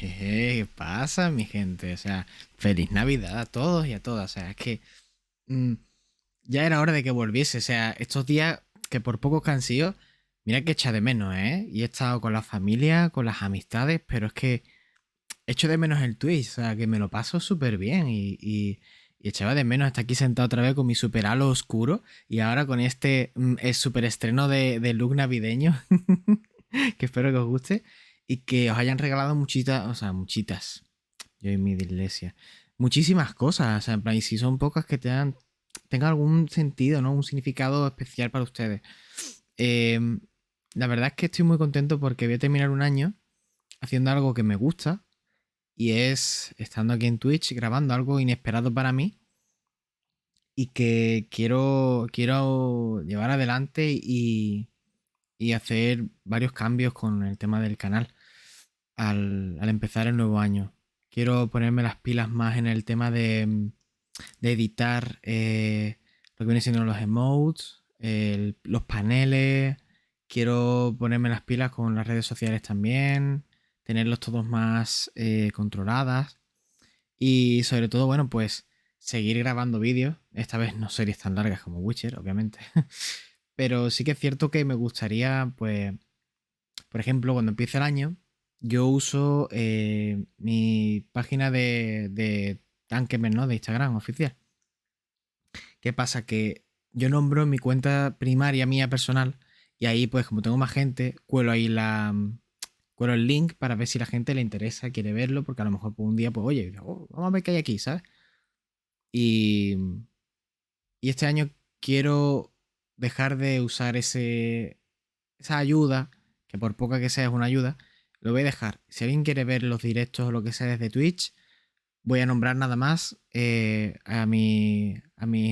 ¿Qué pasa, mi gente? O sea, feliz Navidad a todos y a todas. O sea, es que mm, ya era hora de que volviese. O sea, estos días que por pocos que han sido, mira que echa de menos, ¿eh? Y he estado con la familia, con las amistades, pero es que echo de menos el Twitch. O sea, que me lo paso súper bien y echaba de menos estar aquí sentado otra vez con mi super halo oscuro y ahora con este super estreno de look navideño que espero que os guste y que os hayan regalado muchitas, o sea, muchitas, yo y mi iglesia, muchísimas cosas, o sea, en plan, y si son pocas que tengan algún sentido, ¿no? Un significado especial para ustedes. Eh, la verdad es que estoy muy contento porque voy a terminar un año haciendo algo que me gusta y es estando aquí en Twitch grabando algo inesperado para mí y que quiero llevar adelante y hacer varios cambios con el tema del canal al empezar el nuevo año. Quiero ponerme las pilas más en el tema de editar lo que viene siendo los emotes, los paneles. Quiero ponerme las pilas con las redes sociales también, tenerlos todos más controladas y sobre todo, bueno, pues seguir grabando vídeos. Esta vez no series tan largas como Witcher, obviamente. Pero sí que es cierto que me gustaría, pues, por ejemplo, cuando empiece el año, yo uso mi página de Tankemer, ¿no? De Instagram oficial. ¿Qué pasa? Que yo nombro mi cuenta primaria mía personal y ahí, pues, como tengo más gente, cuelo el link para ver si la gente le interesa, quiere verlo, porque a lo mejor por un día, pues, oye, oh, vamos a ver qué hay aquí, ¿sabes? Y, y este año quiero dejar de usar esa ayuda, que por poca que sea es una ayuda, lo voy a dejar. Si alguien quiere ver los directos o lo que sea desde Twitch, voy a nombrar nada más a mis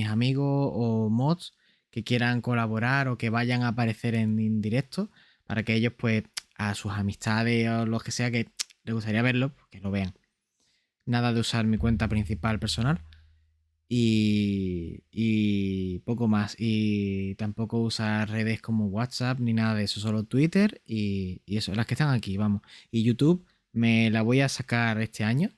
amigos o mods que quieran colaborar o que vayan a aparecer en directo para que ellos, pues, a sus amistades o los que sea que les gustaría verlo, pues, que lo vean. Nada de usar mi cuenta principal personal y poco más. Y tampoco usar redes como WhatsApp ni nada de eso, solo Twitter y eso, las que están aquí, vamos. Y YouTube me la voy a sacar este año.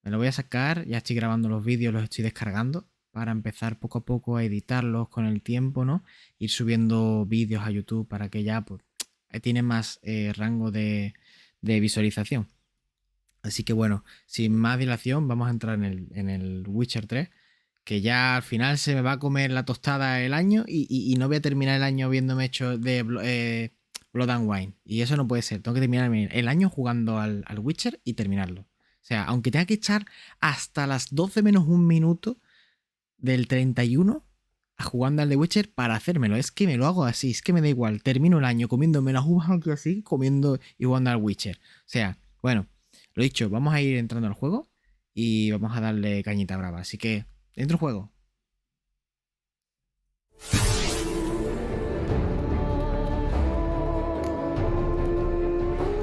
Me lo voy a sacar, ya estoy grabando los vídeos, los estoy descargando para empezar poco a poco a editarlos con el tiempo, ¿no? Ir subiendo vídeos a YouTube para que ya pues, tiene más rango de visualización. Así que bueno, sin más dilación, vamos a entrar en el Witcher 3, que ya al final se me va a comer la tostada el año y no voy a terminar el año habiéndome hecho de Blood and Wine. Y eso no puede ser, tengo que terminar el año jugando al Witcher y terminarlo. O sea, aunque tenga que echar hasta las 12 menos un minuto del 31 a jugando al The Witcher para hacérmelo. Es que me lo hago así, es que me da igual. Termino el año comiéndome las uvas aquí así, comiendo y jugando al Witcher. O sea, bueno, lo dicho, vamos a ir entrando al juego y vamos a darle cañita brava. Así que, dentro del juego.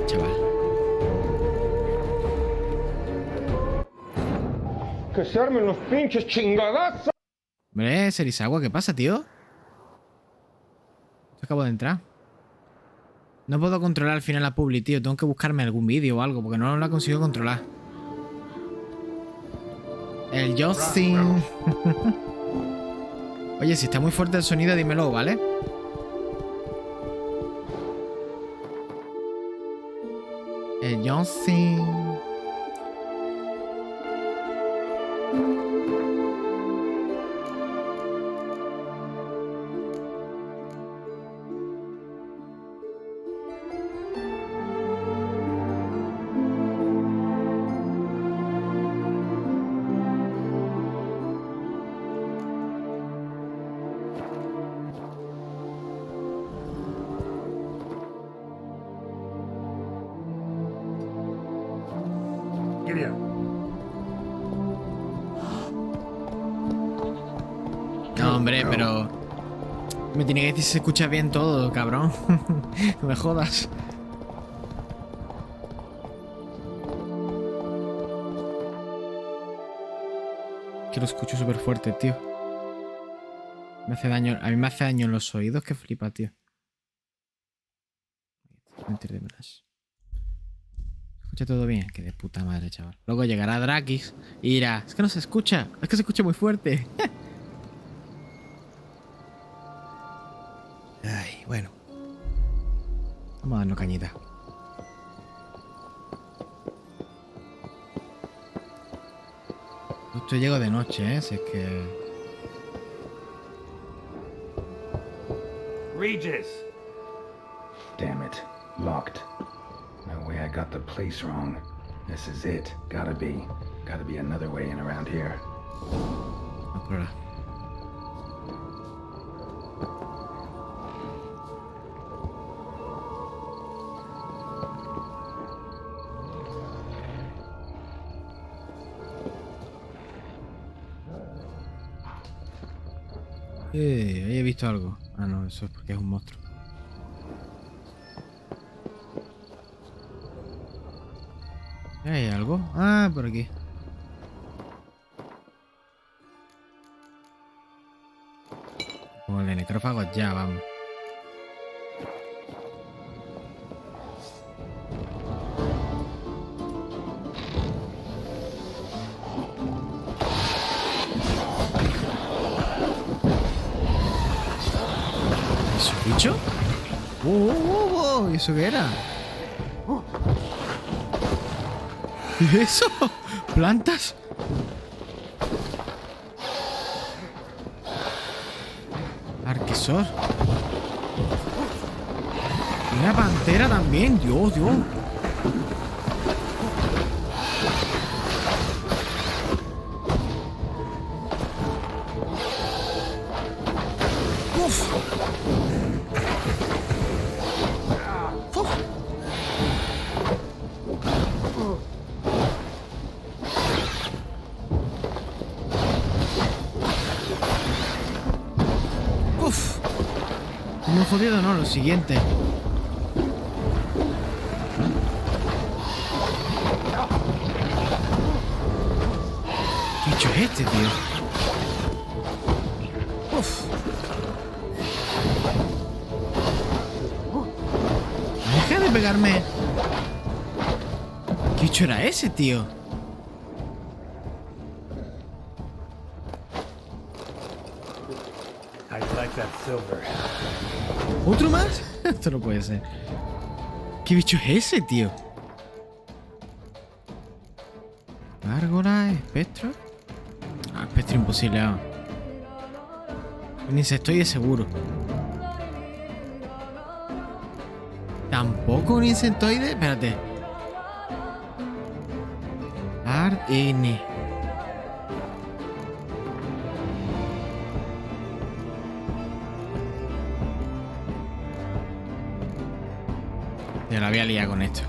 Chaval. Que se armen los pinches chingadazos. Hombre, Serizawa, ¿qué pasa, tío? Yo acabo de entrar. No puedo controlar al final la publi, tío. Tengo que buscarme algún vídeo o algo, porque no la consigo controlar. El Justin. Oye, si está muy fuerte el sonido, dímelo, ¿vale? El Justin. No, hombre, pero... Me tiene que decir si se escucha bien todo, cabrón. No me jodas. Que lo escucho súper fuerte, tío. Me hace daño. A mí me hace daño en los oídos que flipa, tío. escucha todo bien. Que de puta madre, chaval. Luego llegará Drakis y dirá, es que no se escucha, es que se escucha muy fuerte. Ay, bueno. Vamos a darnos cañita. Justo llego de noche, ¿eh? Si es que... Regis! Damn it. Locked. No way I got the place wrong. This is it. Gotta be. Gotta be another way in around here. No problema. Ahí he visto algo. Ah, no, eso es porque es un monstruo. ¿Hay algo? Ah, por aquí. Como el de necrófagos ya, vamos. ¿Eso bicho? ¿Y eso qué era? ¿Y eso? ¿Plantas? Arquisor. Y una pantera también. Dios, Dios. Uf. Uf. Uf. Muy jodido, no, lo siguiente. ¿Qué bicho es este, tío? Uf. Deja de pegarme. ¿Qué bicho era ese, tío? ¿Otro más? Esto no puede ser. ¿Qué bicho es ese, tío? Gárgola, espectro. Ah, espectro imposible, vamos. Un insectoide seguro. ¿Tampoco un insectoide? Espérate. N. Ya la voy a liar con esto.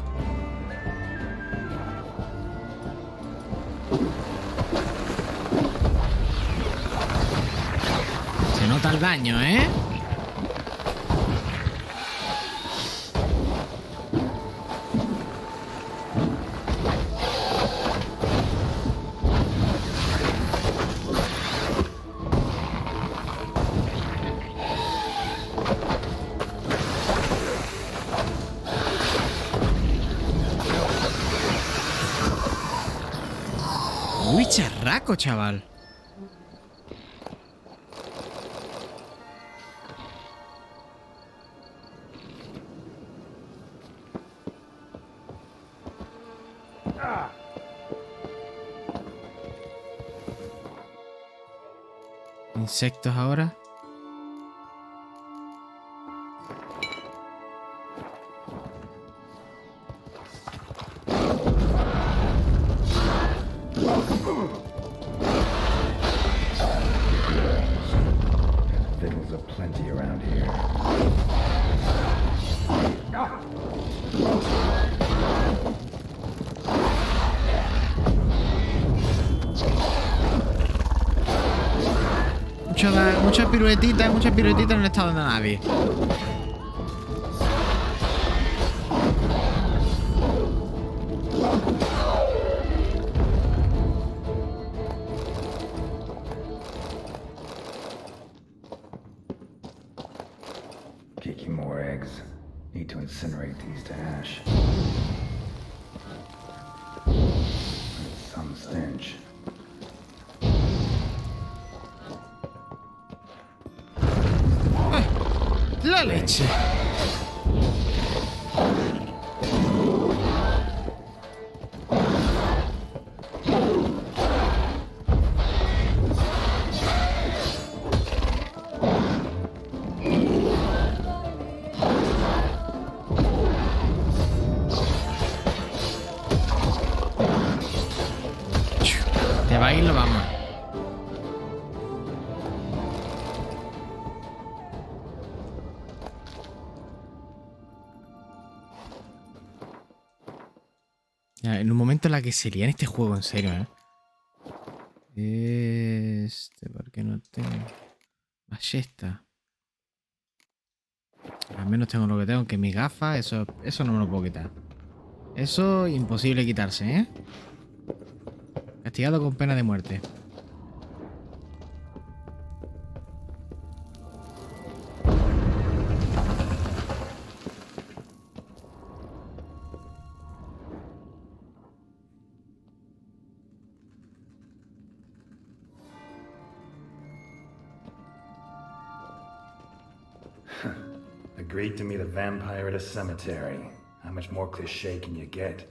Se nota el daño, ¿eh? Uy, charraco, chaval. Insectos ahora. Things aplenty around here. Muchas piruetitas no le está dando a nadie. Kicking more eggs. Need to incinerate these to ash. Some stench. ¡La leche! Te va a ir, lo vamos. Ya, en un momento en la que se lía en este juego, en serio, ¿por qué no tengo? Ballesta. Al menos tengo lo que tengo, que mis gafas, eso no me lo puedo quitar. Eso imposible quitarse, ¿eh? Castigado con pena de muerte. Agreed to meet a vampire at a cemetery. How much more cliché can you get?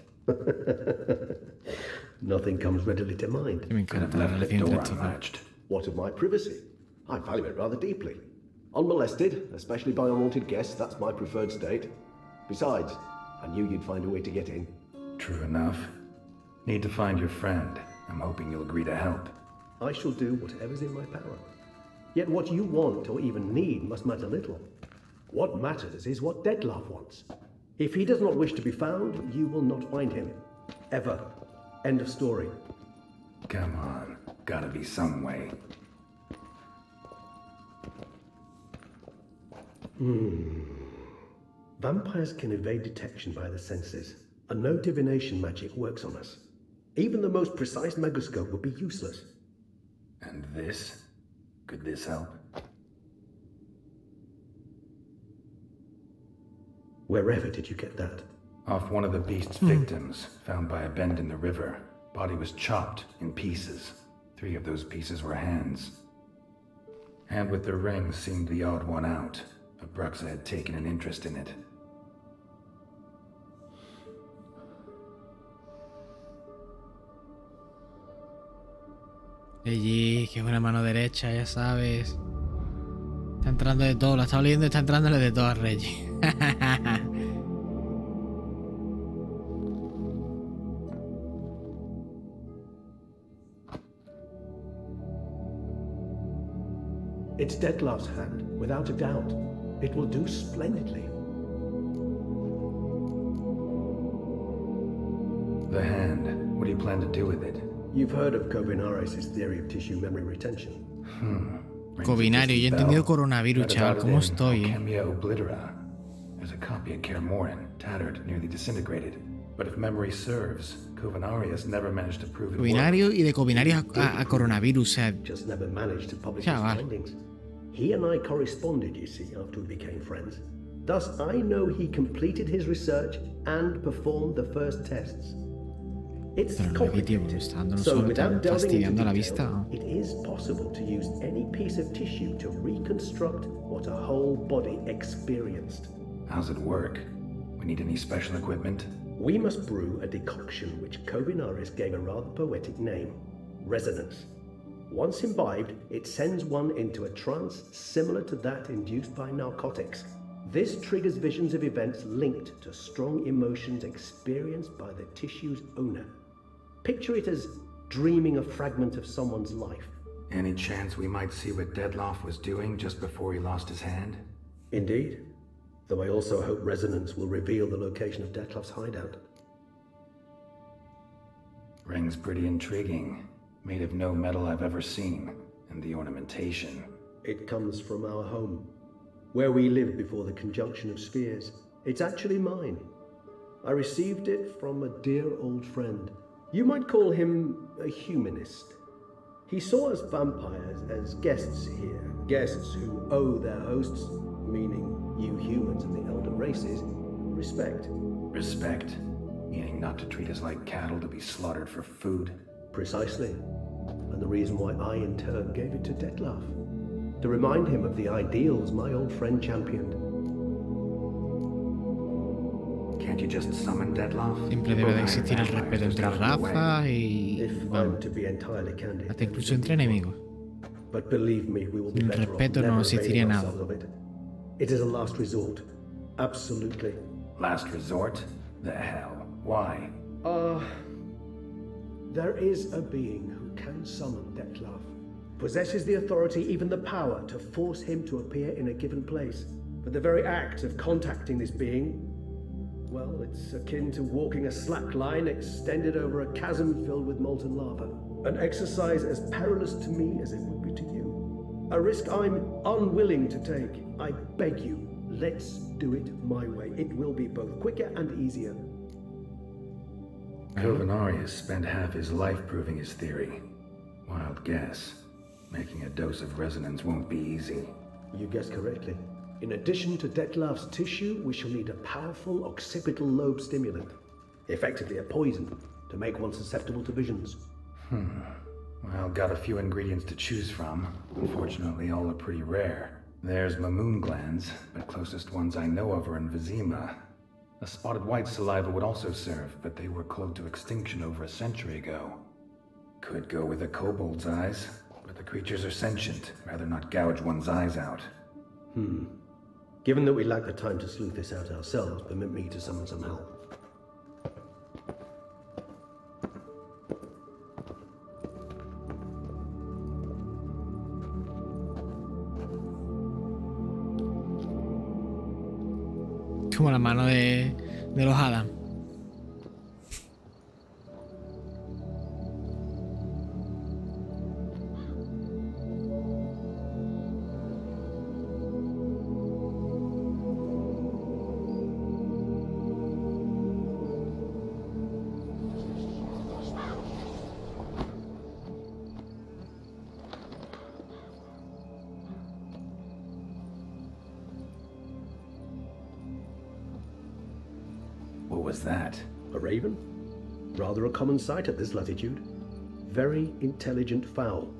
Nothing comes readily to mind. Me Could have encanta left el the cine door esto. unlatched. What of my privacy? I value it rather deeply. Unmolested, especially by unwanted guests, that's my preferred state. Besides, I knew you'd find a way to get in. True enough. Need to find your friend. I'm hoping you'll agree to help. I shall do whatever's in my power. Yet what you want or even need must matter little. What matters is what Detlef wants. If he does not wish to be found, you will not find him. Ever. End of story. Come on. Gotta be some way. Vampires can evade detection by the senses, and no divination magic works on us. Even the most precise megoscope would be useless. And this? Could this help? Wherever did you get that? Off one of the beast's victims, found by a bend in the river. Body was chopped in pieces. 3 of those pieces were hands. Hand with the ring seemed the odd one out. Abruxa had taken an interest in it. Allí, que es una mano derecha, ya sabes. Está entrando de todo, la estaba leyendo y está entrándole de todo a Reggie. It's Detlef's hand, without a doubt. It will do splendidly. The hand. What do you plan to do with it? You've heard of Covinares' theory of tissue memory retention. Covinario, yo he entendido coronavirus, chaval. ¿Cómo estoy, Alchemia oblitera. There's a copy of Kermoran, tattered, nearly disintegrated. But if memory serves, Covinarius never managed to prove it Covinario y de Covinario a coronavirus, o sea, Just never managed to publish Chaval. his findings. He and I corresponded, you see, after we became friends. Thus, I know he completed his research and performed the first tests. It's pero no, tío, complicated. está dando So, solo, without está delving into fastidiando la detail, vista. it is possible to use any piece of tissue to reconstruct what a whole body experienced. How's it work? We need any special equipment? We must brew a decoction which Covinaris gave a rather poetic name, resonance. Once imbibed, it sends one into a trance similar to that induced by narcotics. This triggers visions of events linked to strong emotions experienced by the tissue's owner. Picture it as dreaming a fragment of someone's life. Any chance we might see what Detlef was doing just before he lost his hand? Indeed. Though I also hope resonance will reveal the location of Detlef's hideout. Ring's pretty intriguing. Made of no metal I've ever seen. And the ornamentation. It comes from our home, where we lived before the conjunction of spheres. It's actually mine. I received it from a dear old friend. You might call him a humanist. He saw us vampires as guests here, guests who owe their hosts, meaning you humans and the elder races, respect. Respect? Meaning not to treat us like cattle to be slaughtered for food? Precisely. And the reason why I, in turn, gave it to Detlef. To remind him of the ideals my old friend championed. Can't you just summon Detlef? Siempre debe de existir el respeto entre razas y If I'm vamos, to be entirely candid. hasta incluso entre enemigos. But believe me, we will be Sin better off respeto no never existiría availing nada. ourselves of it. It is a last resort. Absolutely. Last resort? The hell? Why? There is a being who can summon Detlef. Possesses the authority, even the power, to force him to appear in a given place. But the very act of contacting this being, well, it's akin to walking a slack line extended over a chasm filled with molten lava. An exercise as perilous to me as it would be to you. A risk I'm unwilling to take. I beg you, let's do it my way. It will be both quicker and easier. Covenari has spent half his life proving his theory. Wild guess. Making a dose of resonance won't be easy. You guessed correctly. In addition to Detlef's tissue, we shall need a powerful occipital lobe stimulant. Effectively a poison, to make one susceptible to visions. Well, got a few ingredients to choose from. Unfortunately, all are pretty rare. There's Mamoon glands, but closest ones I know of are in Vizima. A spotted white saliva would also serve, but they were close to extinction over a century ago. Could go with a kobold's eyes, but the creatures are sentient. Rather not gouge one's eyes out. Given that we lack the time to sleuth this out ourselves, permit me to summon some help. Como la mano de los Adam. What was that? A raven? Rather a common sight at this latitude. Very intelligent fowl.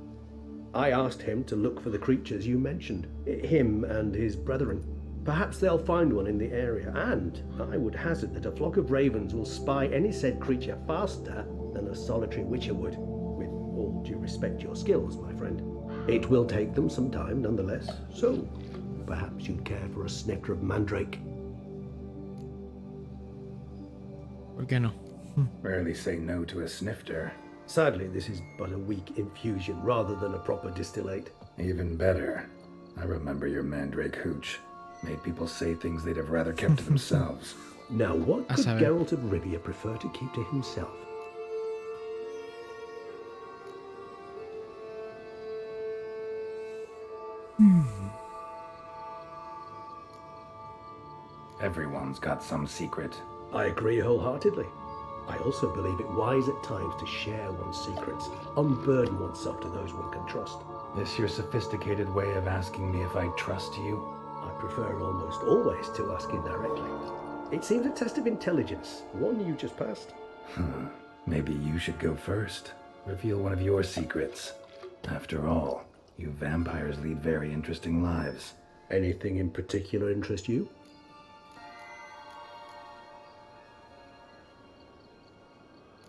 I asked him to look for the creatures you mentioned, him and his brethren. Perhaps they'll find one in the area, and I would hazard that a flock of ravens will spy any said creature faster than a solitary witcher would. With all due respect to your skills, my friend. It will take them some time nonetheless, so perhaps you'd care for a snifter of mandrake. ¿Por qué no? Rarely say no to a snifter. Sadly, this is but a weak infusion rather than a proper distillate. Even better. I remember your mandrake hooch. Made people say things they'd have rather kept to themselves. Now, what A could saber. Gerald de Rivia prefer to keep to himself? Everyone's got some secret. I agree wholeheartedly. I also believe it wise at times to share one's secrets, unburden oneself to those one can trust. This your sophisticated way of asking me if I trust you? I prefer almost always to ask indirectly. It seems a test of intelligence, one you just passed. Maybe you should go first. Reveal one of your secrets. After all, you vampires lead very interesting lives. Anything in particular interest you?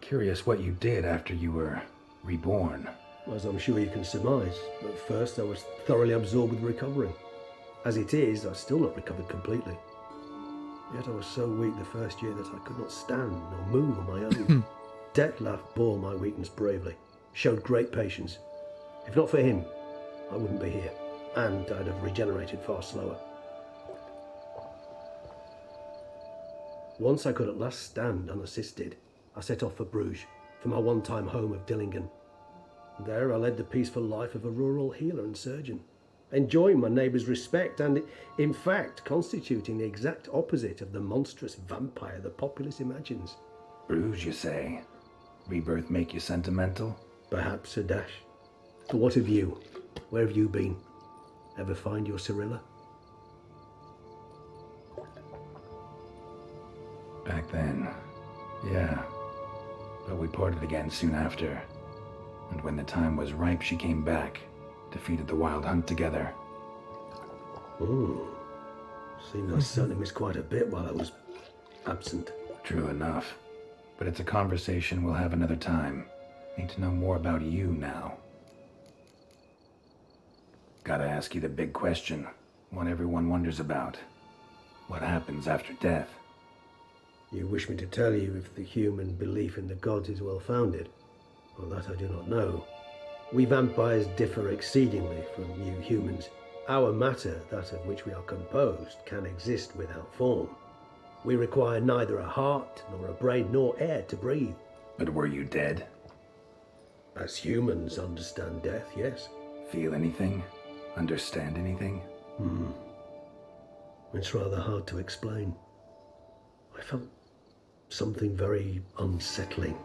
Curious what you did after you were reborn. As I'm sure you can surmise, at first I was thoroughly absorbed with recovering. As it is, I've still not recovered completely. Yet I was so weak the first year that I could not stand nor move on my own. Detlef bore my weakness bravely, showed great patience. If not for him, I wouldn't be here, and I'd have regenerated far slower. Once I could at last stand unassisted, I set off for Bruges, for my one-time home of Dillingen. There I led the peaceful life of a rural healer and surgeon, enjoying my neighbours' respect and, in fact, constituting the exact opposite of the monstrous vampire the populace imagines. Bruges, you say? Rebirth make you sentimental? Perhaps a dash. But what of you? Where have you been? Ever find your Cyrilla? Back then, yeah. But we parted again soon after. And when the time was ripe, she came back, defeated the wild hunt together. Seems I certainly missed quite a bit while I was absent. True enough. But it's a conversation we'll have another time. Need to know more about you now. Gotta ask you the big question, one everyone wonders about. What happens after death? You wish me to tell you if the human belief in the gods is well founded? Well, that I do not know. We vampires differ exceedingly from you humans. Our matter, that of which we are composed, can exist without form. We require neither a heart, nor a brain, nor air to breathe. But were you dead? As humans understand death, yes. Feel anything? Understand anything? It's rather hard to explain. I felt something very unsettling.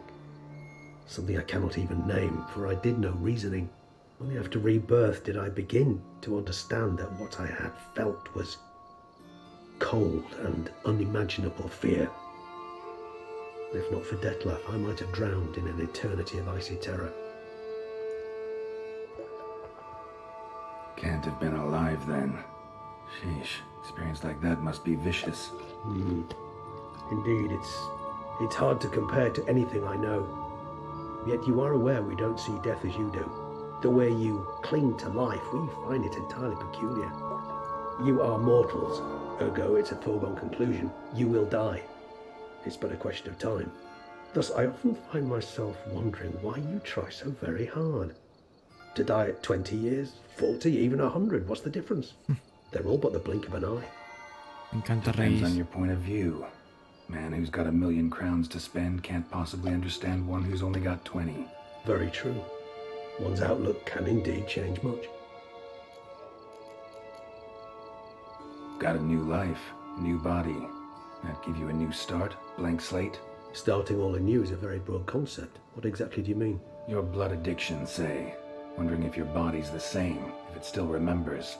Something I cannot even name, for I did no reasoning. Only after rebirth did I begin to understand that what I had felt was cold and unimaginable fear. If not for Detlef, I might have drowned in an eternity of icy terror. Can't have been alive then. Sheesh, experience like that must be vicious. Indeed, it's hard to compare to anything I know. Yet you are aware we don't see death as you do. The way you cling to life, we find it entirely peculiar. You are mortals, ergo it's a foregone conclusion. You will die. It's but a question of time. Thus, I often find myself wondering why you try so very hard. To die at 20 years, 40, even 100, what's the difference? They're all but the blink of an eye. Me encanta Depends on reír. your point of view. Man who's got 1,000,000 crowns to spend can't possibly understand one who's only got 20. Very true. One's outlook can indeed change much. Got a new life, new body. That give you a new start, blank slate? Starting all anew is a very broad concept. What exactly do you mean? Your blood addiction, say. Wondering if your body's the same, if it still remembers.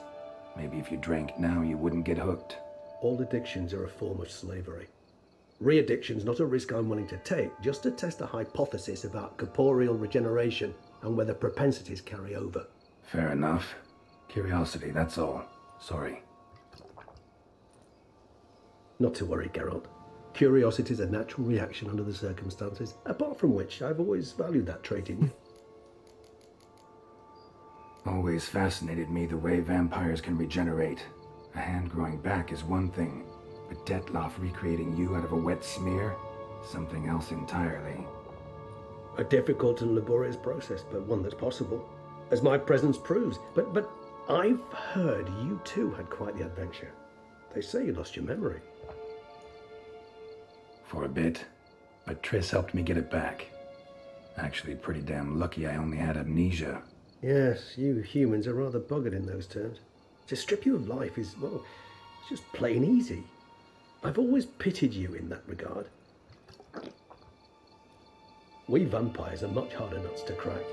Maybe if you drank now, you wouldn't get hooked. All addictions are a form of slavery. Re-addiction's not a risk I'm willing to take, just to test a hypothesis about corporeal regeneration and whether propensities carry over. Fair enough. Curiosity, that's all. Sorry. Not to worry, Gerald. Curiosity is a natural reaction under the circumstances, apart from which I've always valued that trait in you. Always fascinated me the way vampires can regenerate. A hand growing back is one thing, but Detlef recreating you out of a wet smear? Something else entirely. A difficult and laborious process, but one that's possible, as my presence proves. But I've heard you too had quite the adventure. They say you lost your memory. For a bit, but Triss helped me get it back. Actually pretty damn lucky I only had amnesia. Yes, you humans are rather buggered in those terms. To strip you of life is, well, it's just plain easy. I've always pitied you in that regard. We vampires are much harder nuts to crack.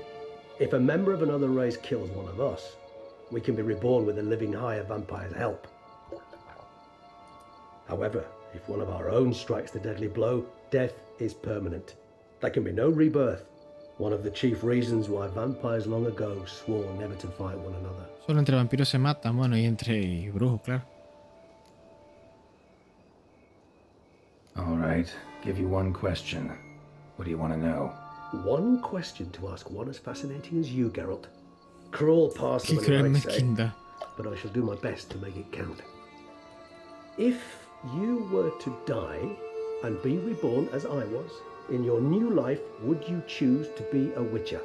If a member of another race kills one of us, we can be reborn with a living higher vampire's help. However, if one of our own strikes the deadly blow, death is permanent. There can be no rebirth. One of the chief reasons why vampires long ago swore never to fight one another. Solo entre vampiros se matan, bueno, y entre brujos, claro. All right, give you one question. What do you want to know? One question to ask one as fascinating as you, Gerald. Crawl past Qué them cruel anyway, say, mezquindad. but I shall do my best to make it count. If you were to die and be reborn as I was, in your new life, would you choose to be a witcher?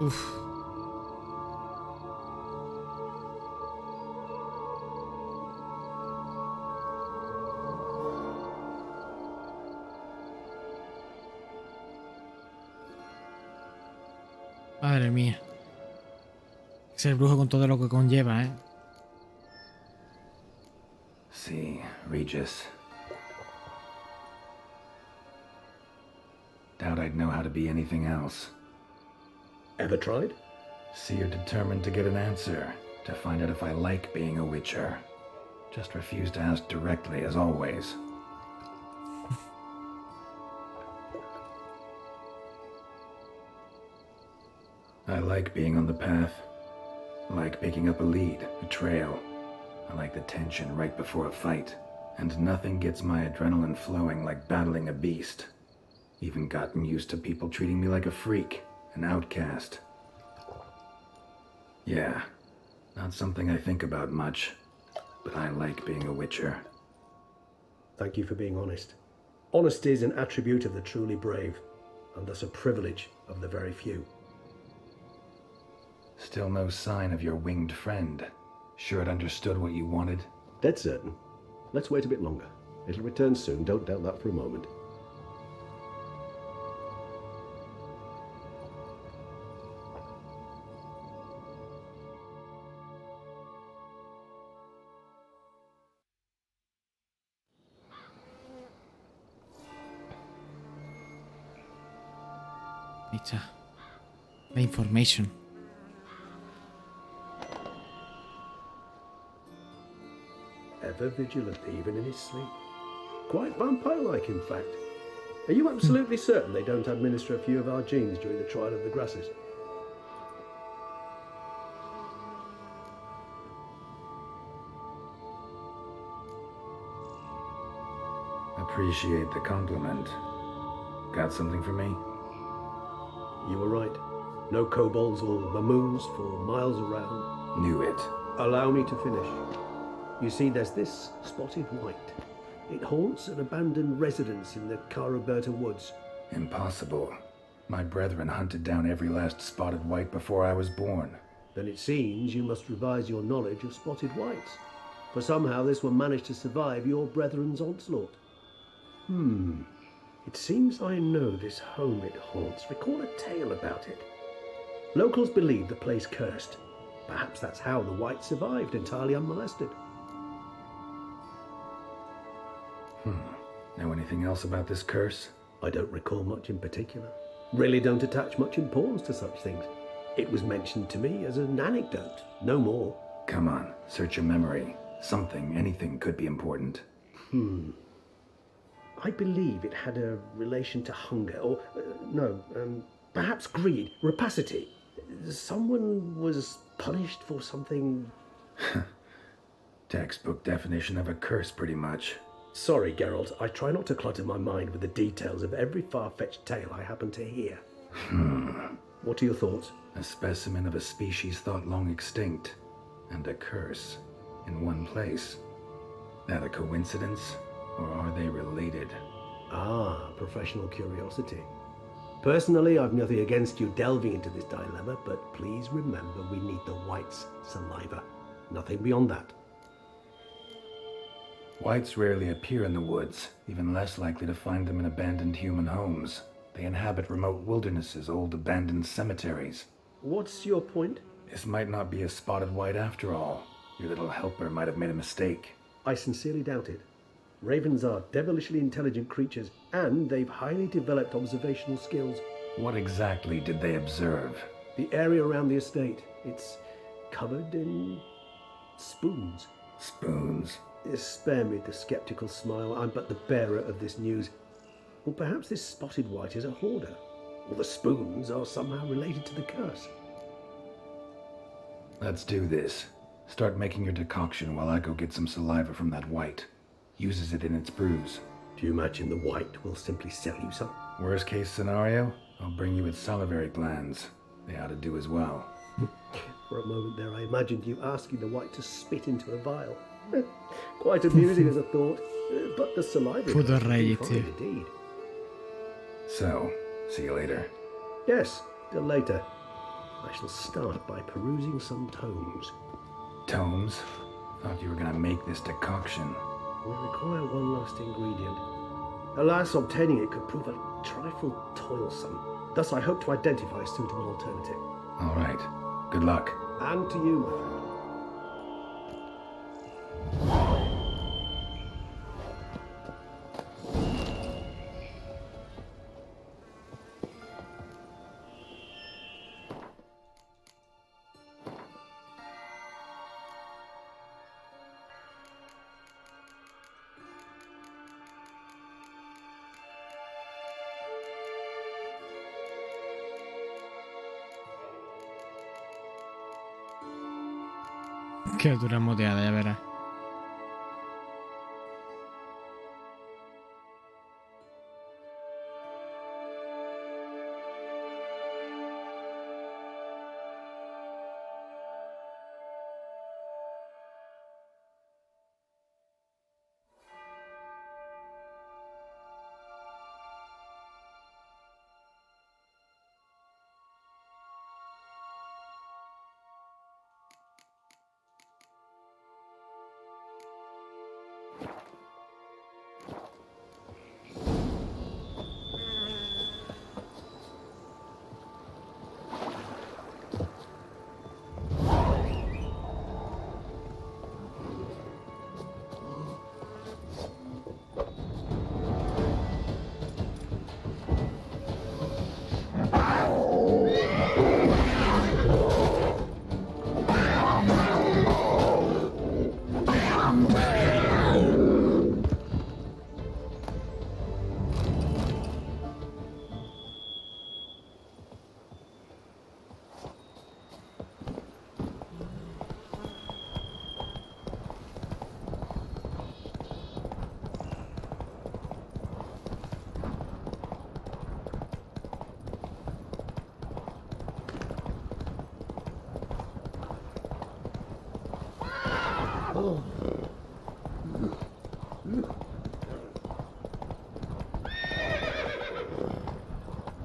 Uf. Madre mía. Ser brujo con todo lo que conlleva, ¿eh? See, Regis. Doubt I'd know how to be anything else. Ever tried? See, you're determined to get an answer, to find out if I like being a witcher. Just refuse to ask directly, as always. I like being on the path. I like picking up a lead, a trail. I like the tension right before a fight. And nothing gets my adrenaline flowing like battling a beast. Even gotten used to people treating me like a freak, an outcast. Yeah, not something I think about much, but I like being a witcher. Thank you for being honest. Honesty is an attribute of the truly brave, and thus a privilege of the very few. Still no sign of your winged friend. Sure it understood what you wanted? Dead certain. Let's wait a bit longer. It'll return soon, don't doubt that for a moment. Ahí está. La information. Ever vigilant, even in his sleep. Quite vampire-like, in fact. Are you absolutely certain they don't administer a few of our genes during the trial of the grasses? Appreciate the compliment. Got something for me? You were right. No kobolds or mamoons for miles around. Knew it. Allow me to finish. You see, there's this spotted white. It haunts an abandoned residence in the Caraberta woods. Impossible. My brethren hunted down every last spotted white before I was born. Then it seems you must revise your knowledge of spotted whites. For somehow this one managed to survive your brethren's onslaught. It seems I know this home it haunts. Recall a tale about it. Locals believe the place cursed. Perhaps that's how the white survived entirely unmolested. Know anything else about this curse? I don't recall much in particular. Really don't attach much importance to such things. It was mentioned to me as an anecdote, no more. Come on, search your memory. Something, anything could be important. I believe it had a relation to hunger, or, perhaps greed, rapacity. Someone was punished for something... Textbook definition of a curse, pretty much. Sorry, Gerald, I try not to clutter my mind with the details of every far-fetched tale I happen to hear. What are your thoughts? A specimen of a species thought long extinct, and a curse, in one place. That a coincidence, or are they related? Ah, professional curiosity. Personally, I've nothing against you delving into this dilemma, but please remember we need the white's saliva. Nothing beyond that. Whites rarely appear in the woods, even less likely to find them in abandoned human homes. They inhabit remote wildernesses, old abandoned cemeteries. What's your point? This might not be a spotted white after all. Your little helper might have made a mistake. I sincerely doubt it. Ravens are devilishly intelligent creatures, and they've highly developed observational skills. What exactly did they observe? The area around the estate, it's covered in spoons. Spoons? Spare me the skeptical smile. I'm but the bearer of this news. Or perhaps this spotted white is a hoarder, or the spoons are somehow related to the curse. Let's do this. Start making your decoction while I go get some saliva from that white. Uses it in its brews. Do you imagine the white will simply sell you some? Worst case scenario, I'll bring you its salivary glands. They ought to do as well. For a moment there I imagined you asking the white to spit into a vial. Quite amusing as a thought, but the saliva Puto is rey, fine tío. indeed. So, see you later. Yes, till later. I shall start by perusing some tomes. Tomes? Thought you were gonna make this decoction. We require one last ingredient. Alas, obtaining it could prove a trifle toilsome. Thus I hope to identify a suitable alternative. All right. Good luck. And to you, my friend. Criatura moteada, ya verás.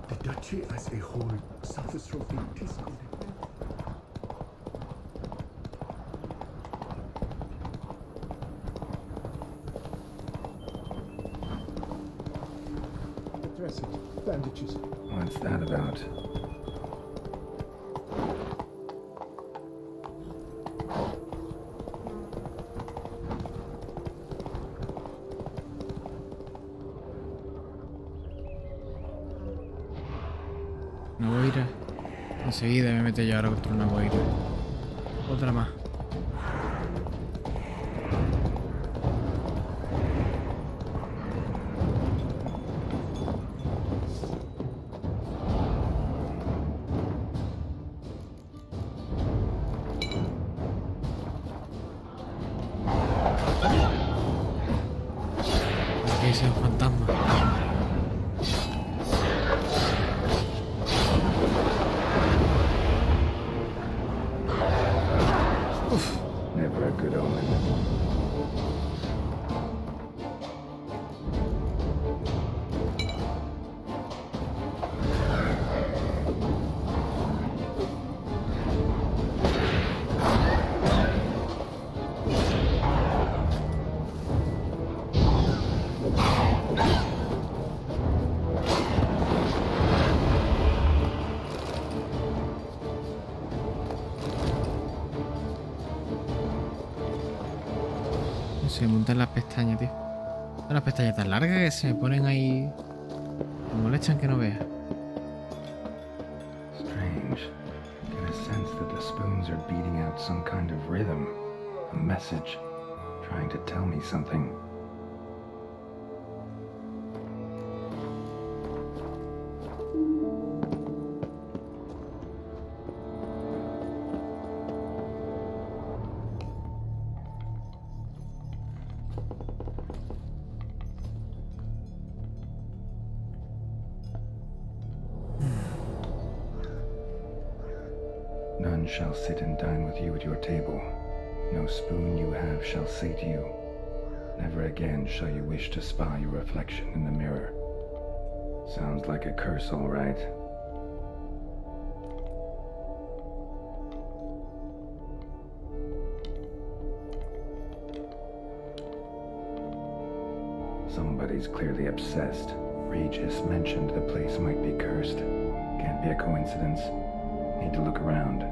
The duchy as a whole suffers from being disconnected. Dressing, bandages. What's that about? Una boira. Enseguida me meto yo ahora contra una boira. Otra más. Aquí hay un fantasma. Never a good omen. Se montan las pestañas, tío. Son las pestañas tan largas que se me ponen ahí. Me molestan que no veas. Strange. Get a sense that the spoons are beating out some kind of rhythm. A message. Trying to tell me something. None shall sit and dine with you at your table. No spoon you have shall say to you. Never again shall you wish to spy your reflection in the mirror. Sounds like a curse, all right. Somebody's clearly obsessed. Regis mentioned the place might be cursed. Can't be a coincidence. Need to look around.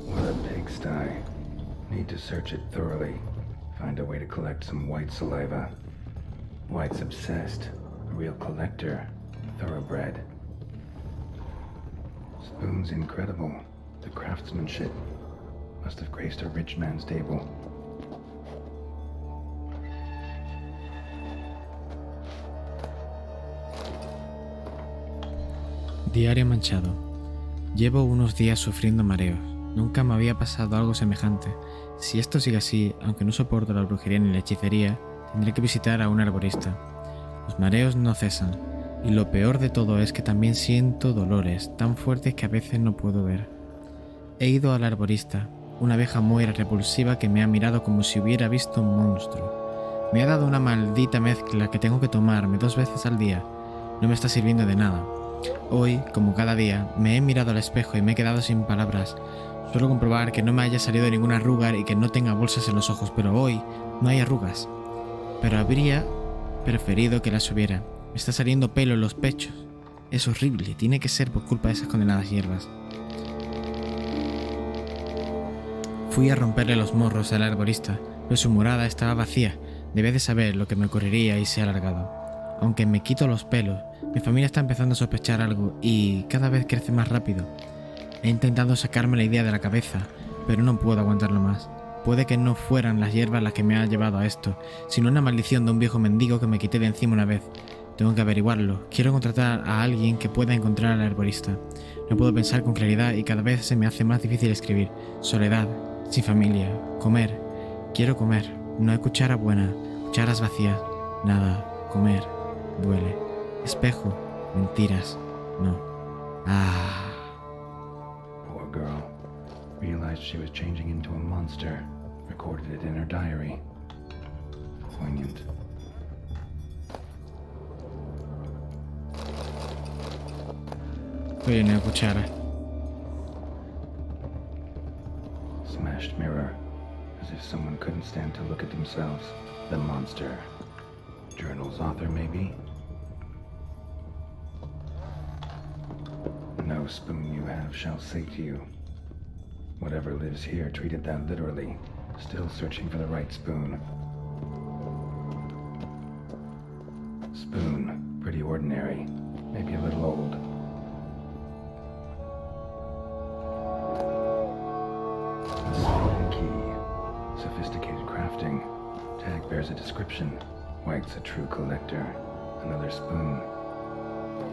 What a pigsty. Need to search it thoroughly. Find a way to collect some white saliva. White's obsessed. A real collector. Thoroughbred. Spoon's incredible. The craftsmanship must have graced a rich man's table. Diario manchado. Llevo unos días sufriendo mareos. Nunca me había pasado algo semejante. Si esto sigue así, aunque no soporto la brujería ni la hechicería, tendré que visitar a un arborista. Los mareos no cesan, y lo peor de todo es que también siento dolores tan fuertes que a veces no puedo ver. He ido al arborista, una abeja muy repulsiva que me ha mirado como si hubiera visto un monstruo. Me ha dado una maldita mezcla que tengo que tomarme 2 veces al día. No me está sirviendo de nada. Hoy, como cada día, me he mirado al espejo y me he quedado sin palabras. Suelo comprobar que no me haya salido ninguna arruga y que no tenga bolsas en los ojos, pero hoy no hay arrugas. Pero habría preferido que las hubiera. Me está saliendo pelo en los pechos. Es horrible, tiene que ser por culpa de esas condenadas hierbas. Fui a romperle los morros al arborista, pero su morada estaba vacía. Debía de saber lo que me ocurriría y se ha alargado. Aunque me quito los pelos, mi familia está empezando a sospechar algo y cada vez crece más rápido. He intentado sacarme la idea de la cabeza, pero no puedo aguantarlo más. Puede que no fueran las hierbas las que me han llevado a esto, sino una maldición de un viejo mendigo que me quité de encima una vez. Tengo que averiguarlo. Quiero contratar a alguien que pueda encontrar al arborista. No puedo pensar con claridad y cada vez se me hace más difícil escribir. Soledad, sin familia, comer. Quiero comer. No hay cuchara buena, cucharas vacías. Nada, comer. Duele. Espejo, mentiras. No. Poor girl. Realized she was changing into a monster. Recorded it in her diary. Poignant. Oye, no hay cuchara. Smashed mirror. As if someone couldn't stand to look at themselves. The monster. Journal's author, maybe? No spoon you have shall sate you. Whatever lives here treated that literally. Still searching for the right spoon. Spoon. Pretty ordinary. Maybe a little old. A spoon key. Sophisticated crafting. Tag bears a description. White's a true collector. Another spoon.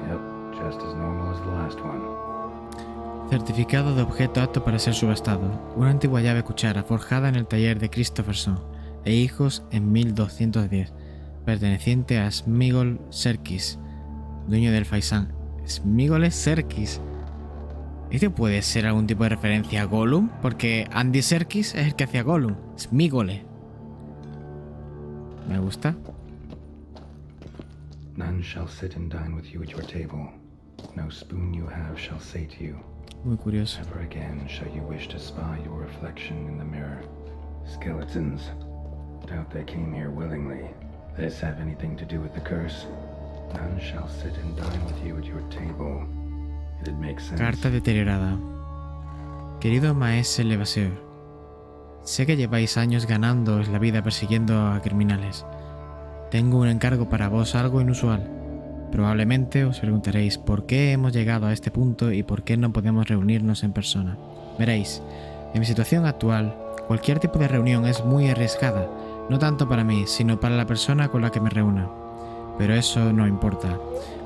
Yep, just as normal as the last one. Certificado de objeto apto para ser subastado. Una antigua llave cuchara forjada en el taller de Christopherson e hijos en 1210, perteneciente a Smigol Serkis, dueño del Faisán. Smigol Serkis. ¿Este puede ser algún tipo de referencia a Gollum? Porque Andy Serkis es el que hacía Gollum. Smigole. Me gusta. None shall sit and dine with you at your table. No spoon you have shall sate you. Muy curioso. Never again shall you wish to spy your reflection in the mirror. Skeletons. Doubt they came here willingly. This have anything to do with the curse? None shall sit and dine with you at your table. It'd make sense. Carta deteriorada. Querido maese Levasseur, sé que lleváis años ganándoos la vida persiguiendo a criminales. Tengo un encargo para vos algo inusual. Probablemente os preguntaréis por qué hemos llegado a este punto y por qué no podemos reunirnos en persona. Veréis, en mi situación actual, cualquier tipo de reunión es muy arriesgada, no tanto para mí, sino para la persona con la que me reúna. Pero eso no importa.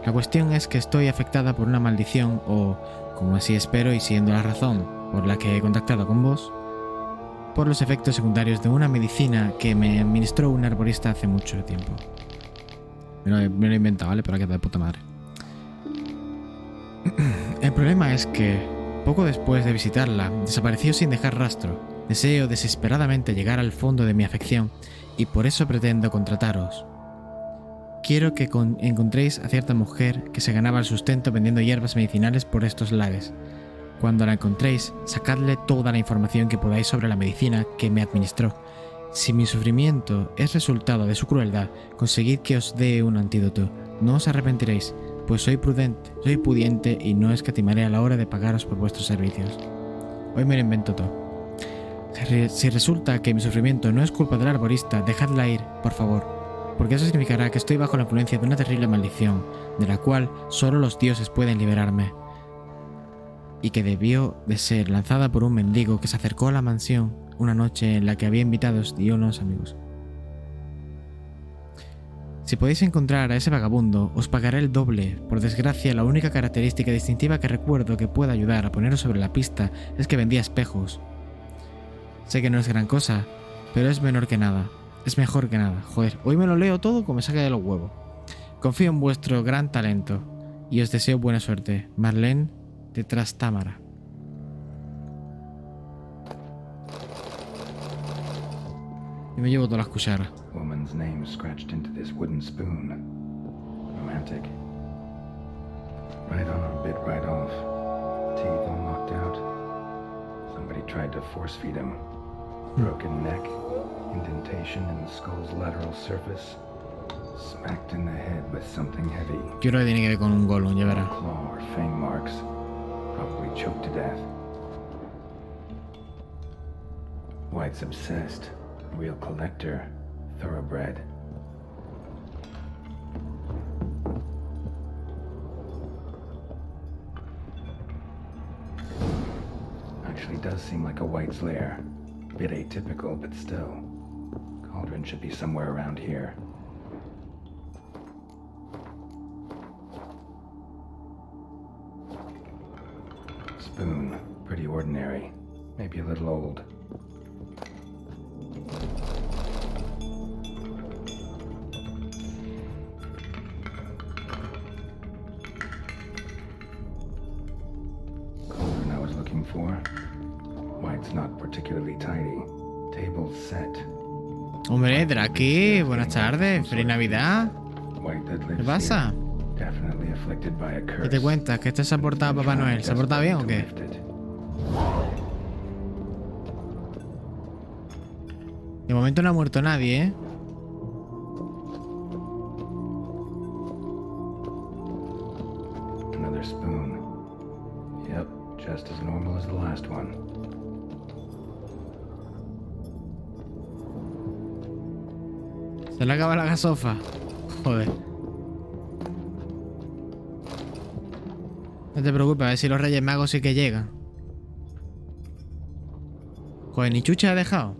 La cuestión es que estoy afectada por una maldición o, como así espero y siendo la razón por la que he contactado con vos, por los efectos secundarios de una medicina que me administró un arborista hace mucho tiempo. Me lo he inventado, ¿vale? Pero ha quedado de puta madre. El problema es que, poco después de visitarla, desapareció sin dejar rastro. Deseo desesperadamente llegar al fondo de mi afección y por eso pretendo contrataros. Quiero que encontréis a cierta mujer que se ganaba el sustento vendiendo hierbas medicinales por estos lares. Cuando la encontréis, sacadle toda la información que podáis sobre la medicina que me administró. Si mi sufrimiento es resultado de su crueldad, conseguid que os dé un antídoto. No os arrepentiréis, pues soy pudiente y no escatimaré a la hora de pagaros por vuestros servicios. Hoy me lo invento todo. Si resulta que mi sufrimiento no es culpa del arborista, dejadla ir, por favor, porque eso significará que estoy bajo la influencia de una terrible maldición, de la cual solo los dioses pueden liberarme, y que debió de ser lanzada por un mendigo que se acercó a la mansión una noche en la que había invitados y unos amigos. Si podéis encontrar a ese vagabundo, os pagaré el doble. Por desgracia, la única característica distintiva que recuerdo que pueda ayudar a poneros sobre la pista es que vendía espejos. Sé que no es gran cosa, pero es menor que nada. Es mejor que nada. Joder, hoy me lo leo todo como me saca de los huevos. Confío en vuestro gran talento y os deseo buena suerte. Marlene de Trastámara. Y me llevo todas las cucharas. Woman's name scratched into this wooden spoon. Romantic. Right on, bit right off. Teeth all knocked out. Somebody tried to force feed him. Broken neck. Indentation in the skull's lateral surface. Smacked in the head with something heavy. Yo creo que tiene que ver con un golem, ya verás. Claw or fang marks. Probably choked to death. White's obsessed. Real collector. Thoroughbred. Actually does seem like a White's lair. Bit atypical, but still. Cauldron should be somewhere around here. Spoon. Pretty ordinary. Maybe a little old. Cauldron I was looking for. White's not particularly tidy. Table set. Hombre, Draki, buenas tardes. Feliz Navidad. White that lives ¿Qué pasa? here, definitely afflicted by a curse. ¿Qué te cuentas? ¿Que este se ha portado a Papá Noel? ¿Se ha portado bien o qué? De momento no ha muerto nadie, ¿eh? Another spoon. Yep, just as normal as the last one. Se le acaba la gasofa. Joder. No te preocupes, a ver si los Reyes Magos sí que llegan. Joder, ¿ni chuche ha dejado?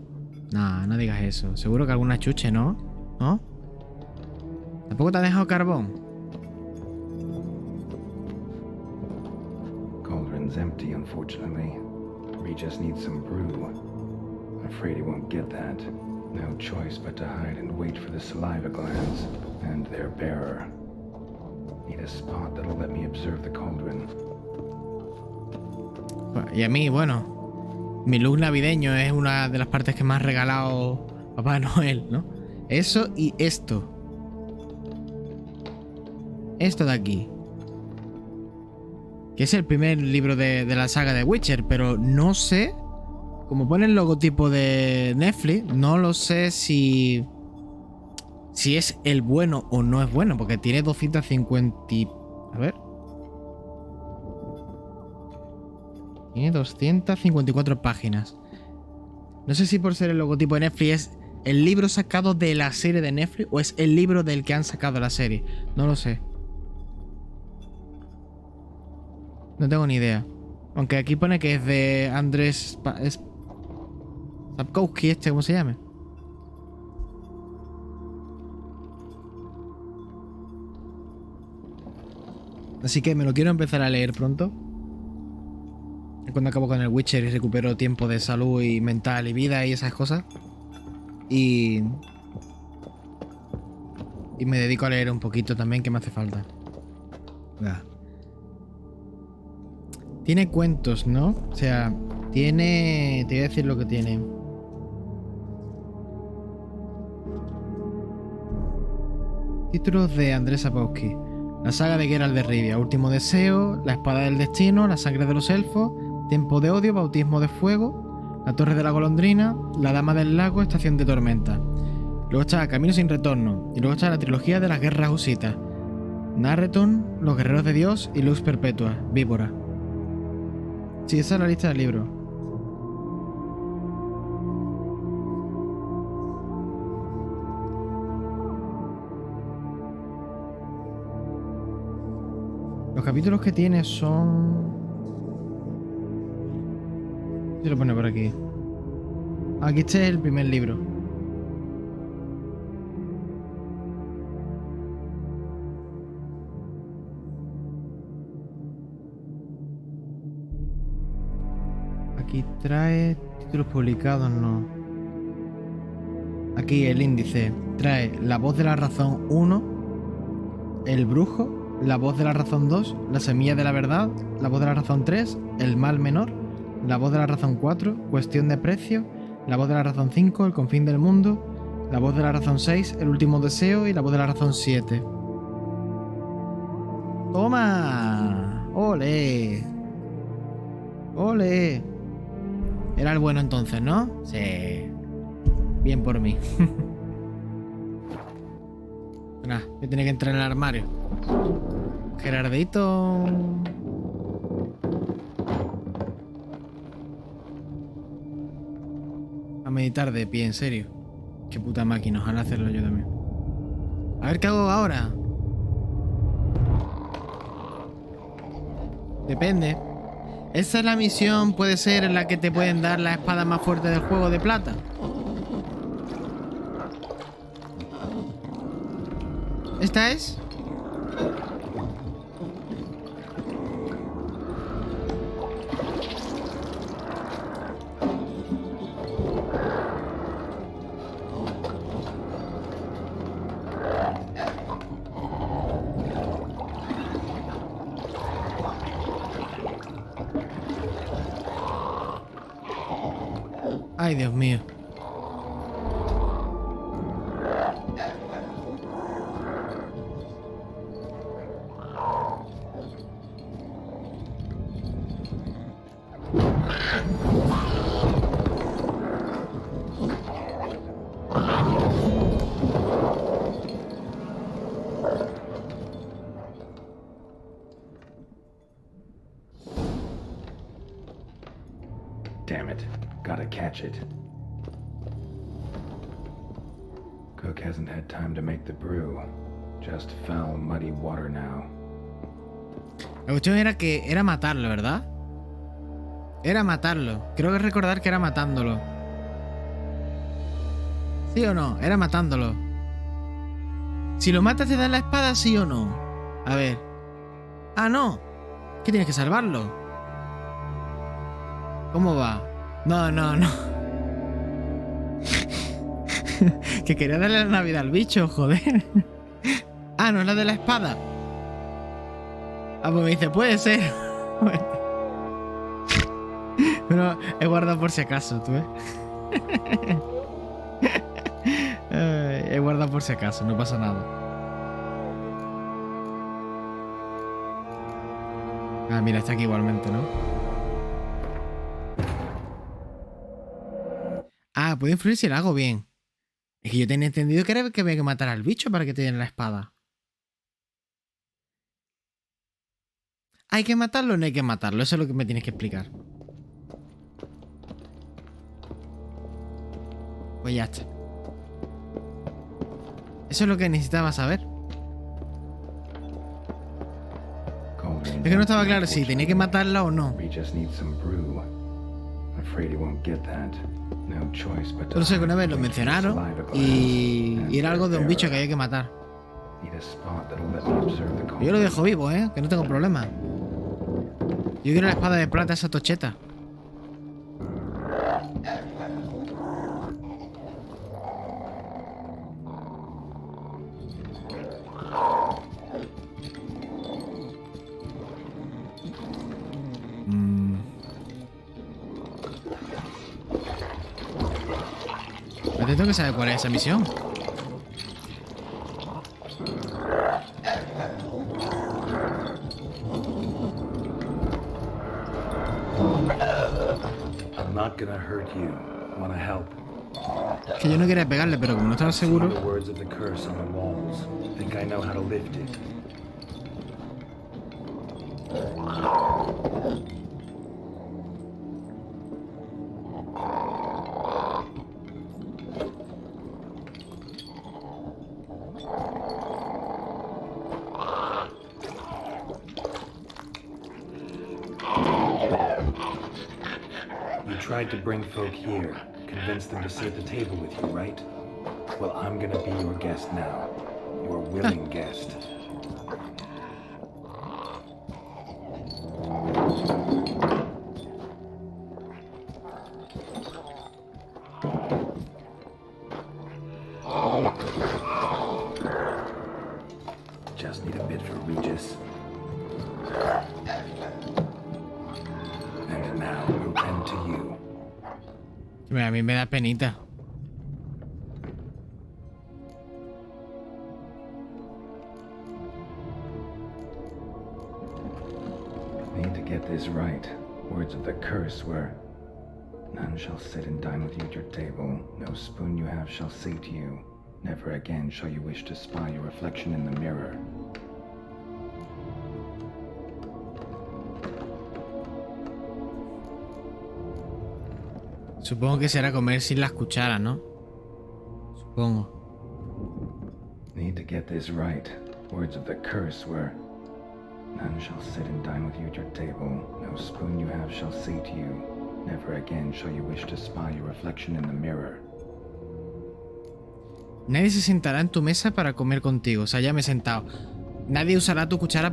Nah, no digas eso. Seguro que alguna chuche, ¿no? ¿No? ¿Tampoco te ha dejado carbón? Cauldron's empty, unfortunately. We just need some brew. Afraid he won't get that. No choice but to hide and wait for the saliva glands and their bearer. Need a spot that'll let me observe the cauldron. Y a mí, bueno, mi look navideño es una de las partes que más ha regalado Papá Noel, ¿no? Eso y esto. Esto de aquí. Que es el primer libro de la saga de Witcher, pero no sé. Como pone el logotipo de Netflix, no lo sé si es el bueno o no es bueno, porque tiene 250... A ver. Tiene 254 páginas. No sé si por ser el logotipo de Netflix es el libro sacado de la serie de Netflix o es el libro del que han sacado la serie. No lo sé. No tengo ni idea. Aunque aquí pone que es de Andrés Sapkowski, ¿cómo se llama? Así que me lo quiero empezar a leer pronto. Cuando acabo con el Witcher y recupero tiempo de salud y mental y vida y esas cosas. Y me dedico a leer un poquito también, que me hace falta. Tiene cuentos, ¿no? O sea, tiene... Te voy a decir lo que tiene. Títulos de Andrés Sapkowski. La saga de Gerald de Rivia. Último deseo. La espada del destino. La sangre de los elfos. Tiempo de odio. Bautismo de fuego. La torre de la golondrina. La dama del lago. Estación de tormenta. Luego está Camino sin retorno. Y luego está la trilogía de las guerras husitas. Narreton. Los guerreros de Dios. Y Luz perpetua. Víbora. Sí, esa es la lista del libro. Los capítulos que tiene son... ¿Qué lo pone por aquí? Aquí este es el primer libro. Y trae títulos publicados, no. Aquí el índice trae La voz de la razón 1, El brujo, La voz de la razón 2, La semilla de la verdad, La voz de la razón 3, El mal menor, La voz de la razón 4, Cuestión de precio, La voz de la razón 5, El confín del mundo, La voz de la razón 6, El último deseo y La voz de la razón 7. ¡Toma! ¡Ole! ¡Ole! Era el bueno entonces, ¿no? Sí. Bien por mí. Nah, que tiene que entrar en el armario. Gerardito. A meditar de pie, en serio. Qué puta máquina, ojalá hacerlo yo también. A ver qué hago ahora. Depende. Esa es la misión, puede ser en la que te pueden dar la espada más fuerte del juego de plata. ¿Esta es? Ay, Dios mío. Damn it. Gotta catch it. Cook hasn't had time to make the brew. Just foul, muddy water now. La cuestión era que era matarlo, ¿verdad? Era matarlo. Creo que recordar que era matándolo. ¿Sí o no? Era matándolo. Si lo matas te dan la espada, ¿sí o no? A ver. Ah, no. ¿Qué tienes que salvarlo? ¿Cómo va? No, no, no. Que quería darle la Navidad al bicho, joder. Ah, no es la de la espada. Ah, pues me dice, puede ser. Pero he guardado por si acaso, tú, he guardado por si acaso, no pasa nada. Ah, mira, está aquí igualmente, ¿no? Ah, puede influir si lo hago bien. Es que yo tenía entendido que era que había que matar al bicho para que te den la espada. ¿Hay que matarlo o no hay que matarlo? Eso es lo que me tienes que explicar. Pues ya está. Eso es lo que necesitaba saber. Es que no estaba claro si tenía que matarla o no. Solo sé que una vez lo mencionaron y era algo de un bicho que había que matar. Yo lo dejo vivo, que no tengo problema. Yo quiero la espada de plata, esa tocheta. Atento que sabe cuál es esa misión. Que yo no quería pegarle, pero como no estaba seguro. Tried to bring folk here, convince them to sit at the table with you, right? Well, I'm gonna be your guest now. Your willing guest. just need a bit for Regis. And now we'll tend to you. Mira, a mí me da penita. Need to get this right. Words of the curse were, none shall sit and dine with you at your table. No spoon you have shall say to you, never again shall you wish to spy your reflection in the mirror. Supongo que será comer sin las cucharas, ¿no? Supongo. Need to get this right. Words of the curse were, none shall sit and dine with you at your table. No spoon you have shall say to you, never again shall you wish to spy your reflection in the mirror. Nadie se sentará en tu mesa para comer contigo. O sea, ya me he sentado. Nadie usará tu cuchara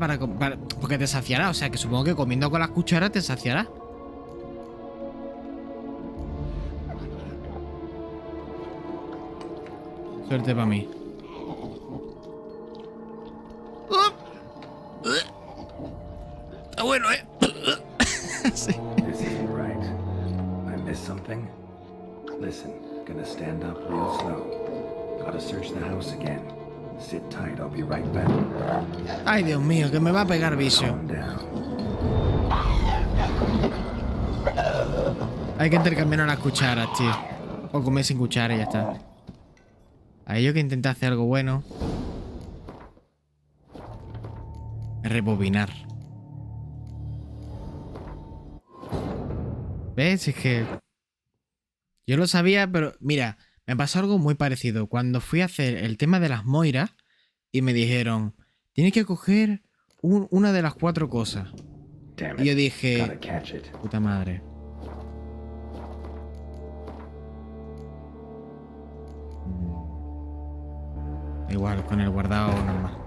porque te saciará. O sea, que supongo que comiendo con las cucharas te saciará. Suerte para mí. Está bueno, ¿eh? Sí. This isn't right. I missed something? Listen, gonna stand up real slow. Gotta search the house again. Sit tight, I'll be right back. Ay, Dios mío, que me va a pegar vicio. Calm down. Hay que intercambiar unas cucharas, tío. O comer sin cuchara y ya está. Ahí yo que intenté hacer algo bueno. Rebobinar. ¿Ves? Es que... yo lo sabía, pero... mira, me pasó algo muy parecido. Cuando fui a hacer el tema de las moiras y me dijeron, tienes que coger una de las 4 cosas. Damn Y yo it. dije, Gotta catch it. puta madre. Igual, con el guardado normal.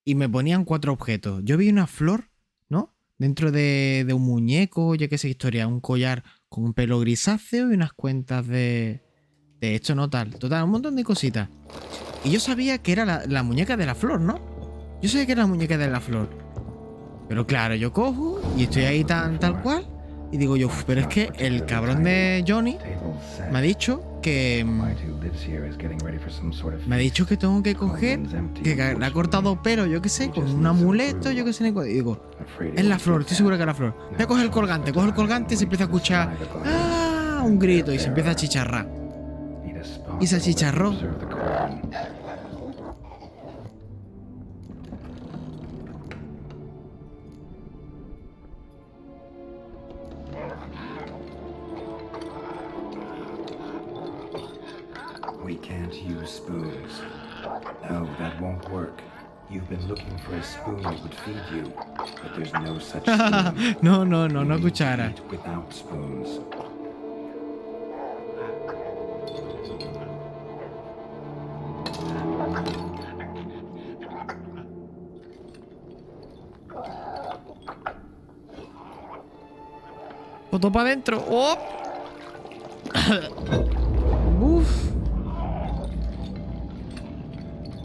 Y me ponían 4 objetos. Yo vi una flor, ¿no? Dentro de un muñeco, yo qué sé, historia. Un collar con un pelo grisáceo y unas cuentas de esto, no tal. Total, un montón de cositas. Y yo sabía que era la muñeca de la flor, ¿no? Yo sabía que era la muñeca de la flor. Pero claro, yo cojo y estoy ahí tal cual. Y digo yo, pero es que el cabrón de Johnny Table set. me ha dicho que... White who lives here is getting ready for some sort of me ha dicho que tengo que coger, que le ha cortado pelo, yo qué sé, con un amuleto, yo qué sé. Y digo, es la flor, estoy seguro que es la flor. Voy a coger el colgante, coge el colgante y se empieza a escuchar ¡ah! Un grito y se empieza a chicharrar. Y se achicharró. We can't use spoons. No, that won't work. You've been looking for a spoon that would feed you, but there's no such spoon. No cuchara. Eat without spoons. Foto para adentro. ¡Oh! Uf.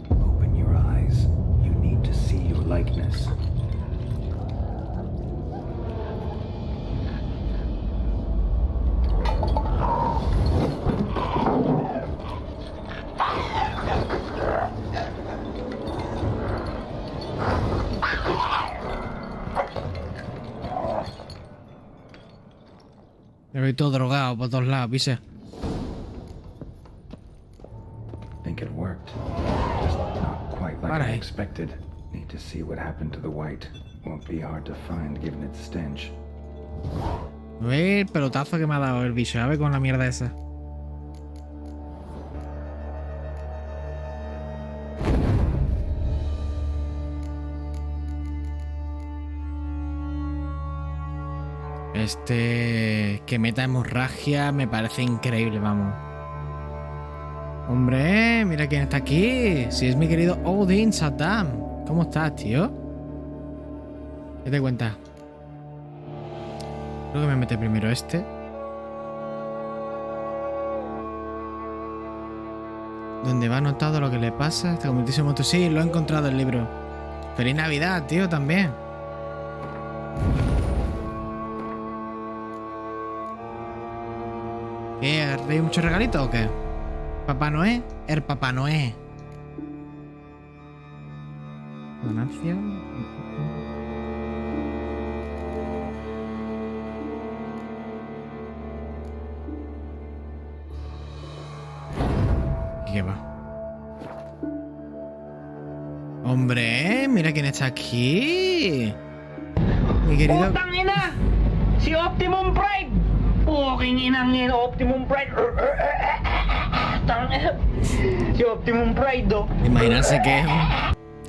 Open your eyes. You need to see your likeness. Me voy todo drogado por todos lados, ¿viste? Think it worked. Just not quite like Para I ahí. expected. Need to see what happened to the white. Won't be hard to find given its stench. Ve el pelotazo que me ha dado el bicho. A ver con la mierda esa. Que meta hemorragia me parece increíble, vamos. Hombre, mira quién está aquí. Si es mi querido Odin Saddam. ¿Cómo estás, tío? ¿Qué te cuentas? Creo que me mete primero este. Donde va anotado lo que le pasa. Este convertirse monstruo. Sí, lo he encontrado el libro. Feliz Navidad, tío, también. ¿Qué? ¿Hay muchos regalitos o qué? ¿Papá Noé? El Papá Noé. Donancia. ¿Qué va? Hombre, mira quién está aquí. Mi querido... Putang ina! Si Optimum Prime! Puking inang yan, Optimum Prime! Si Optimum Prime, do.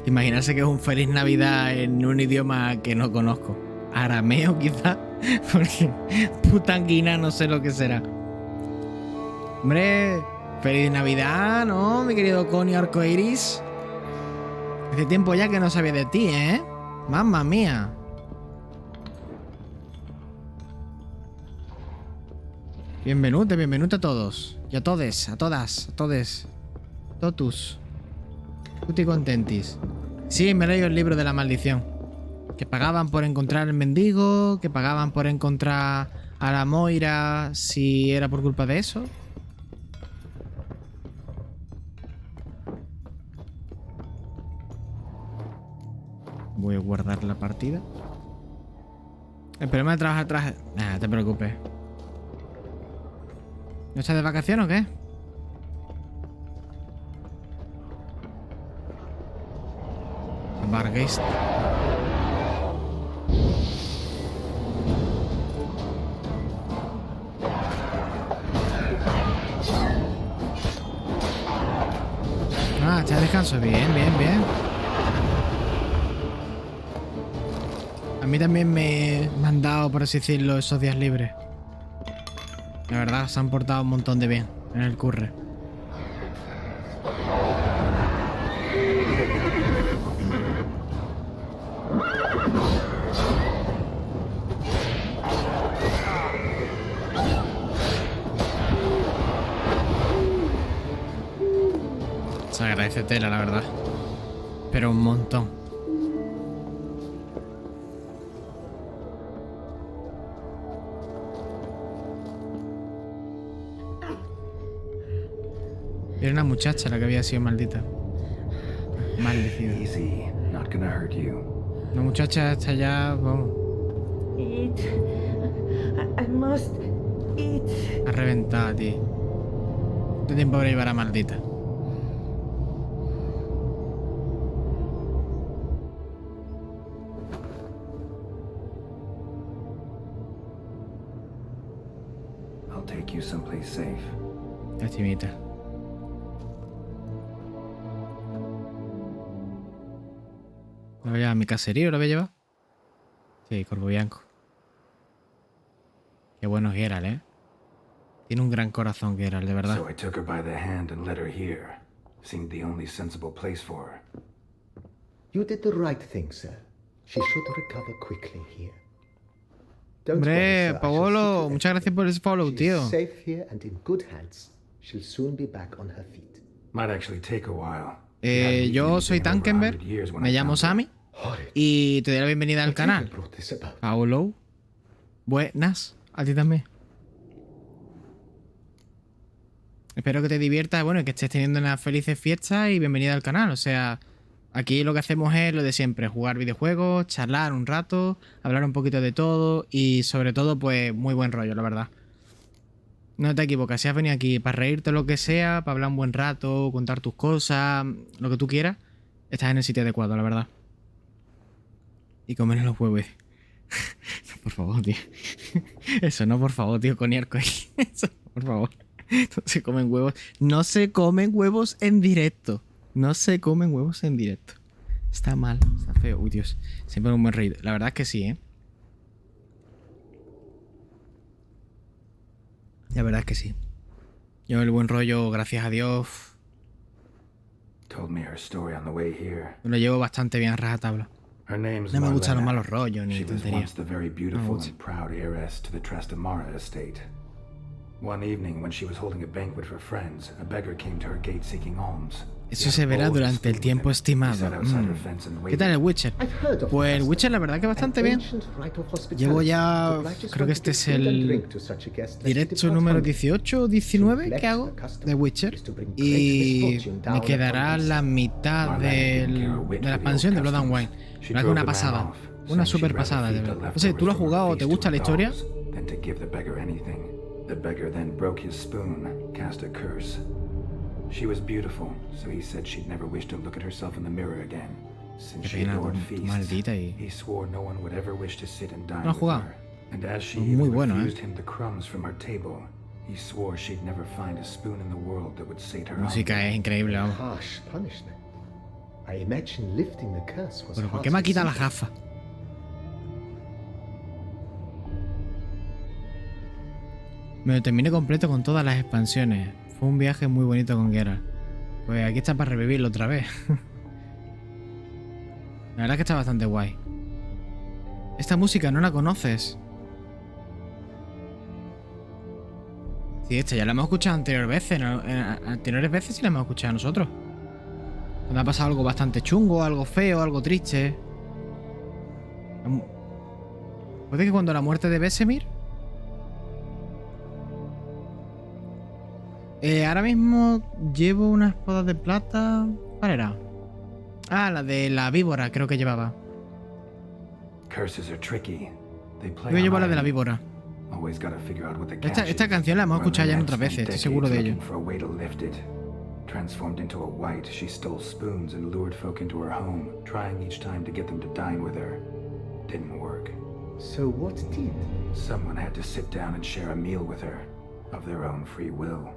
Imaginarse que es un Feliz Navidad en un idioma que no conozco. Arameo, quizá. Porque putanguina no sé lo que será. Hombre, Feliz Navidad, ¿no? Mi querido Connie Arcoiris. Hace tiempo ya que no sabía de ti, ¿eh? Mamma mía. Bienvenuto a todos. Y a todes, a todas, a todes. Totus. Tutti contentis. Sí, me leí el libro de la maldición. Que pagaban por encontrar el mendigo, que pagaban por encontrar a la Moira si era por culpa de eso. Voy a guardar la partida. El problema de trabajar atrás... Nah, no te preocupes. ¿No estás de vacaciones o qué? Bargeist. Ah, está de descanso. Bien, bien, bien. A mí también me han dado, por así decirlo, esos días libres. La verdad, se han portado un montón de bien en el curre. Se agradece tela, la verdad. Pero un montón. Era una muchacha la que había sido maldita. Maldecida. Easy, not gonna hurt you. Una muchacha está ya, vamos, Eat. I must eat. a reventar, tío. ¿Cuánto tiempo habrá llevar a maldita? I'll take you someplace safe. Lastimita. ¿Lo voy a llevar a mi caserío? ¿Lo voy a llevar? Sí, Corvo Bianco. Qué bueno es Gerald, ¿eh? Tiene un gran corazón, Gerald, de verdad. So I took her by the hand and led her here. Seemed the only sensible place for her. You did the right thing, sir. She should recover quickly here. Don't worry, Hombre, sir. I shall Paolo, see to muchas gracias por ese follow, She's tío. safe here and in good hands. She'll soon be back on her feet. Might actually take a while. She hadn't eaten Yo soy anything in over Tankenberg, 100 years when me I llamo found her. Sammy y te doy la bienvenida al What canal. even brought this about? Paolo, buenas, a ti también. Espero que te diviertas, bueno, y que estés teniendo unas felices fiestas y bienvenida al canal. O sea, aquí lo que hacemos es lo de siempre, jugar videojuegos, charlar un rato, hablar un poquito de todo y sobre todo, pues, muy buen rollo, la verdad. No te equivocas, si has venido aquí para reírte lo que sea, para hablar un buen rato, contar tus cosas, lo que tú quieras, estás en el sitio adecuado, la verdad. Y comer los huevos. No, por favor, tío. Eso no, por favor, tío, con Arcoiris. Eso, por favor. No se comen huevos. No se comen huevos en directo. No se comen huevos en directo. Está mal, está feo. Uy, Dios. Siempre un buen reír. La verdad es que sí, ¿eh? La verdad es que sí. Yo el buen rollo, gracias a Dios, Told me her story on the way here. lo llevo bastante bien a rajatabla. Her name's No me gustan los Marlena. malos rollos ni She was tonterías. once the very beautiful and proud heiress to the Trastamara estate. One evening, when she was holding a banquet for friends, a beggar came to her gate seeking alms. Eso se verá durante el tiempo estimado. ¿Qué tal el Witcher? Pues el Witcher la verdad que bastante bien. Llevo ya, creo que este es el directo número 18 o 19 que hago de Witcher. Y me quedará la mitad de la expansión de Blood and Wine. La verdad que una pasada. Una super pasada, de verdad. No sé, ¿tú lo has jugado o te gusta la historia? The beggar then broke his spoon, cast a curse. She was beautiful, so he said she'd never wish to look at herself in the mirror again. Since she adored feasts, he swore no one would ever wish to sit and dine with her. And as she even refused him the crumbs from her table, he swore she'd never find a spoon in the world that would sate her. Música es increíble, vamos. Harsh punishment. I imagine lifting the curse was. Pero ¿por qué me ha quitado las gafas? Me lo terminé completo con todas las expansiones. Fue un viaje muy bonito con Gerald. Pues aquí está para revivirlo otra vez. La verdad que está bastante guay. Esta música no la conoces. Sí, esta ya la hemos escuchado anteriores veces. Anteriores veces sí la hemos escuchado nosotros. Cuando ha pasado algo bastante chungo, algo feo, algo triste. ¿Puede que cuando la muerte de Vesemir? Ahora mismo llevo una espada de plata. ¿Cuál era? Ah, la de la víbora, creo que llevaba. Yo llevo la de la víbora. Esta canción la hemos escuchado ya en otras veces, estoy seguro de ello. Transformed into a wight, she stole spoons and lured folk into her home, trying each time to get them to dine with her. Didn't work. So what did? Someone had to sit down and share a meal with her, of their own free will.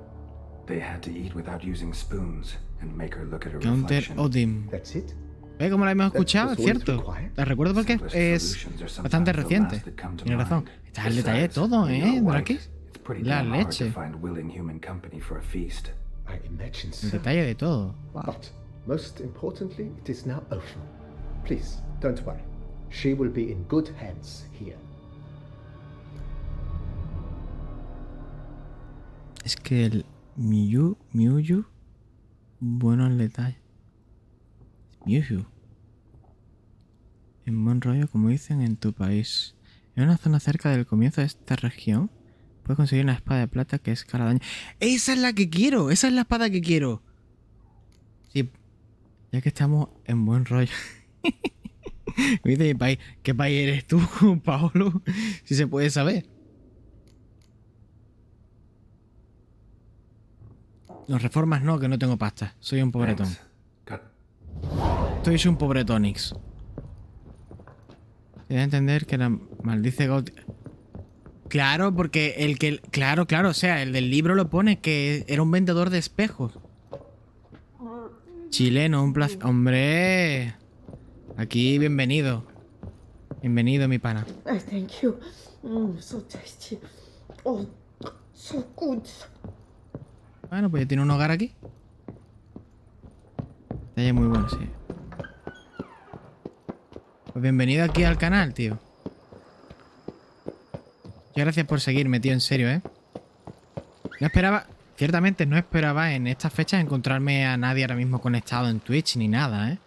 They had to eat without using spoons and make her look at her reflection. That's it? ¿Ve cómo la hemos escuchado? Es cierto. La recuerdo porque es bastante reciente. Tienes razón. Está el detalle de todo, ¿eh? Draki. La leche. El detalle de todo. Wow. But most importantly, it is now open. Please, don't worry. She will be in good hands here. Es que el Miuyu, bueno el detalle. Miuyu. En buen rollo, como dicen en tu país. En una zona cerca del comienzo de esta región, puedes conseguir una espada de plata que escala daño. ¡Esa es la que quiero! ¡Esa es la espada que quiero! Sí, ya que estamos en buen rollo. Me dice mi país. ¿Qué país eres tú, Paolo? Si se puede saber. Los reformas no, que no tengo pasta. Soy un pobretón. Soy un pobretonix. Debe entender que la maldice Gauti... Claro, porque el que... Claro, o sea, el del libro lo pone que era un vendedor de espejos. Chileno, un placer... ¡Hombre! Aquí, bienvenido. Bienvenido, mi pana. Thank you. So tasty. Oh, so good. Bueno, pues ya tiene un hogar aquí. Está muy bueno, sí. Pues bienvenido aquí al canal, tío. Muchas gracias por seguirme, tío, en serio, ¿eh? No esperaba... Ciertamente no esperaba en estas fechas encontrarme a nadie ahora mismo conectado en Twitch ni nada, ¿eh?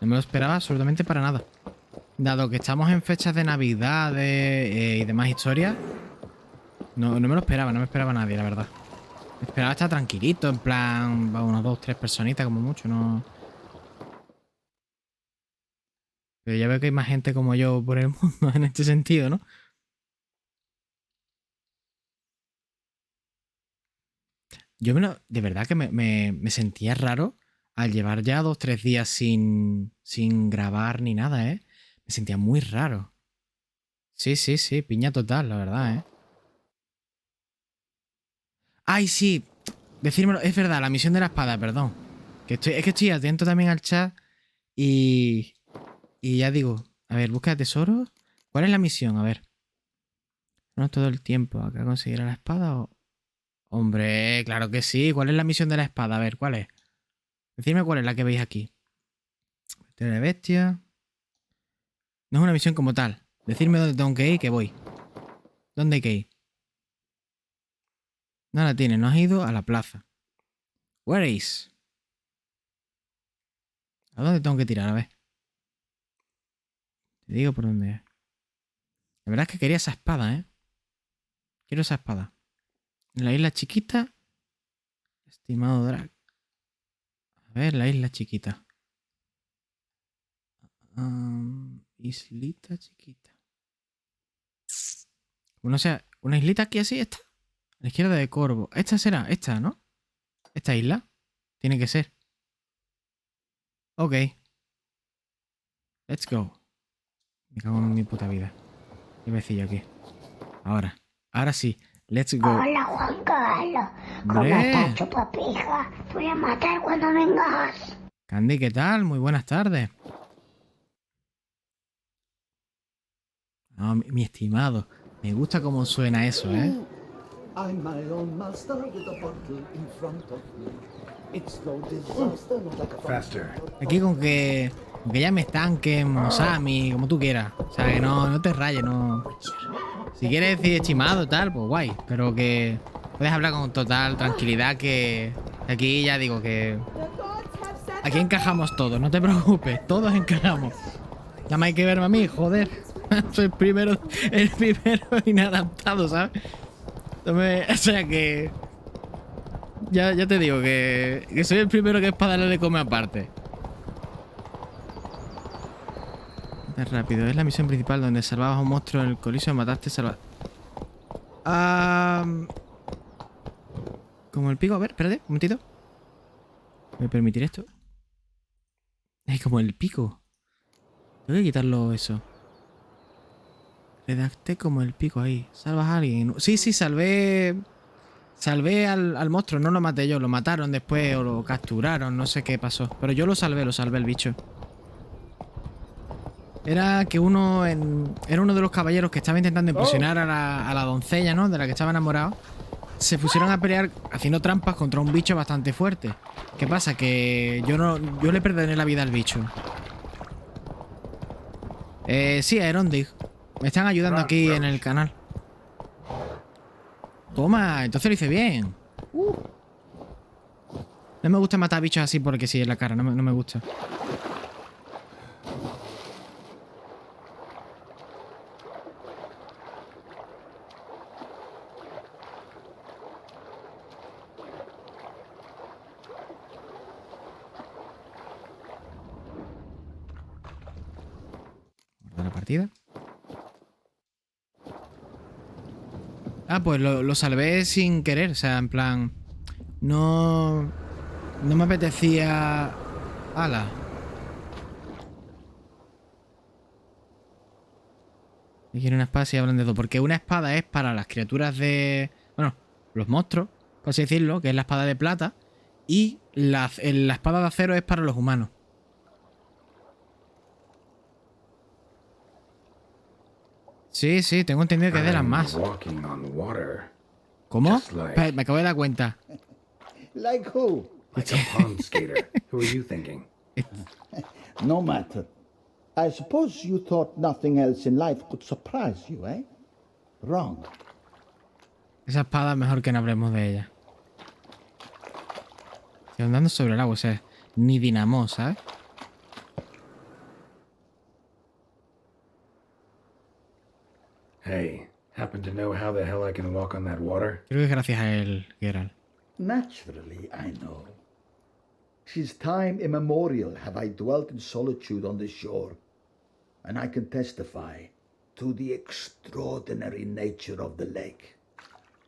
No me lo esperaba absolutamente para nada. Dado que estamos en fechas de Navidad y demás historias, no me lo esperaba, no me esperaba nadie, la verdad. Me esperaba estar tranquilito, en plan, va, unos 2, 3 personitas como mucho, no... Pero ya veo que hay más gente como yo por el mundo en este sentido, ¿no? Yo de verdad que me sentía raro al llevar ya 2, 3 días sin grabar ni nada, ¿eh? Me sentía muy raro. Sí, piña total, la verdad, ¿eh? ¡Ay, sí! Decírmelo, es verdad, la misión de la espada, perdón. Es que estoy atento también al chat y ya digo, a ver, busca tesoros. ¿Cuál es la misión? A ver. No todo el tiempo. ¿Acá conseguirá la espada o...? Hombre, claro que sí. ¿Cuál es la misión de la espada? A ver, ¿cuál es? Decidme cuál es la que veis aquí. De bestia. No es una misión como tal. Decidme dónde tengo que ir, que voy. ¿Dónde hay que ir? No la tiene, no has ido a la plaza. Where is? ¿A dónde tengo que tirar? A ver. Te digo por dónde es. La verdad es que quería esa espada, ¿eh? Quiero esa espada. En la isla chiquita. Estimado Drag. A ver, la isla chiquita. Islita chiquita. No sé, una islita aquí así, esta. A la izquierda de Corvo. Esta será, esta, ¿no? Esta isla. Tiene que ser. Ok. Let's go. Me cago en mi puta vida. ¿Qué imbécil aquí? Ahora. Ahora sí. Let's go. Hola, Juan Carlos. ¿Cómo ¡Hombre! estás, chupapija? Voy a matar cuando vengas. Candy, ¿qué tal? Muy buenas tardes. Mi estimado. Me gusta cómo suena eso, ¿eh? I'm my own master with a bottle in front of me. It's no disaster, not like a Faster. Aquí con que ya me estanquen, Osami, como tú quieras. O sea, que no te rayes, no. Si quieres decir estimado tal, pues guay. Pero que puedes hablar con total tranquilidad, que aquí ya digo que aquí encajamos todos, no te preocupes, todos encajamos. Nada más hay que verme a mí, joder. Soy el primero inadaptado, ¿sabes? O sea que ya te digo que soy el primero que es para darle de comer aparte. Es rápido, es la misión principal donde salvabas a un monstruo en el coliseo y mataste como el pico, a ver, espérate, un momentito. ¿Me voy a permitir esto? Es como el pico. Tengo que quitarlo eso. Redacté como el pico ahí. ¿Salvas a alguien? Sí, salvé al monstruo, no lo maté yo, lo mataron después o lo capturaron, no sé qué pasó. Pero yo lo salvé el bicho. Era que era uno de los caballeros que estaba intentando impresionar a la doncella, ¿no? De la que estaba enamorado. Se pusieron a pelear haciendo trampas contra un bicho bastante fuerte. ¿Qué pasa? Que yo le perdoné la vida al bicho. Sí, Aerondig. Me están ayudando aquí en el canal. Toma, entonces lo hice bien. No me gusta matar bichos así porque sí en la cara, no me gusta. Guarda la partida. Ah, pues lo salvé sin querer, o sea, en plan... No me apetecía... ¡Hala! Y quiero una espada si hablan de todo. Porque una espada es para las criaturas de... Bueno, los monstruos, por así decirlo, que es la espada de plata. Y la espada de acero es para los humanos. Sí, tengo entendido que es de las más. ¿Cómo? Me acabo de dar cuenta. Like who? Like a pond skater. Who are you thinking? No matter. I suppose you thought nothing else in life could surprise you, eh? Wrong. Esa espada es mejor que no hablemos de ella. Estoy andando sobre el agua, o sea, ni dinamo, ¿sabes? Hey, happen to know how the hell I can walk on that water? Creo que es gracias a él, Gerald. Naturally, I know. Since time immemorial have I dwelt in solitude on the shore, and I can testify to the extraordinary nature of the lake.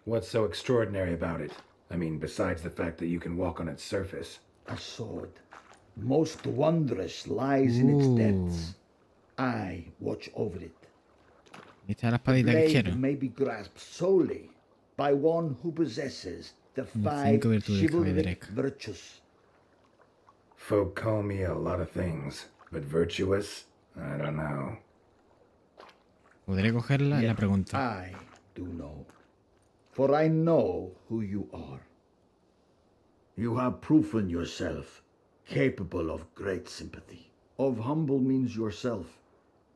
What's so extraordinary about it? I mean, besides the fact that you can walk on its surface. A sword, most wondrous, lies in its depths. I watch over it. Esta es la The espadita que blade quiero. may be grasped solely by one who possesses the five 5 virtudes, chivalric Capi. virtues. Folk call me a lot of things, but virtuous? I don't know. ¿Podré cogerla? Es la Yet pregunta. I do know, for I know who you are. You have proven yourself capable of great sympathy. Of humble means yourself.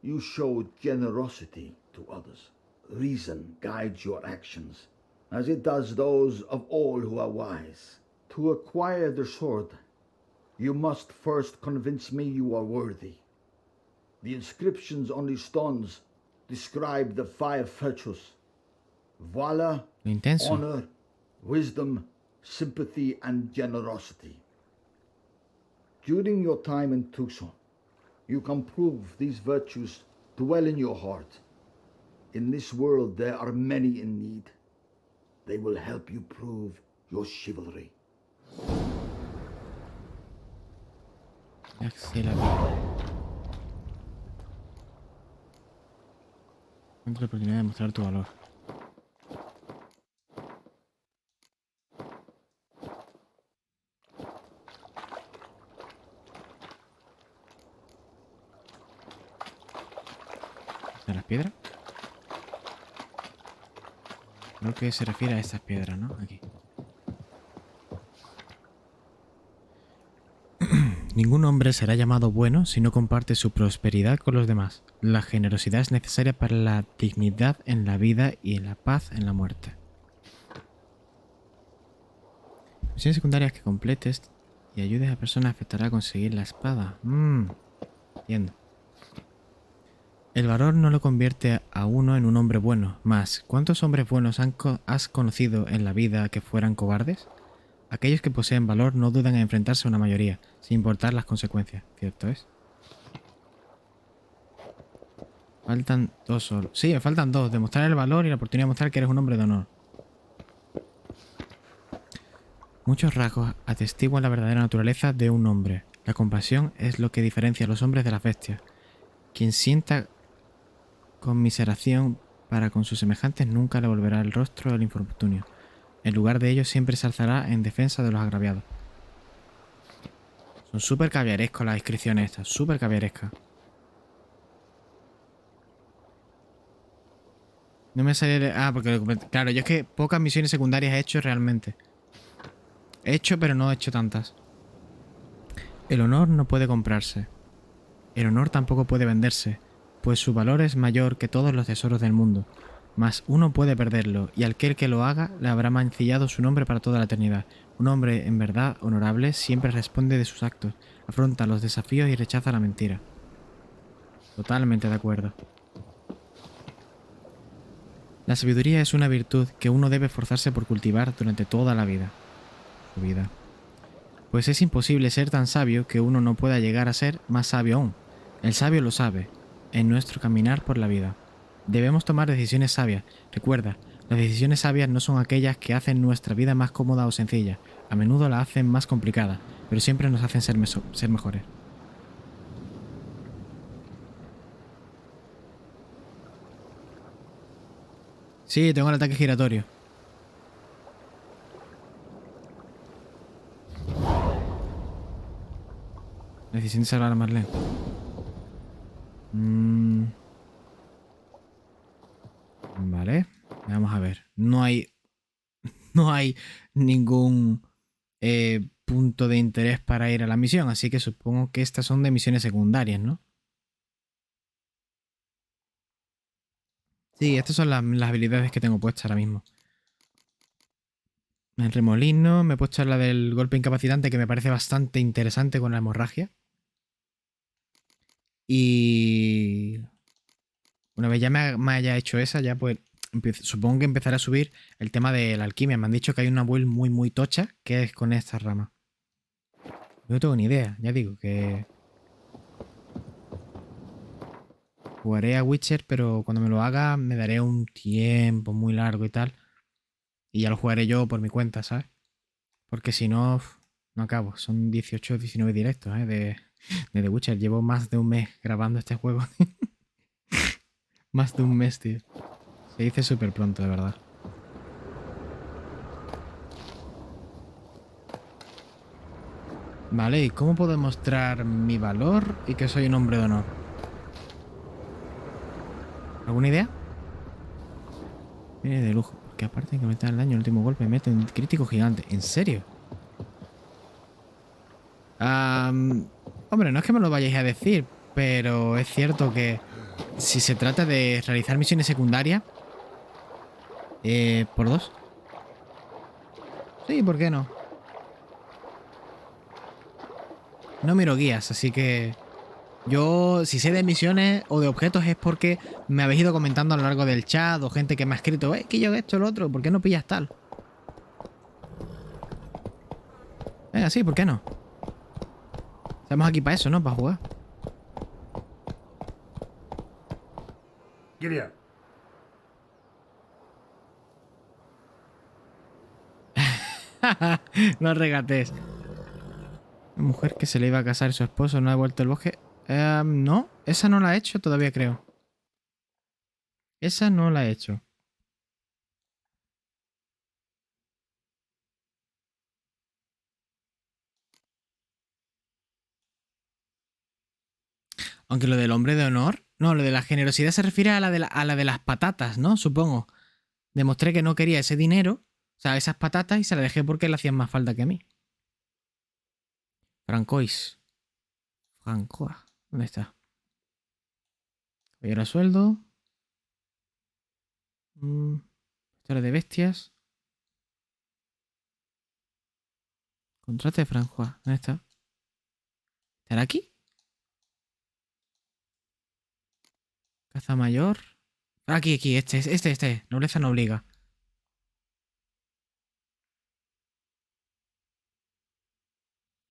You show generosity to others. Reason guides your actions, as it does those of all who are wise. To acquire the sword, you must first convince me you are worthy. The inscriptions on the stones describe the 5 virtues: valor, Intenso. honor, wisdom, sympathy, and generosity. During your time in Tucson, you can prove these virtues dwell in your heart. In this world there are many in need. They will help you prove your chivalry. Encuentra la oportunidad de mostrar tu valor. ¿De las piedras? Creo que se refiere a estas piedras, ¿no? Aquí. Ningún hombre será llamado bueno si no comparte su prosperidad con los demás. La generosidad es necesaria para la dignidad en la vida y la paz en la muerte. Misiones secundarias que completes y ayudes a personas afectará a conseguir la espada. Entiendo. El valor no lo convierte a uno en un hombre bueno. Más, ¿cuántos hombres buenos has conocido en la vida que fueran cobardes? Aquellos que poseen valor no dudan en enfrentarse a una mayoría, sin importar las consecuencias. ¿Cierto es? Faltan 2 solo. Sí, me faltan 2. Demostrar el valor y la oportunidad de mostrar que eres un hombre de honor. Muchos rasgos atestiguan la verdadera naturaleza de un hombre. La compasión es lo que diferencia a los hombres de las bestias. Quien sienta conmiseración para con sus semejantes nunca le volverá el rostro del infortunio. En lugar de ello siempre se alzará en defensa de los agraviados. Son súper caviarescos las inscripciones estas, súper caviarescas. No me sale... porque... Claro, yo es que pocas misiones secundarias he hecho realmente. He hecho, pero no he hecho tantas. El honor no puede comprarse. El honor tampoco puede venderse, pues su valor es mayor que todos los tesoros del mundo. Mas uno puede perderlo, y aquel que lo haga le habrá mancillado su nombre para toda la eternidad. Un hombre en verdad honorable siempre responde de sus actos, afronta los desafíos y rechaza la mentira. Totalmente de acuerdo. La sabiduría es una virtud que uno debe esforzarse por cultivar durante toda la vida. Su vida. Pues es imposible ser tan sabio que uno no pueda llegar a ser más sabio aún. El sabio lo sabe, en nuestro caminar por la vida. Debemos tomar decisiones sabias. Recuerda, las decisiones sabias no son aquellas que hacen nuestra vida más cómoda o sencilla. A menudo la hacen más complicada, pero siempre nos hacen ser mejores. Sí, tengo el ataque giratorio. La decisión de salvar a Marlene. Vale, vamos a ver. No hay ningún punto de interés para ir a la misión, así que supongo que estas son de misiones secundarias, ¿no? Sí, estas son las habilidades que tengo puestas ahora mismo. El remolino, me he puesto la del golpe incapacitante, que me parece bastante interesante con la hemorragia. Y una vez ya me haya hecho esa, ya pues supongo que empezaré a subir el tema de la alquimia. Me han dicho que hay una build muy tocha que es con esta rama. No tengo ni idea, ya digo que jugaré a Witcher, pero cuando me lo haga me daré un tiempo muy largo y tal. Y ya lo jugaré yo por mi cuenta, ¿sabes? Porque si no, no acabo. Son 18 o 19 directos, de The Witcher. Llevo más de un mes grabando este juego. Más de un mes, tío. Se dice súper pronto, de verdad. Vale, ¿y cómo puedo demostrar mi valor y que soy un hombre de honor? ¿Alguna idea? Viene de lujo, porque aparte de que aumentar el daño, el último golpe mete un crítico gigante. ¿En serio? Hombre, no es que me lo vayáis a decir, pero es cierto que si se trata de realizar misiones secundarias, por 2, Sí, ¿por qué no? No miro guías, así que... Yo, si sé de misiones o de objetos es porque me habéis ido comentando a lo largo del chat o gente que me ha escrito, que yo esto, lo otro, ¿por qué no pillas tal? Venga, sí, ¿por qué no? Estamos aquí para eso, ¿no? Para jugar. Giddy up. No regates. La mujer que se le iba a casar su esposo no ha devuelto el bosque. No, esa no la he hecho todavía, creo. Esa no la he hecho. Aunque lo del hombre de honor... No, lo de la generosidad se refiere a la de las patatas, ¿no? Supongo. Demostré que no quería ese dinero, o sea, esas patatas, y se las dejé porque le hacían más falta que a mí. Francois. Francois. ¿Dónde está? Caballero a sueldo. Historia de bestias. Contrato de Francois. ¿Dónde está? ¿Estará aquí? Caza mayor. Aquí, este. Nobleza no obliga.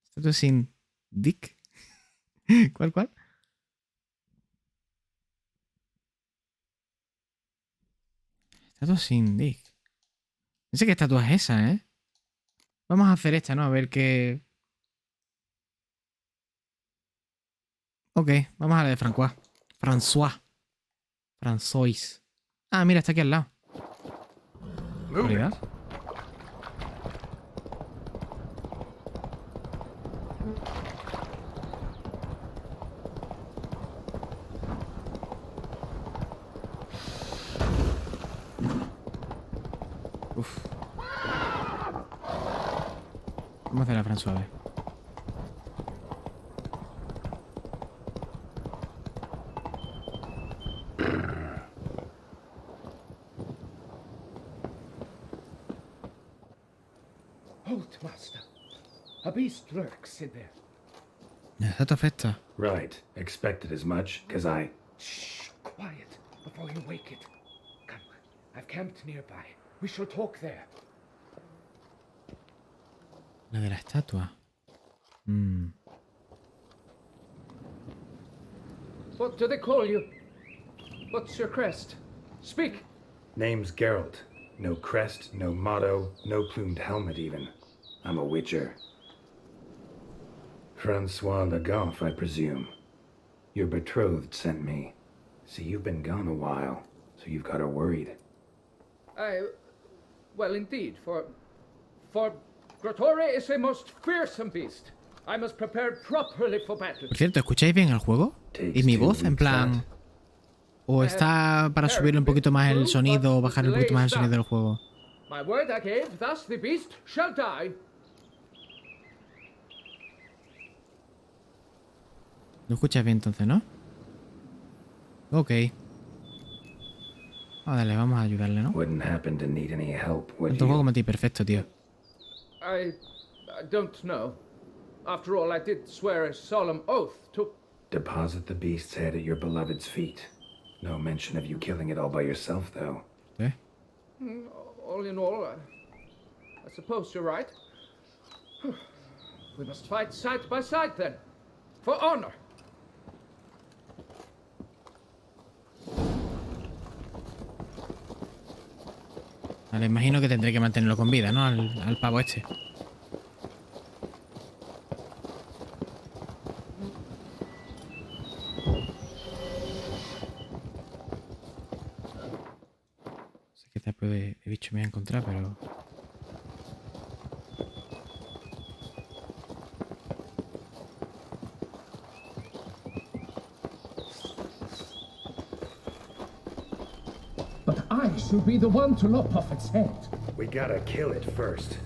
Estatus sin Dick. ¿Cuál? Estatua sin Dick. No sé qué estatua es esa, ¿eh? Vamos a hacer esta, ¿no? A ver qué... Ok, vamos a la de François. François. Ah, mira, está aquí al lado. ¿Seguridad? Uf. Vamos a hacer la François, a ver. Halt, master. A beast lurks in there. Estatua festa. Right. Expected as much, cause I... Shh, quiet, before you wake it. Come, I've camped nearby. We shall talk there. La de la estatua. What do they call you? What's your crest? Speak! Name's Gerald. No crest, no motto, no plumed helmet even. I'm a witcher. Francois Le Goff, I presume. Your betrothed sent me. See, you've been gone a while, so you've got her worried. Well, indeed, for Grotore is a most fearsome beast. I must prepare properly for battle. Por cierto, ¿escucháis bien el juego? ¿Y mi voz, en plan...? ¿O está para subirle un poquito más el sonido o bajar un poquito más el sonido del juego? My word I gave, thus the beast shall die. ¿Lo escuchas bien entonces, no? Ok. Dale, vamos a ayudarle, ¿no? Wouldn't happen to need any help, would Tanto juego you? como a ti, perfecto, tío. I don't know. After all, I did swear a solemn oath to... Deposit the beast's head at your beloved's feet. No mention of you killing it all by yourself, though. ¿Eh? All in all, I suppose you're right. We must fight side by side then. For honor. Vale, imagino que tendré que mantenerlo con vida, ¿no? Al pavo este. No sé qué tipo de bicho me voy a encontrar, pero... But I should be the one to lop off its head. We gotta kill it first.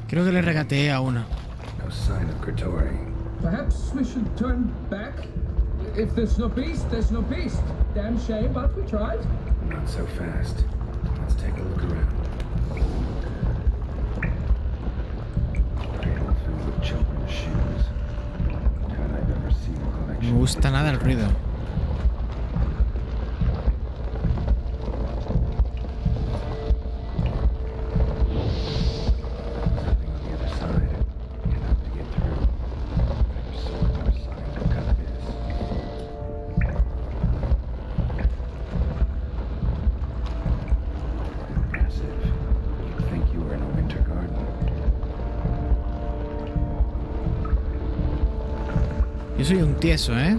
Creo que le regateé a una. No sign of Grotore. Perhaps we should turn back? If there's no beast, there's no beast. Damn shame, but we tried. Not so fast. Let's Take a look around. Cradle filled with children's shoes. Doubt I've ever seen a No collection. me gusta nada el ruido. Something on the other side. Enough to get through. Better sort our sign to cut this. Impressive. You'd think you were in a winter garden. Yo soy un tieso, ¿eh?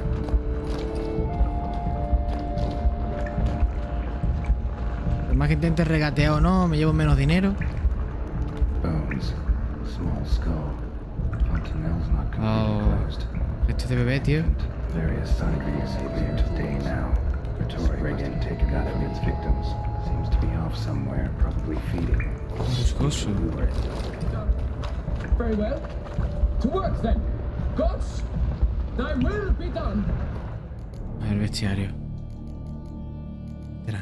Por más que intente regatear o no, me llevo menos dinero. Bones. Small skull. Fontanelle's not completely Oh. closed. Esto es de bebé, tío. Various sundries here today now. Vittoria must have taken that from its victims. Seems to be off somewhere, probably feeding. Buscoso. Very well. To work then. Gods, thy will be done. A ver, bestiario.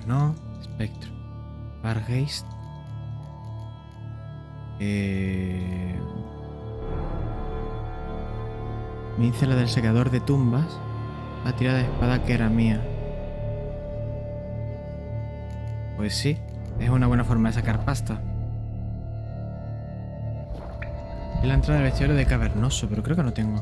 No, espectro. Vargeist. Me hice la del secador de tumbas. La tirada de espada que era mía. Pues sí, es una buena forma de sacar pasta. Es la entrada del bestiario de cavernoso, pero creo que no tengo.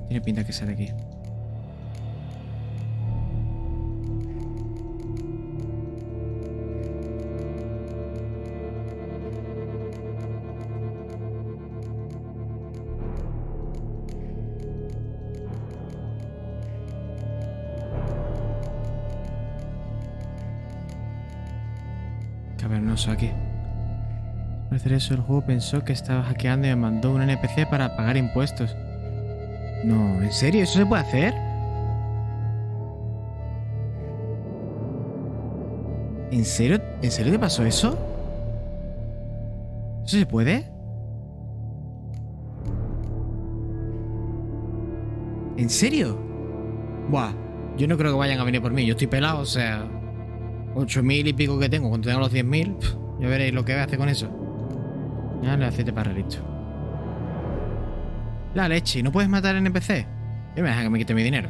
Tiene pinta que sale aquí. Cavernoso aquí. Al parecer eso, el juego pensó que estaba hackeando y me mandó un NPC para pagar impuestos. No, ¿en serio? ¿Eso se puede hacer? ¿En serio? ¿En serio te pasó eso? ¿Eso se puede? ¿En serio? Buah, yo no creo que vayan a venir por mí. Yo estoy pelado, o sea... 8.000 y pico que tengo. Cuando tenga los 10.000, ya veréis lo que voy a hacer con eso. Ya le aceite para listo. La leche, ¿no puedes matar NPC? ¿Qué me deja que me quite mi dinero?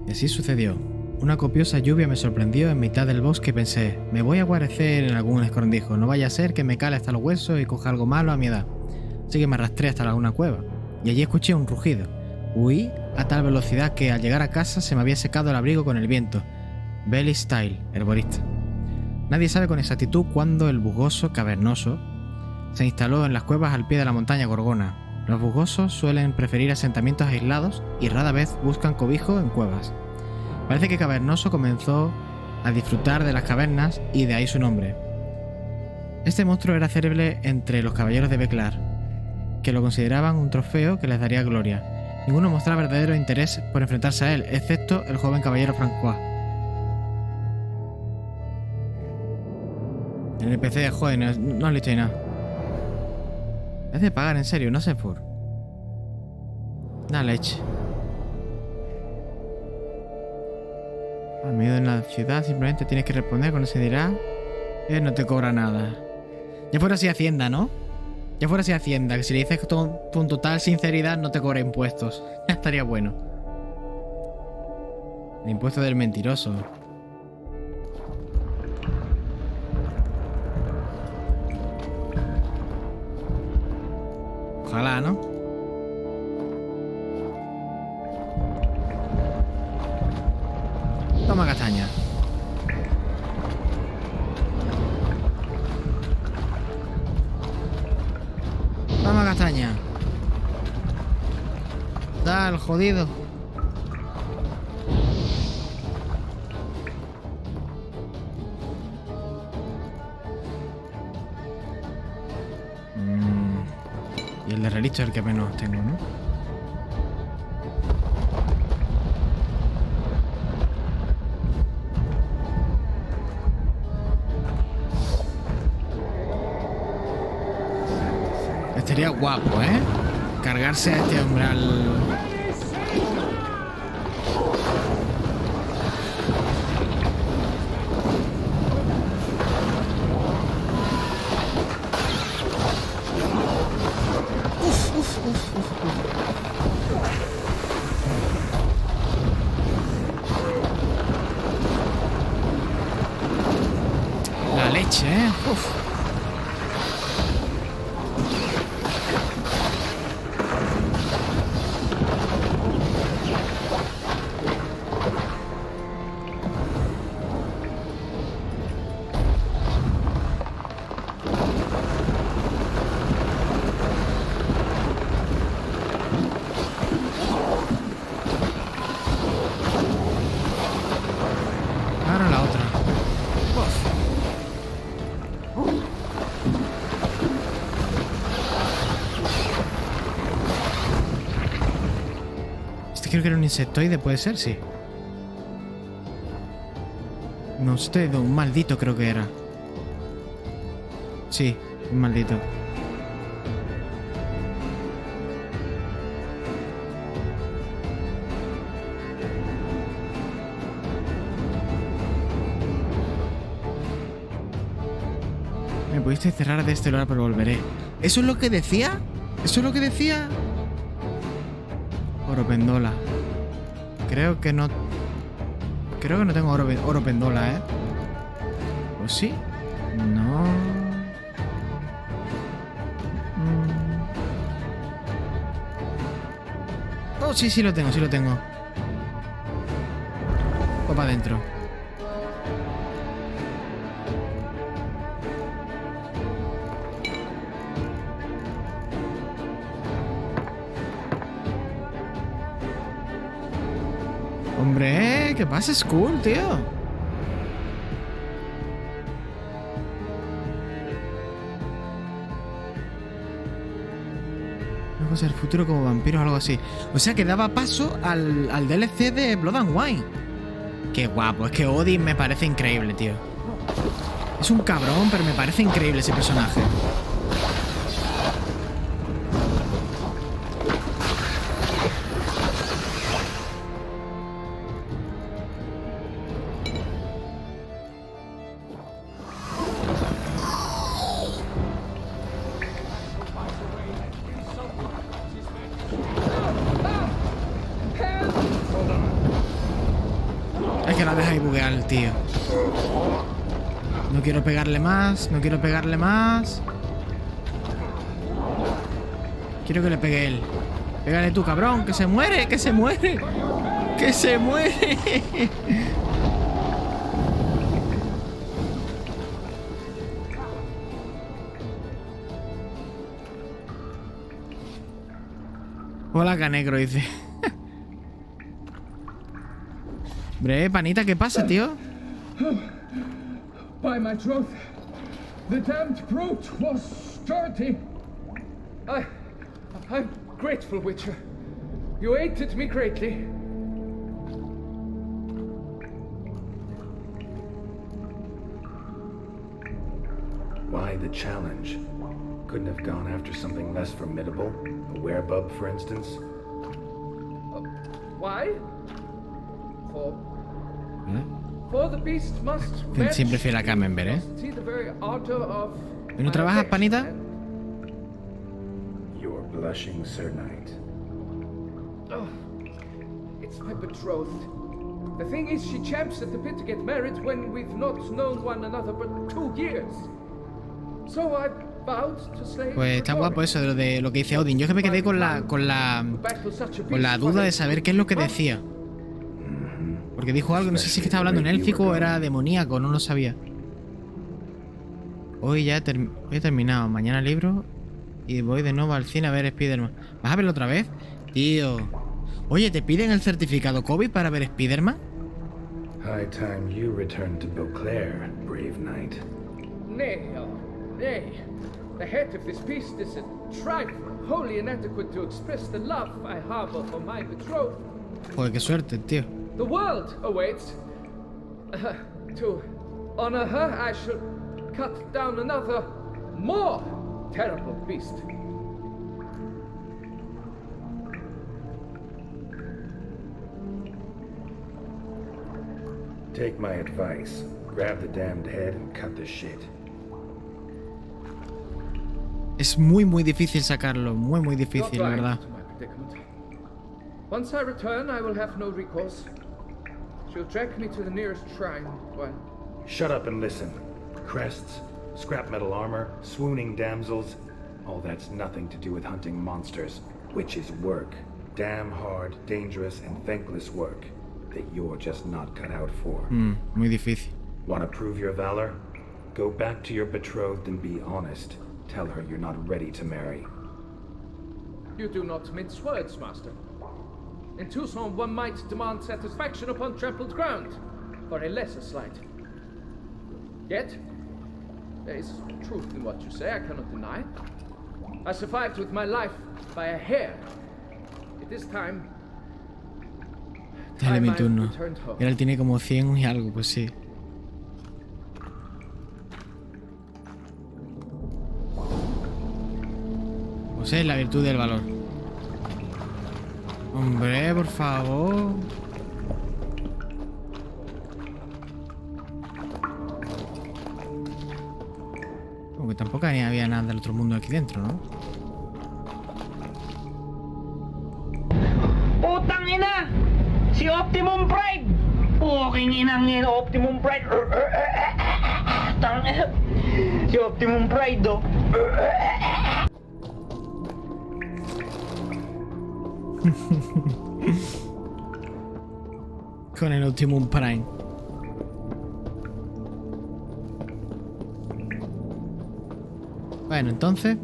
Y así sucedió. Una copiosa lluvia me sorprendió en mitad del bosque y pensé, me voy a guarecer en algún escondrijo, no vaya a ser que me cale hasta los huesos y coja algo malo a mi edad. Así que me arrastré hasta alguna cueva, y allí escuché un rugido. Huí a tal velocidad que al llegar a casa se me había secado el abrigo con el viento. Belly Style, herborista. Nadie sabe con exactitud cuándo el bugoso cavernoso se instaló en las cuevas al pie de la montaña Gorgona. Los bugosos suelen preferir asentamientos aislados y rara vez buscan cobijo en cuevas. Parece que Cavernoso comenzó a disfrutar de las cavernas y de ahí su nombre. Este monstruo era célebre entre los caballeros de Beclar, que lo consideraban un trofeo que les daría gloria. Ninguno mostraba verdadero interés por enfrentarse a él, excepto el joven caballero Francois. El NPC, joder, no has listo ni nada. Es de pagar, en serio, no sé por. Da leche. Al medio de la ciudad simplemente tienes que responder cuando se dirá que no te cobra nada. Ya fuera así Hacienda, ¿no? Ya fuera así Hacienda, que si le dices con total sinceridad no te cobra impuestos. Ya estaría bueno. El impuesto del mentiroso. Ojalá, ¿no? Toma castaña. Toma castaña. Da el jodido. Y el de relisto es el que menos tengo, ¿no? Estaría Guapo, ¿eh? Cargarse a este hombre al... La leche, ¿eh? Uf. Ahora la otra. Uf. Este creo que era un insectoide, ¿puede ser? Sí. No, un maldito creo que era. Sí, un maldito. Me pudiste cerrar de este lugar, pero volveré. ¿Eso es lo que decía? ¿Eso es lo que decía? Oro pendola. Creo que no tengo oro pendola, ¿eh? ¿O sí? No. Oh, sí lo tengo, Va para adentro. Hombre, ¿qué pasa? Es cool, tío. Una cosa del futuro como vampiros o algo así. O sea que daba paso al DLC de Blood and Wine. Qué guapo, es que Odin me parece increíble, tío. Es un cabrón, pero me parece increíble ese personaje. Es que la deja ahí buguear el tío. No quiero pegarle más, no quiero pegarle más. Quiero que le pegue él. Pégale tú, cabrón, que se muere, que se muere. Que se muere. Hola, Canegro, dice. Hombre, panita, ¿qué pasa, tío? By my troth, the damned brute was sturdy. I'm grateful, Witcher. You aided me greatly. Why the challenge? Couldn't have gone after something less formidable? A werebub, for instance? Why? For the beast must Siempre fiel a Camembert, ¿eh? ¿Y no trabajas, panita? You're blushing, Sir Knight. Oh, it's my betrothed. The thing is, she champs at the pit to get married when we've not known one another but 2 years. So I vowed to slay. Pues está guapo eso de lo que dice Odin. Yo es que me quedé con la duda de saber qué es lo que decía. Porque dijo algo, no sé si es que estaba hablando en élfico o era demoníaco, no lo sabía. Hoy ya he terminado. Mañana libro y voy de nuevo al cine a ver Spider-Man. ¿Vas a verlo otra vez? Tío. Oye, ¿te piden el certificado COVID para ver Spider-Man? High time you return to Beauclair, brave knight. Nay, nay. The head of this beast is a trifle wholly inadequate to express the love I harbor for my betrothed. Joder, qué suerte, tío. The world awaits. To honor her, I shall cut down another, more terrible beast. Take my advice. Grab the damned head and cut the shit. Es muy difícil sacarlo, muy difícil, la verdad. Once I return, I will have no recourse. She'll track me to the nearest shrine. Well, shut up and listen. Crests, scrap metal armor, swooning damsels. All that's nothing to do with hunting monsters, which is work. Damn hard, dangerous, and thankless work that you're just not cut out for. Muy difícil. Want to prove your valor? Go back to your betrothed and be honest. Tell her you're not ready to marry. You do not mince words, Master. In Tucson, one might demand satisfaction upon trampled ground for a lesser slight. Yet, there is truth in what you say, I cannot deny. I survived with my life by a hair. It is time. Dale mi turno. Y ahora él tiene como 100 y algo, pues sí. Pues es la virtud del valor. Hombre, por favor. Como que tampoco había nada del otro mundo aquí dentro, ¿no? Putang ina! Si Optimum Pride! Puking inang ina, Optimum Pride! Si Optimum Pride, do! Con el Optimum Prime. Bueno, entonces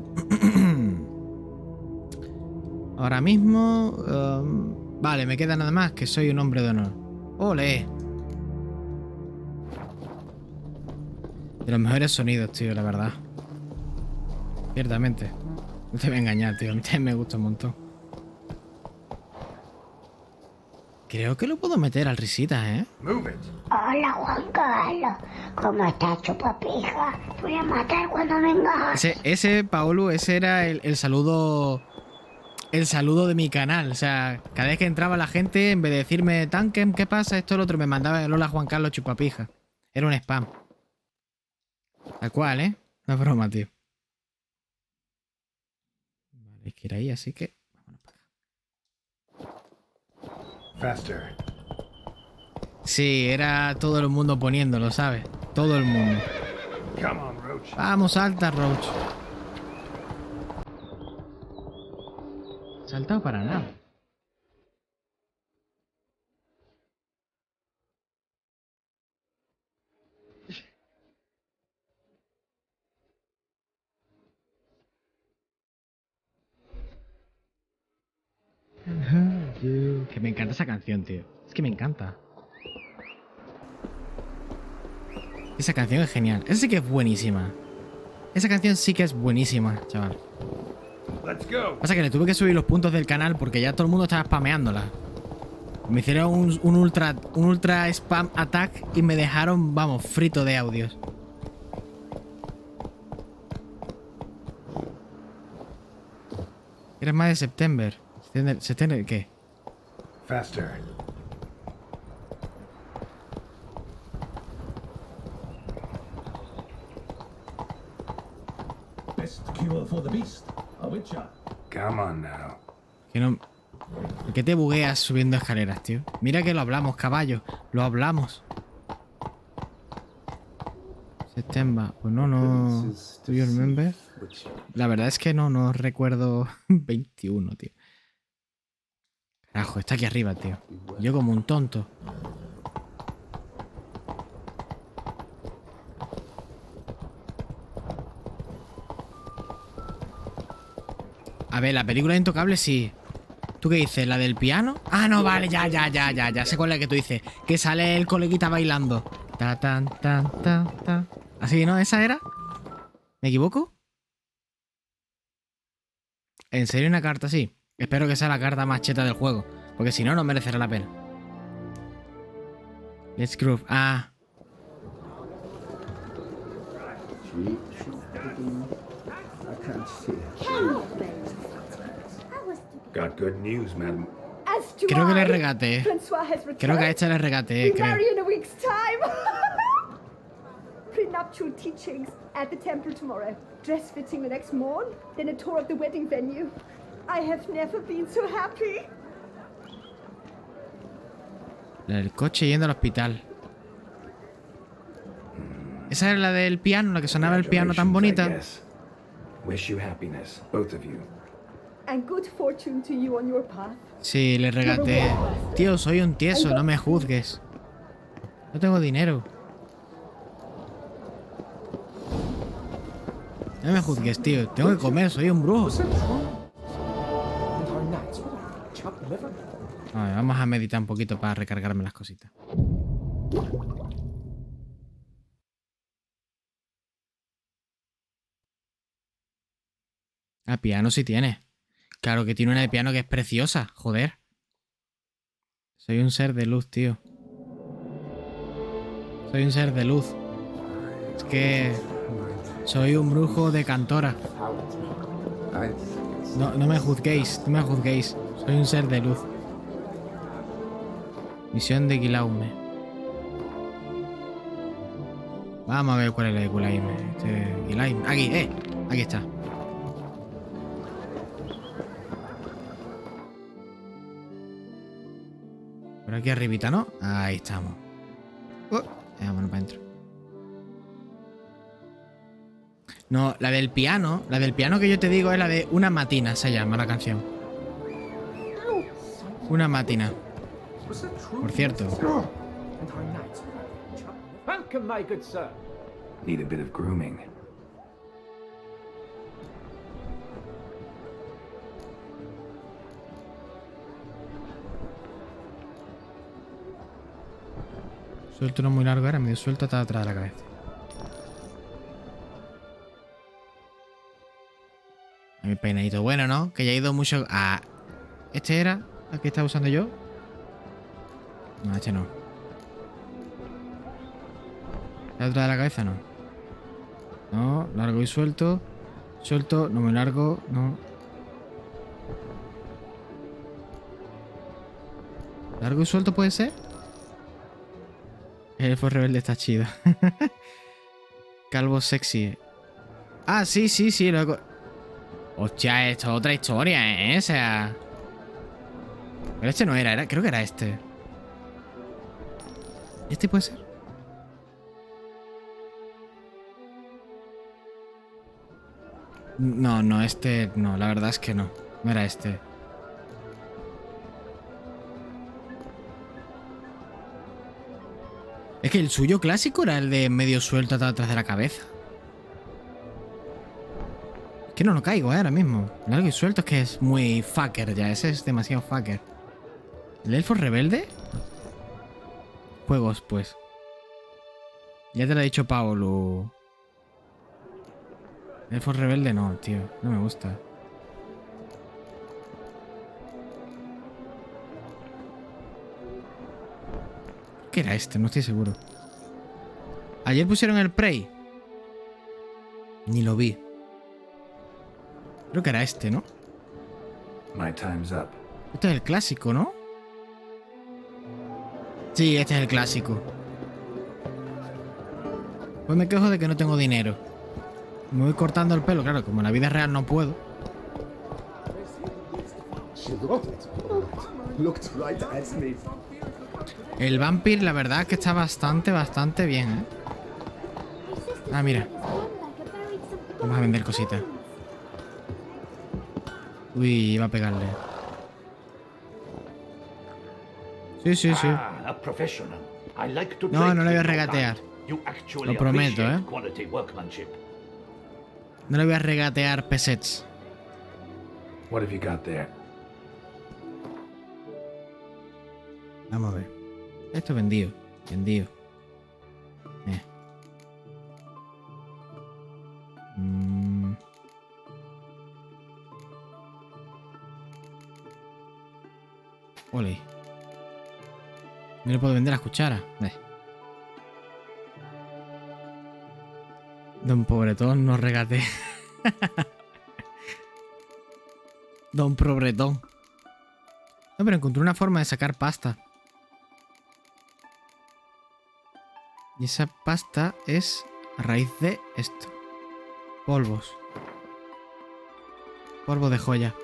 ahora mismo vale, me queda nada más que soy un hombre de honor. ¡Ole! De los mejores sonidos, tío, la verdad. Ciertamente. No te voy a engañar, tío. A mí también me gusta un montón. Creo que lo puedo meter al risita, ¿eh? Hola, Juan Carlos. ¿Cómo estás, chupapija? Te voy a matar cuando vengas. Ese Paolo, ese era el saludo. El saludo de mi canal. O sea, cada vez que entraba la gente, en vez de decirme Tankem, ¿qué pasa? Esto, lo otro, me mandaba el hola Juan Carlos chupapija. Era un spam. Tal cual, ¿eh? No es broma, tío. Vale, hay que ir ahí, así que. Faster. Sí, era todo el mundo poniéndolo, ¿sabes? Todo el mundo. Come on, Roach. Vamos, salta, Roach. Saltado para nada. Que me encanta esa canción, tío. Es que me encanta. Esa canción es genial. Esa sí que es buenísima. Esa canción sí que es buenísima, chaval. Pasa que le tuve que subir los puntos del canal porque ya todo el mundo estaba spameándola. Me hicieron un ultra spam attack y me dejaron, vamos, frito de audios. Eres más de septiembre. ¿Septiembre qué? Faster. Best cure for the beast. A witcher. Come on now. Que no... ¿Por qué te bugueas subiendo escaleras, tío? Mira que lo hablamos, caballo. Lo hablamos. September. Pues no. ¿Do you remember? La verdad es que no recuerdo 21, tío. Carajo, está aquí arriba, tío. Yo como un tonto. A ver, la película Intocable sí. ¿Tú qué dices? ¿La del piano? Ah, no, vale, ya sé cuál es la que tú dices. Que sale el coleguita bailando. Ta, tan, tan, tan, tan. ¿Así, no? ¿Esa era? ¿Me equivoco? ¿En serio una carta así? Espero que sea la carta más cheta del juego. Porque si no, no merecerá la pena. Let's groove. Ah. Got good news, madam. As Creo que le regateé. Creo que a esta le regateé, We creo. marry in a week's time. Prenuptial teachings at the temple tomorrow. Dress fitting the next morn. Then a tour of the wedding venue. I have never been so happy. El coche yendo al hospital. Esa era la del piano, la que sonaba el piano tan bonita. Wish you happiness, both of you. And good fortune to you on your path. Sí, le regateé. Tío, soy un tieso, no me juzgues. No tengo dinero. No me juzgues, tío. Tengo que comer, soy un brujo. Vale, vamos a meditar un poquito para recargarme las cositas. Ah, piano sí tiene. Claro que tiene una de piano que es preciosa, joder. Soy un ser de luz, tío. Soy un ser de luz. Es que soy un brujo de cantora. No me juzguéis, no me juzguéis. Soy un ser de luz. Misión de Guilaume. Vamos a ver cuál es la de Guilaume. Guilaume. Aquí, aquí está. Por aquí arribita, ¿no? Ahí estamos. Vámonos para adentro. No, la del piano que yo te digo es la de Una Matina, se llama la canción. Una Matina. Por cierto. Welcome, my good sir. Need a bit of grooming. Suelto no muy largo, ahora medio suelto está atrás de la cabeza. Mi peinadito bueno, ¿no? Que ya he ido mucho a... ¿Este era el que estaba usando yo? No, este no. ¿Está atrás de la cabeza? No. No, largo y suelto. Suelto, no muy largo, no. ¿Largo y suelto puede ser? El elfo rebelde está chido. Calvo sexy. Ah, sí, luego. Hostia, esto es otra historia, ¿eh? O sea. Pero este no era, creo que era este. ¿Este puede ser? No, este no, la verdad es que no. No era este. Es que el suyo clásico era el de medio suelto atrás de la cabeza. Es que no caigo, ahora mismo. Largo y suelto es que es muy fucker ya. Ese es demasiado fucker. ¿El elfo rebelde? Juegos, pues. Ya te lo ha dicho Paolo. El elfo rebelde no, tío. No me gusta. ¿Qué era este? No estoy seguro. Ayer pusieron el Prey. Ni lo vi. Creo que era este, ¿no? My time's up. Este es el clásico, ¿no? Sí, este es el clásico. Pues me quejo de que no tengo dinero. Me voy cortando el pelo, claro, como en la vida real no puedo. El vampir, la verdad es que está bastante bien, ¿eh? Ah, mira. Vamos a vender cositas. Uy, iba a pegarle. Sí. No le voy a regatear. Lo prometo, ¿eh? No le voy a regatear pesets. What have you got there? Vamos a ver. Esto es vendido. Ole. No le puedo vender las cucharas. Don Pobretón no regate. Don Pobretón. No, pero encontré una forma de sacar pasta. Y esa pasta es a raíz de esto. Polvos. Polvo de joya.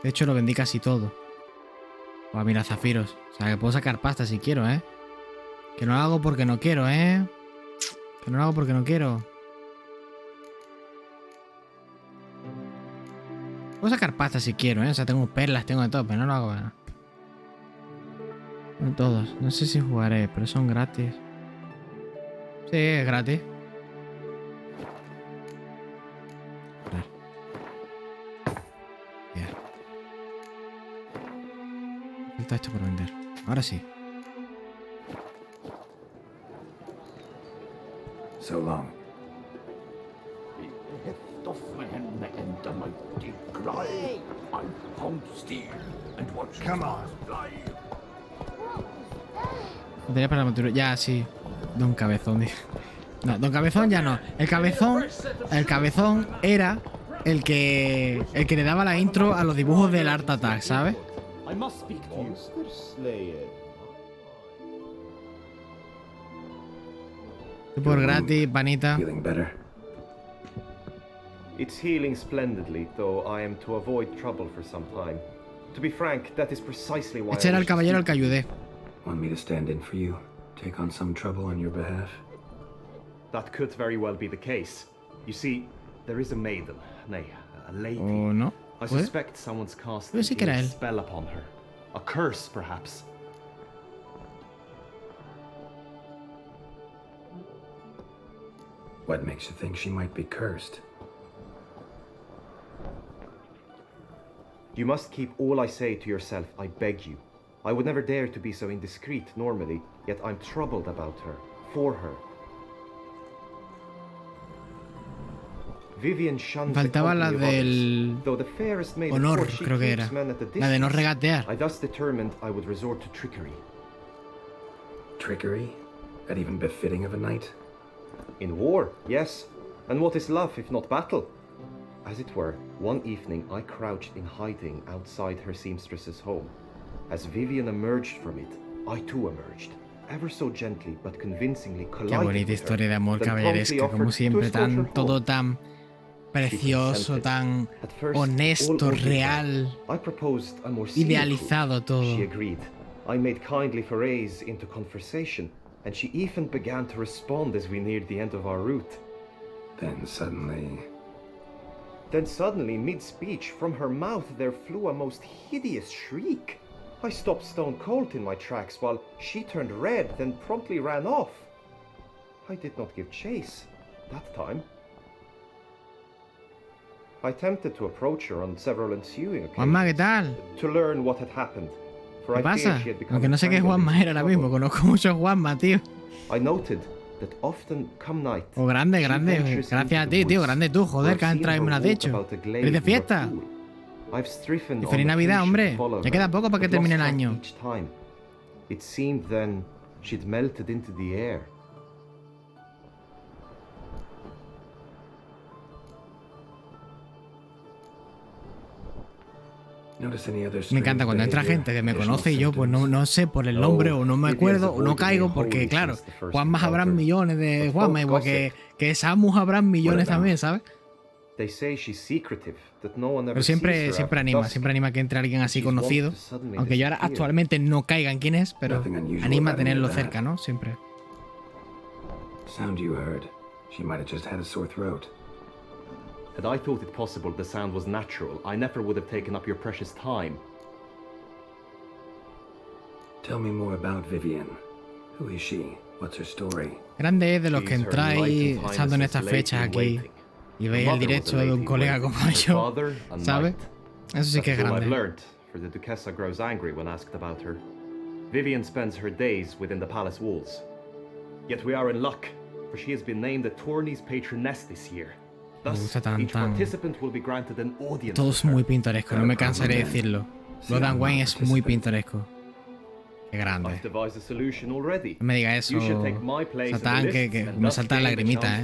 De hecho, lo vendí casi todo. Pues mira, zafiros. O sea, que puedo sacar pasta si quiero, ¿eh? Que no lo hago porque no quiero, ¿eh? Que no lo hago porque no quiero. Puedo sacar pasta si quiero, ¿eh? O sea, tengo perlas, tengo de todo, pero no lo hago, ¿verdad? No todos. No sé si jugaré, pero son gratis. Sí, es gratis. Bien. Falta esto por vender. Ahora sí. So long. Come on. Tenía para la aventura. Ya, sí. Don Cabezón. No, Don Cabezón ya no. El Cabezón era el que le daba la intro a los dibujos del Art Attack, ¿sabes? Por gratis, panita. It's healing splendidly, though I am to avoid trouble for some time. To be frank, that is precisely why Este era el caballero al que ayudé. Want me to stand in for you? Take on some trouble on your behalf? That could very well be the case. You see, there is a maiden, nay, a lady. Oh, no. I suspect someone's cast a spell upon her. A curse, perhaps. What makes you think she might be cursed? You must keep all I say to yourself, I beg you. I would never dare to be so indiscreet normally, yet I'm troubled about her, for her. Vivian shuns Faltaba la del honor, creo que era. La de no regatear. I thus determined I would resort to trickery. Trickery? That even befitting of a knight? In war, yes. And what is love if not battle? As it were, one evening I crouched in hiding outside her seamstress's home. As Vivian emerged from it, I too emerged, ever so gently but convincingly colliding. Qué bonita historia de amor caballeresca, como siempre, todo tan precioso, tan honesto, real, idealizado todo. She agreed. I made kindly forays into conversation, and she even began to respond as we neared the end of our route. Then suddenly, mid-speech, from her mouth there flew a most hideous shriek. I stopped stone cold in my tracks while she turned red, then promptly ran off. I did not give chase that time. I attempted to approach her on several ensuing Juanma, ¿qué tal? to learn what had happened. For ¿Qué I feared pasa? she had become Aunque no sé qué Juanma era ahora mismo, conozco muchos Juanma, tío. I noted that often come night. Oh, grande, gracias a ti, tío, grande tú, joder, que has entrado y me lo has dicho. ¿Eres de fiesta? Y feliz Navidad, hombre. Ya queda poco para que termine el año. It seemed then she'd melted into the air. Me encanta cuando entra gente que me conoce y yo pues no sé por el nombre o no me acuerdo o no caigo porque claro, Juanmas habrán millones de Juanmas, igual que Samus habrán millones también, ¿sabes? Pero siempre anima que entre alguien así conocido, aunque yo ahora actualmente no caiga en quién es, pero anima a tenerlo cerca, ¿no? Siempre. Sound you heard. She might have just had a sore throat. Had I thought it possible the sound was natural, I never would have taken up your precious time. Tell me more about Vivian. Who is she? What's her story? Grande es de los que entráis estando en estas fechas aquí y veis el directo de un colega como yo, ¿sabes? Eso sí que es grande. For the Duquesa grows angry when asked about her. Vivian spends her days within the palace walls. Yet we are in luck, for she has been named the tourney's patroness this year. Me gusta tan. Todo Todo es muy pintoresco, no me cansaré de decirlo. Blood & Wine es muy pintoresco. Qué grande. No me diga eso, Satán, que me salta la lagrimita,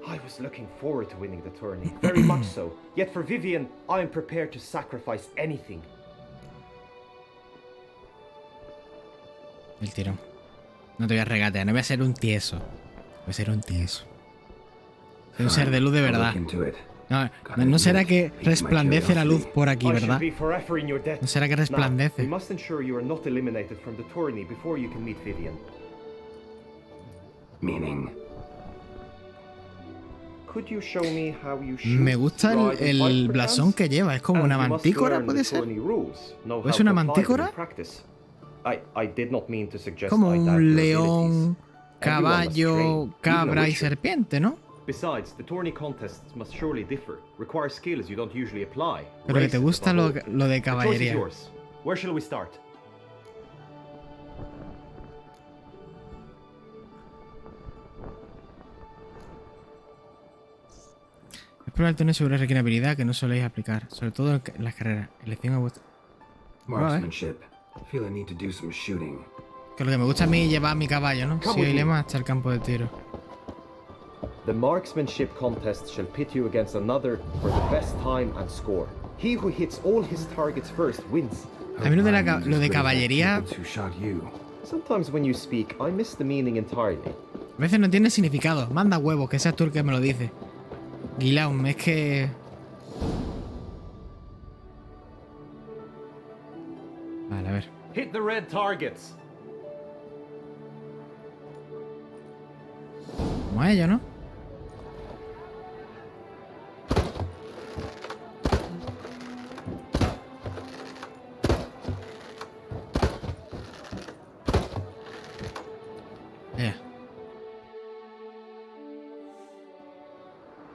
I was looking forward to winning the tourney, very much so. Yet for Vivian, I am prepared to sacrifice anything. El tirón. No te voy a regatear, no voy a ser un tieso. Voy a ser un tieso. Soy un ser de luz de verdad. No, no será que resplandece la luz por aquí, ¿verdad? No será que resplandece. We must ensure you are not eliminated from the tourney before you can meet Vivian. Meaning? Could you show me how you shoot, Me gusta el blasón que lleva. Es como una mantícora, ¿puede ser? ¿O es una mantícora? I did not mean to suggest Como I doubt un your león, abilities. caballo, cabra y serpiente, ¿no? Besides, the tourney contests must surely differ, require skills you don't usually apply. Pero que te gusta lo de caballería. Where shall we start? Es probable tener seguro requiere habilidad que no soléis aplicar, sobre todo en las carreras. Elección a vuestra. Marksmanship. Feel I need to do some shooting. Que lo que me gusta a mí es llevar mi caballo, ¿no? Si hay lema hasta el campo de tiro. The marksmanship contest shall pit you against another for the best time and score. He who hits all his targets first wins. A mí lo de caballería. Sometimes when you speak, I miss the meaning entirely. A veces no tiene significado. Manda huevos, que seas tú el que me lo dice. Guilaum, es que... Vale, a ver. Hit the red targets. Como a ello, ¿no?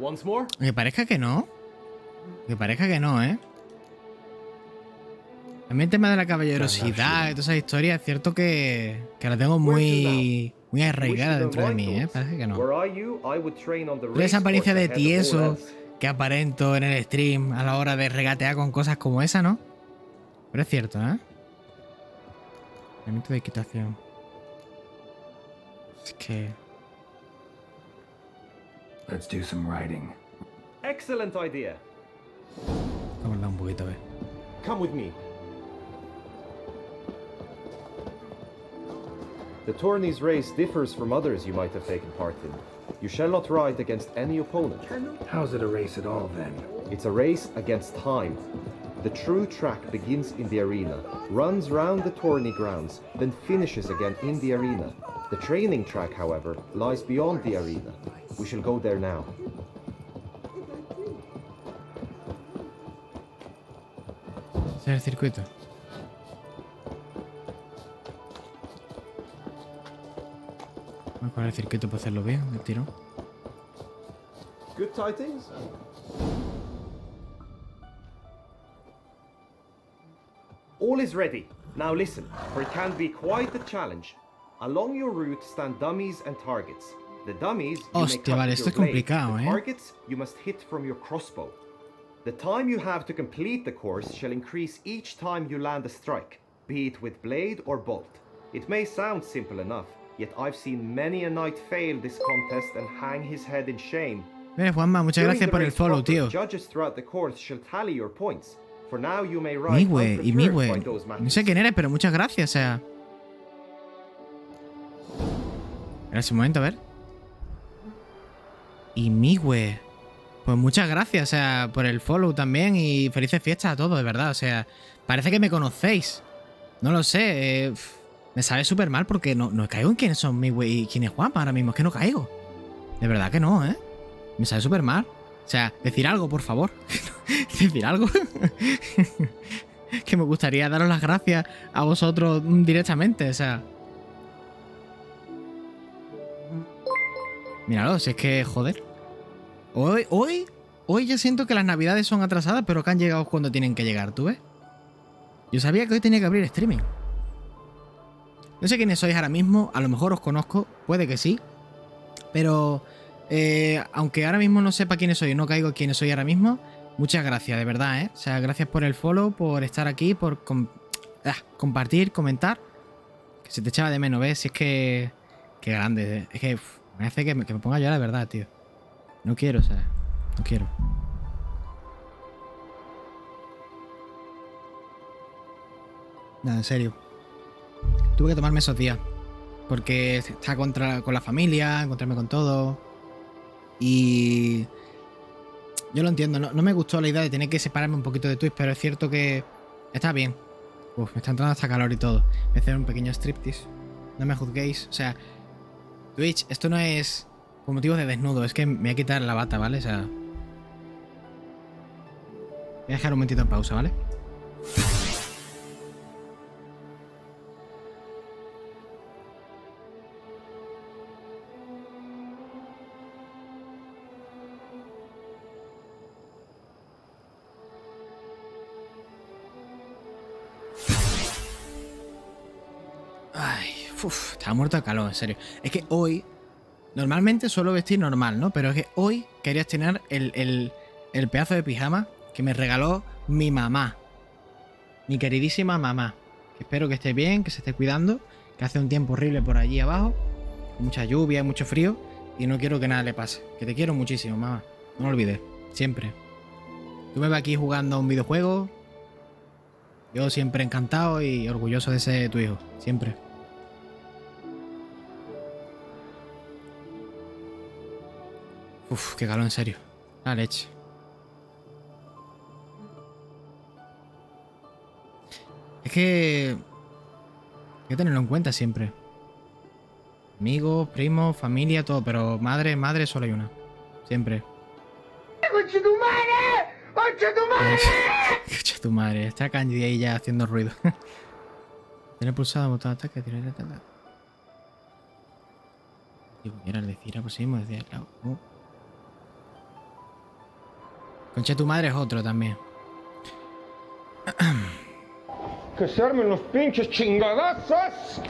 Once more? Que parezca que no. Que parezca que no, ¿eh? A mí el tema de la caballerosidad y todas esas historias es cierto que la tengo muy arraigada dentro de mí, ¿eh? Parece que no. Pero esa apariencia de tieso que aparento en el stream a la hora de regatear con cosas como esa, ¿no? Pero es cierto, ¿eh? Elemento de equitación. Es que... Let's do some riding. Excellent idea. Vamos a dar un poquito, a ver. Come with me. The tourney's race differs from others you might have taken part in. You shall not ride against any opponent. How's it a race at all, then? It's a race against time. The true track begins in the arena, runs round the tourney grounds, then finishes again in the arena. The training track, however, lies beyond the arena. We shall go there now. ¿Ese es el circuito? ¿Cuál es el circuito para hacerlo bien? El tirón. Good tidings? All is ready. Now listen, for it can be quite a challenge. Along your route stand dummies and targets. The dummies you may cut with your blade. The targets you must hit from your crossbow. The time you have to complete the course shall increase each time you land a strike, be it with blade or bolt. It may sound simple enough, yet I've seen many a knight fail this contest and hang his head in shame. Juanma, muchas gracias por el follow, tío. Judges throughout the course shall tally your points. For now you may ride Migüe. No sé quién eres, pero muchas gracias, o sea. En ese momento, a ver. Y Migüe. Pues muchas gracias, o sea, por el follow también y felices fiestas a todos, de verdad. O sea, parece que me conocéis. No lo sé. Me sabe súper mal porque no caigo en quiénes son Migüe y quién es Juanma ahora mismo. Es que no caigo. De verdad que no, ¿eh? Me sabe súper mal. O sea, decir algo, por favor. Decir algo. Que me gustaría daros las gracias a vosotros directamente, o sea. Míralo, si es que, joder. Hoy yo siento que las navidades son atrasadas, pero que han llegado cuando tienen que llegar, ¿tú ves? Yo sabía que hoy tenía que abrir streaming. No sé quiénes sois ahora mismo, a lo mejor os conozco, puede que sí. Pero, aunque ahora mismo no sepa quiénes soy, no caigo quiénes soy ahora mismo, muchas gracias, de verdad, ¿eh? O sea, gracias por el follow, por estar aquí, por compartir, comentar. Que se te echaba de menos, ¿ves? Si es que... Qué grande, es que me hace que me ponga a llorar de verdad, tío. No quiero, o sea, no quiero. Nada, en serio. Tuve que tomarme esos días. Porque está con la familia, encontrarme con todo. Y yo lo entiendo, no me gustó la idea de tener que separarme un poquito de Twitch, pero es cierto que está bien. Uf, me está entrando hasta calor y todo. Voy a hacer un pequeño striptease. No me juzguéis. O sea, Twitch, esto no es por motivos de desnudo, es que me voy a quitar la bata, ¿vale? O sea, voy a dejar un momentito en pausa, ¿vale? Ay, uf, estaba muerto de calor, en serio. Es que hoy, normalmente suelo vestir normal, ¿no? Pero es que hoy quería estrenar el pedazo de pijama que me regaló mi mamá. Mi queridísima mamá. Que espero que esté bien, que se esté cuidando. Que hace un tiempo horrible por allí abajo. Con mucha lluvia, mucho frío. Y no quiero que nada le pase. Que te quiero muchísimo, mamá. No lo olvides. Siempre. Tú me ves aquí jugando a un videojuego. Yo siempre encantado y orgulloso de ser tu hijo. Siempre. Uf, qué calor, en serio. La leche. Es que... hay que tenerlo en cuenta siempre. Amigos, primos, familia, todo. Pero madre solo hay una. Siempre. ¡Concha tu madre! ¡Concha tu madre! Concha tu madre. Está Kanji ahí ya haciendo ruido. Tiene pulsado el botón de ataque. Tiene la tanda. Digo, era el decir, aproximamos desde el lado. Concha tu madre es otro también. ¡Que se armen los pinches chingadazos!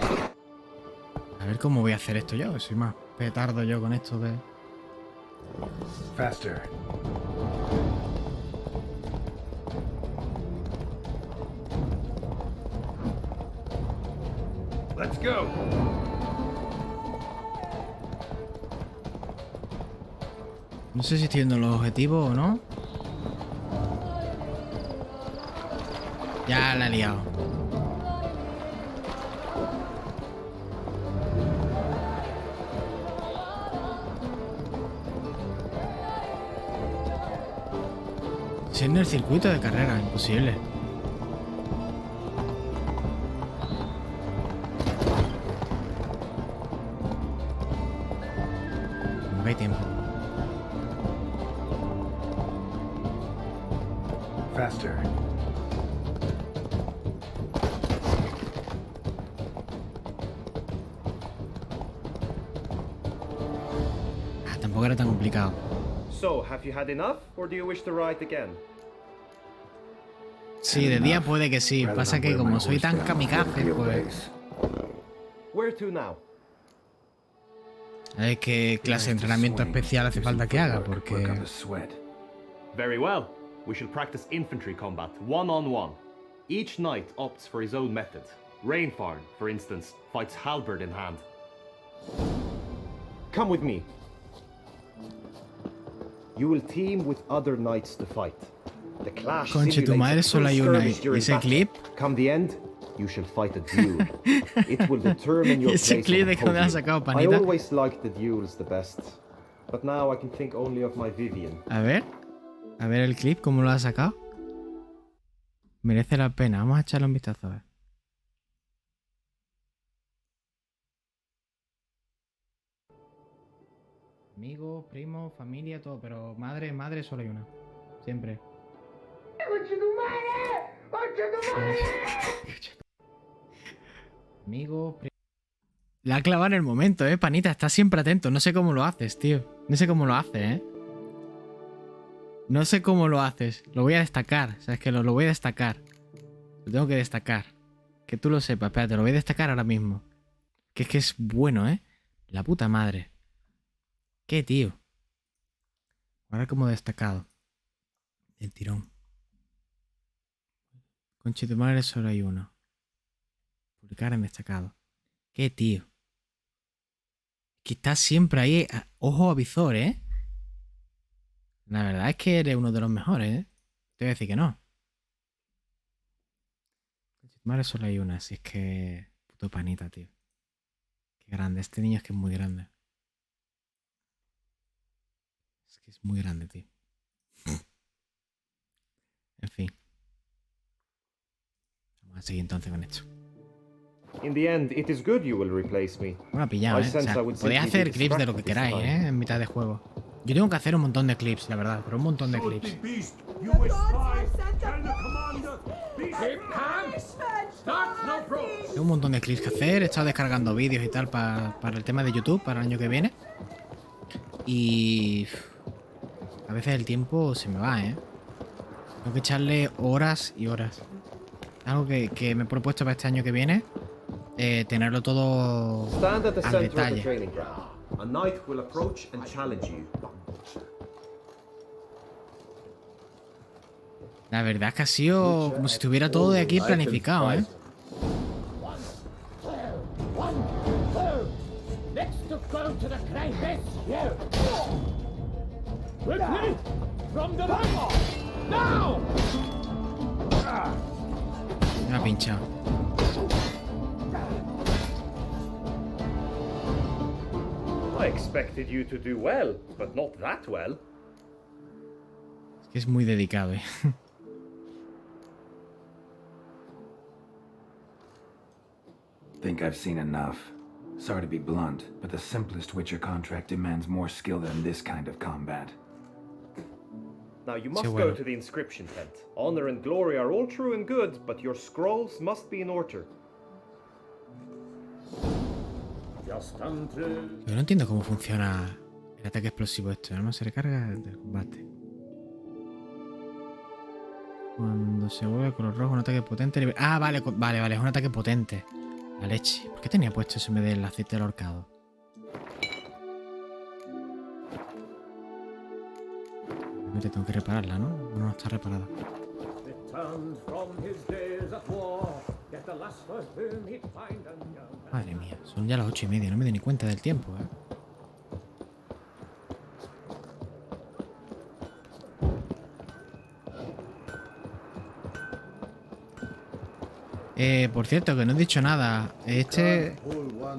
A ver cómo voy a hacer esto yo. Soy más petardo yo con esto que... Faster. Let's go. No sé si estoy viendo los objetivos o no. Ya la he liado. Si en el circuito de carrera, imposible. No hay tiempo. Faster. Tampoco era tan complicado. So, have you had enough, or do you wish to ride again? Sí, de día puede que sí. Pasa que como soy tan kamikaze, pues... Where to now? A ver qué clase de entrenamiento especial hace falta que haga, porque... Very well. We shall practice infantry combat, one-on-one. Each knight opts for his own method. Rainfarn, for instance, fights halberd in hand. Come with me. You will team with other knights to fight. The clash Conche tu madre, solo hay una. ¿Ese clip? Come the end, you shall fight a duel. It will determine your place on the podium. I always liked the duels the best, but now I can think only of my Vivian. A ver el clip, ¿cómo lo ha sacado? Merece la pena, vamos a echarle un vistazo a ver. Amigos, primos, familia, todo, pero madre solo hay una. Siempre. ¡Concha tu madre! ¡Concha tu madre! Amigos, la ha clavado en el momento, panita, estás siempre atento. No sé cómo lo haces, tío. No sé cómo lo haces, No sé cómo lo haces. Lo voy a destacar. O sea, es que lo voy a destacar. Lo tengo que destacar. Que tú lo sepas. Espérate, lo voy a destacar ahora mismo. Que es que es bueno, La puta madre. ¿Qué, tío? Ahora como destacado. El tirón. Concha de madre solo hay uno. Publicar en destacado. ¿Qué, tío? Que está siempre ahí. Ojo a visor, La verdad es que eres uno de los mejores, ¿eh? Te voy a decir que no. Madre solo hay una, así es que... Puto panita, tío. Qué grande. Este niño es que es muy grande. Es que es muy grande, tío. En fin. Vamos a seguir entonces con esto. In the end, it is good you will replace me. Bueno, pillado, ¿eh? O sea, podéis hacer clips de lo que queráis, ¿eh? En mitad de juego. Yo tengo que hacer un montón de clips, la verdad, pero un montón de clips. Tengo un montón de clips que hacer. He estado descargando vídeos y tal para el tema de YouTube para el año que viene. Y... a veces el tiempo se me va, ¿eh? Tengo que echarle horas y horas. Algo que me he propuesto para este año que viene. Tenerlo todo al detalle. A knight will approach and challenge you. La verdad es que ha sido como si estuviera todo de aquí planificado, ¿eh? Me ha pinchado. I expected you to do well, but not that well. Es que es muy dedicado, ¿eh? Think I've seen enough. Sorry to be blunt, but the simplest Witcher contract demands more skill than this kind of combat. Now you must go to the inscription tent. Honor and glory are all true and good, but your scrolls must be in order. Yo no entiendo cómo funciona el ataque explosivo esto. No se recarga del combate. Cuando se vuelve color rojo, un ataque potente. Ah, vale, vale, es un ataque potente. La leche. ¿Por qué tenía puesto eso en vez del aceite del ahorcado? Me tengo que repararla, ¿no? No está reparada. Madre mía, son ya las 8:30, no me di ni cuenta del tiempo, Por cierto, que no he dicho nada.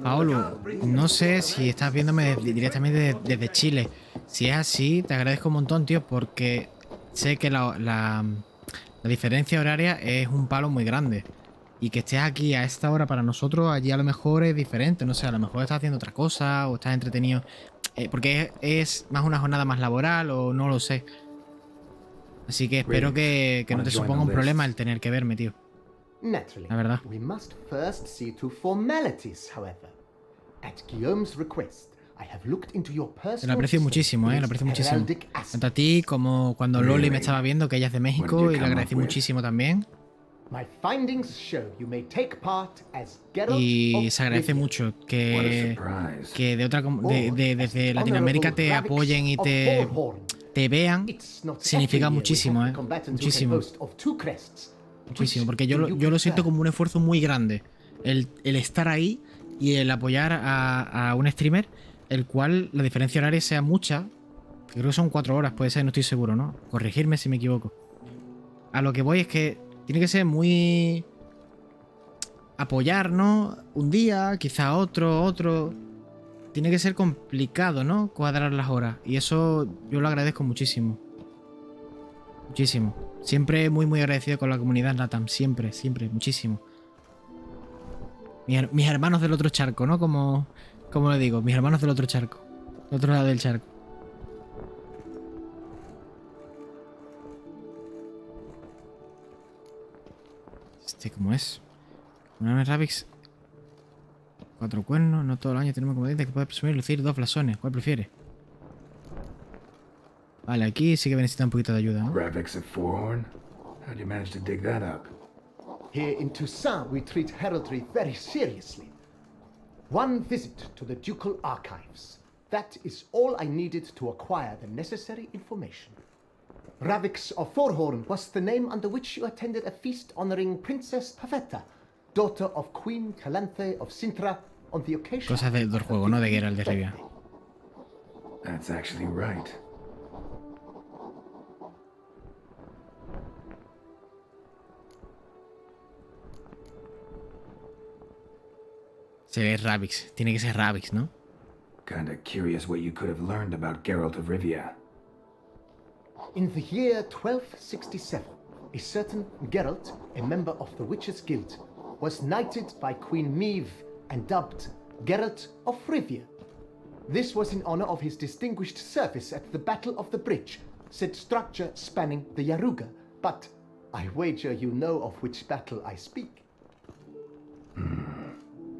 Paolo, no sé si estás viéndome directamente desde Chile. Si es así, te agradezco un montón, tío, porque sé que la diferencia horaria es un palo muy grande. Y que estés aquí a esta hora para nosotros, allí a lo mejor es diferente. No sé, a lo mejor estás haciendo otra cosa o estás entretenido. Porque es más una jornada más laboral o no lo sé. Así que espero que no te suponga un problema el tener que verme, tío. Naturally. La verdad. We must first see to formalities, however. At Guillaume's request, I have looked into your personal. Lo aprecio muchísimo, lo aprecio muchísimo. Tanto a ti como cuando Loli me estaba viendo, que ella es de México, y le agradecí muchísimo también. My findings show you may take part as Gerald y se agradece mucho que desde Latinoamérica te apoyen y te vean. Significa muchísimo, muchísimo. Muchísimo, porque yo lo siento como un esfuerzo muy grande. El estar ahí y el apoyar a un streamer, el cual la diferencia horaria sea mucha. Que creo que son 4 horas, puede ser, no estoy seguro, ¿no? Corregirme si me equivoco. A lo que voy es que tiene que ser muy... apoyarnos un día, quizá otro. Tiene que ser complicado, ¿no? Cuadrar las horas. Y eso yo lo agradezco muchísimo. Muchísimo. Siempre muy agradecido con la comunidad Latam. Siempre, muchísimo. Mis hermanos del otro charco, ¿no? Como le digo, mis hermanos del otro charco. Del otro lado del charco. ¿Cómo es? Una Rabix 4 cuernos, no todo el año tenemos comodines que puede presumir y lucir 2 blasones. ¿Cuál prefiere? Vale, aquí sí que necesita un poquito de ayuda, ¿no? Rabix of Fourhorn? How do you manage to dig that up? Here in Toussaint we treat heraldry very seriously. One visit to the ducal archives. That is all I needed to acquire the necessary information. Ravix of Fourhorn was the name under which you attended a feast honoring Princess Pavetta, daughter of Queen Calanthe of Sintra, on the occasion. Cosas del juego, no de Gerald de Rivia. That's actually right. Se ve Ravix. Tiene que ser Ravix, ¿no? Kinda curious what you could have learned about Gerald de Rivia. In the year 1267, a certain Gerald, a member of the Witches' Guild, was knighted by Queen Maeve and dubbed Gerald of Rivia. This was in honor of his distinguished service at the Battle of the Bridge, said structure spanning the Yaruga, but I wager you know of which battle I speak.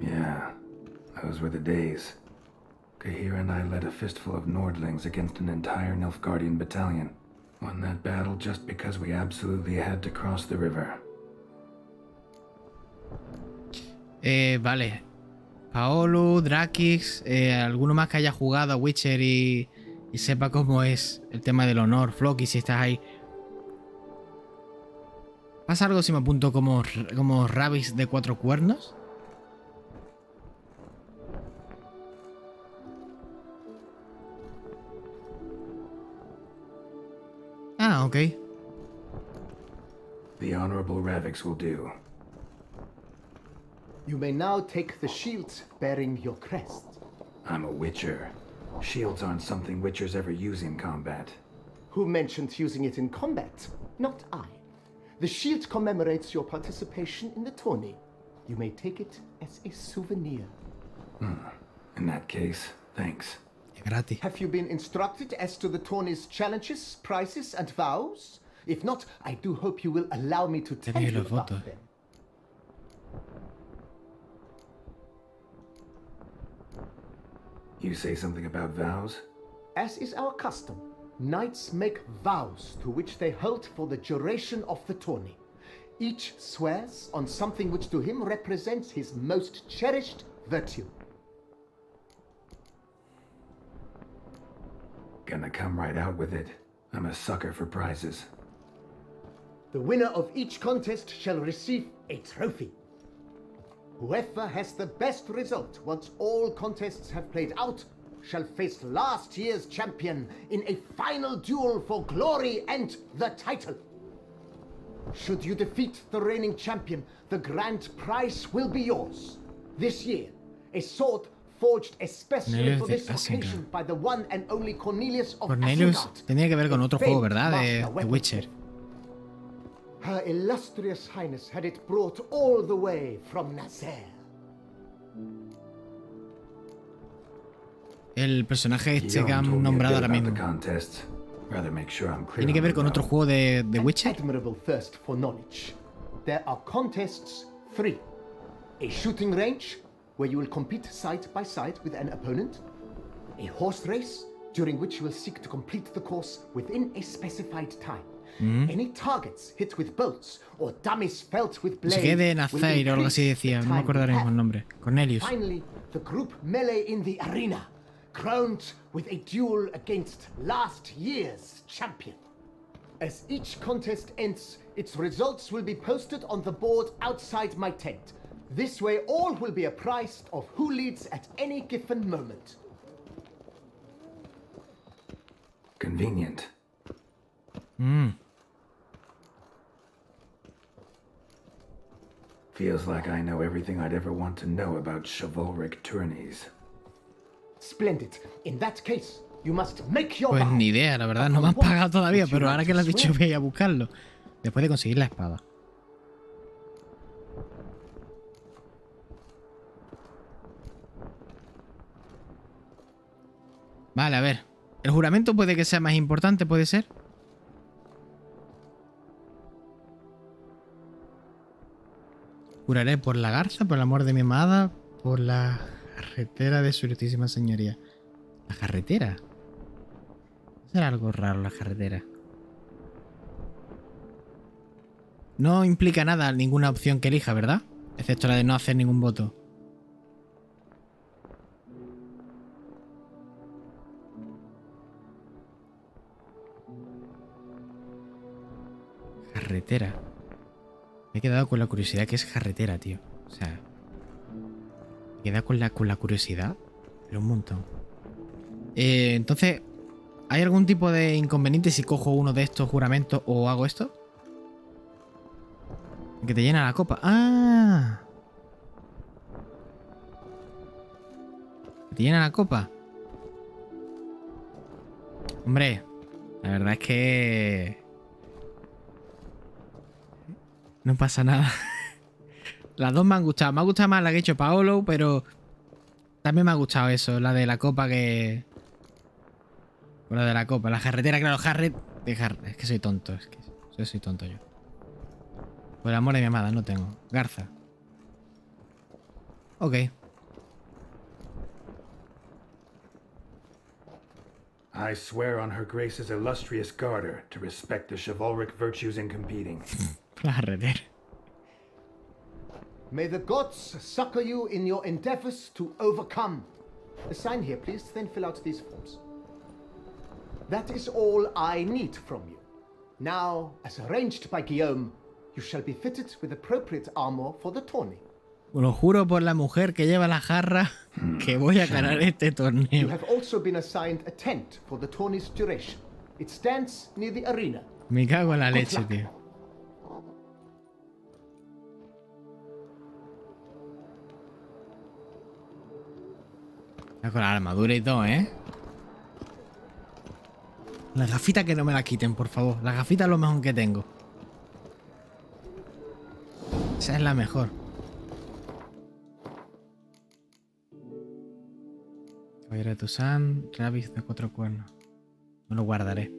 Yeah, those were the days. Kahir and I led a fistful of Nordlings against an entire Nilfgaardian battalion. Won that battle just because we absolutely had to cross the river. Vale. Paolo, Drakix, alguno más que haya jugado a Witcher y sepa cómo es el tema del honor. Floki, si estás ahí. ¿Pasa algo si me apunto como Ravix de 4 cuernos? Ah, ok. The Honorable Ravix will do. You may now take the shield bearing your crest. I'm a Witcher. Shields aren't something Witchers ever use in combat. Who mentioned using it in combat? Not I. The shield commemorates your participation in the tourney. You may take it as a souvenir. In that case, thanks. Gratis. Have you been instructed as to the tourney's challenges, prizes, and vows? If not, I do hope you will allow me to tell you about them. You say something about vows? As is our custom, knights make vows to which they hold for the duration of the tourney. Each swears on something which to him represents his most cherished virtue. Gonna come right out with it. I'm a sucker for prizes. The winner of each contest shall receive a trophy. Whoever has the best result once all contests have played out shall face last year's champion in a final duel for glory and the title. Should you defeat the reigning champion, the grand prize will be yours. This year, a sword forged especially for this occasion by the one and only Cornelius of Cornelius tenía que ver con otro juego, ¿verdad? De Witcher. Her illustrious highness had it brought all the way from Nazaire. El personaje este que han nombrado ahora mismo. ¿Tiene que ver con otro juego de Witcher? Admirable thirst for knowledge. There are contests 3. A shooting range, where you will compete side by side with an opponent. A horse race, during which you will seek to complete the course within a specified time. Any targets hit with bolts or dummies felt with blades. Se quede de Nazaire o algo así decía, no me acordaré el nombre. Cornelius. Finally, the group melee in the arena, crowned with a duel against last year's champion. As each contest ends, its results will be posted on the board outside my tent. This way, all will be apprised of who leads at any given moment. Convenient. Feels like I know everything I'd ever want to know about chivalric tourneys. Splendid. In that case, you must make your Pues ni idea, la verdad, no me han pagado todavía, pero ahora que lo has dicho voy a buscarlo. Después de conseguir la espada. Vale, a ver. El juramento puede que sea más importante, ¿puede ser? Juraré por la garza, por el amor de mi amada, por la carretera de su ilustrísima señoría. ¿La carretera? ¿Será algo raro la carretera? No implica nada ninguna opción que elija, ¿verdad? Excepto la de no hacer ningún voto. Carretera. Me he quedado con la curiosidad que es carretera, tío. O sea, me he quedado con la curiosidad, pero un montón. Entonces, ¿hay algún tipo de inconveniente si cojo uno de estos juramentos o hago esto? Que te llena la copa. ¡Ah! ¿Te llena la copa? Hombre, la verdad es que... no pasa nada. Las dos me han gustado. Me ha gustado más la que he hecho Paolo, pero... también me ha gustado eso, la de la copa que... la de la copa, la carretera, claro, es que soy tonto, es que soy tonto yo. Por el amor de mi amada, no tengo. Garza. Ok. I swear on her grace's illustrious garter to respect the chivalric virtues in competing. La carretera. May the gods succor you in your endeavors to overcome. Sign here, please, then fill out these forms. That is all I need from you. Now, as arranged by Guillaume, you shall be fitted with appropriate armor for the tourney. Lo juro por la mujer que lleva la jarra que voy a ganar este You torneo. have also been assigned a tent for the tourney's duration. It stands near the arena. Me cago en la Good leche, luck. tío. Con la armadura y todo, ¿eh? Las gafitas que no me las quiten, por favor. Las gafitas es lo mejor que tengo. Esa es la mejor. Caballero de Tucson, Travis de 4 cuernos. Me lo guardaré.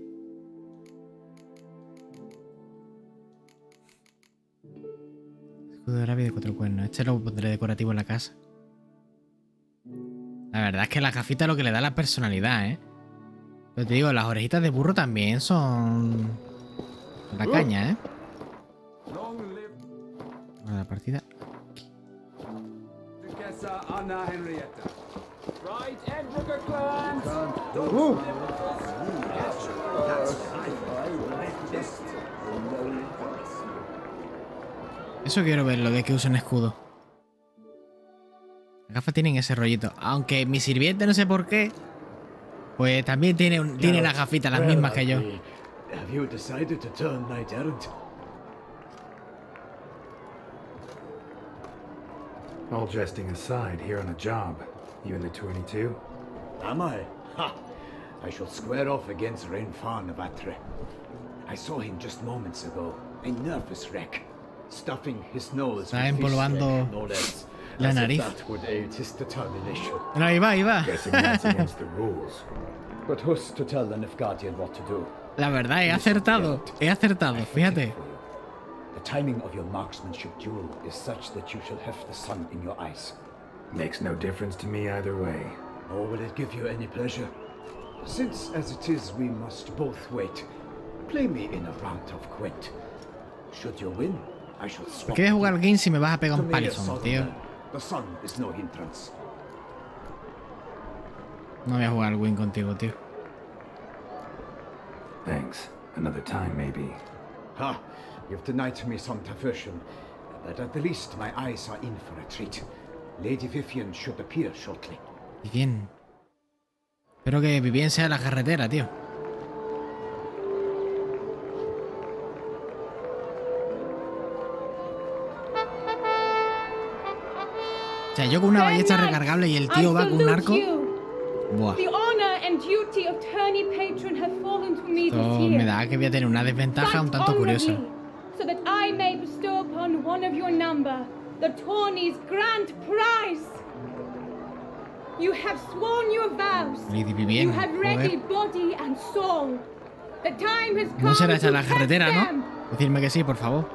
Escudo de Travis de 4 cuernos. Este lo pondré decorativo en la casa. La verdad es que la gafita es lo que le da la personalidad, ¿eh? Pero te digo, las orejitas de burro también son... la caña, ¿eh? Bueno, la partida... Eso quiero ver, lo de que usen escudo. Las gafas tienen ese rollito. Aunque mi sirviente, no sé por qué, pues también tiene las gafitas, las mismas que yo. Have you decided to turn knight errant? All jesting aside, here on a job. You in the tourney too? Am I? Ha! I shall square off against Rainfan of Atre. I saw him just moments ago, a nervous wreck, stuffing his nose Está with fish empolvando egg, no less. la As if nariz. that would aid his determination. No, ahí va, ahí va. Guessing that's against the rules. But who's to tell the Nefgadian what to do? La verdad, he acertado. He acertado, fíjate. The timing of your marksmanship duel is such that you shall have the sun in your eyes. Makes no difference to me either way. Or will it give you any pleasure? Since, as it is, we must both wait, play me in a round of quint. Should you win, I shall swap. ¿Qué voy a jugar al game si me vas a pegar un To me, palizón, tío? The sun is no hindrance. No voy a jugar al win contigo, tío. Thanks. Another time, maybe. Ha! You've denied me some diversion, but at the least my eyes are in for a treat. Lady Vivian should appear shortly. Vivien. Espero que Vivien sea la carretera, tío. O sea, yo con una ballesta recargable y el tío va con un arco. Buah. The honor and duty of tourney patron have fallen to me Esto this me year. da que voy a tener una desventaja un tanto curiosa. So that I may bestow upon one of your number the tourney's grand prize. You have sworn your vows. Lady Vivien, You have ready joder. body and soul. The time has come No será esa to la test carretera, them. ¿no? Decirme que sí, por favor.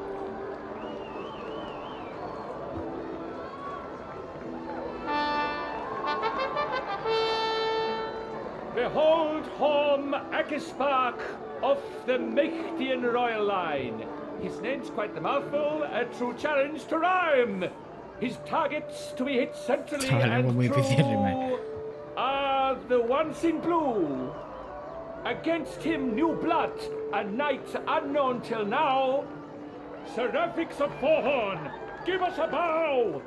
Behold Horm Akispark of the Mechtian royal line. His name's quite the mouthful, a true challenge to rhyme. His targets to be hit centrally Chaval, algo and muy difícil, true are the ones in blue. Against him new blood, a knight unknown till now. Seraphics of Forhorn, give us a bow!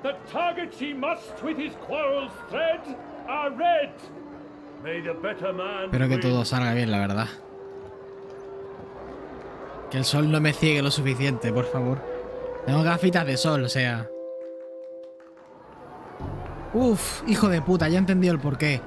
The targets he must with his quarrels thread are red. May the better man Espero que win. todo salga bien, la verdad. Que el sol no me ciegue lo suficiente, por favor. Tengo gafitas de sol, o sea. Uf, hijo de puta, ya he entendido el porqué.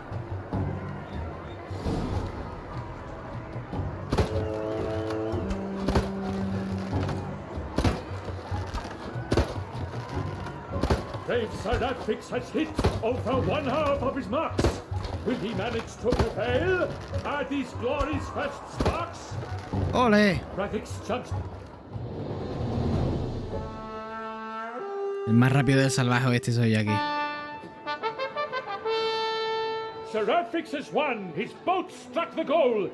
Brave Serapix has hit over 1/2 of his marks. Will he manage to prevail? Are these glories first sparks? ¡Ole! Rapix jumps. El más rápido del salvaje oeste soy yo aquí. Serapix has won. His boat struck the goal.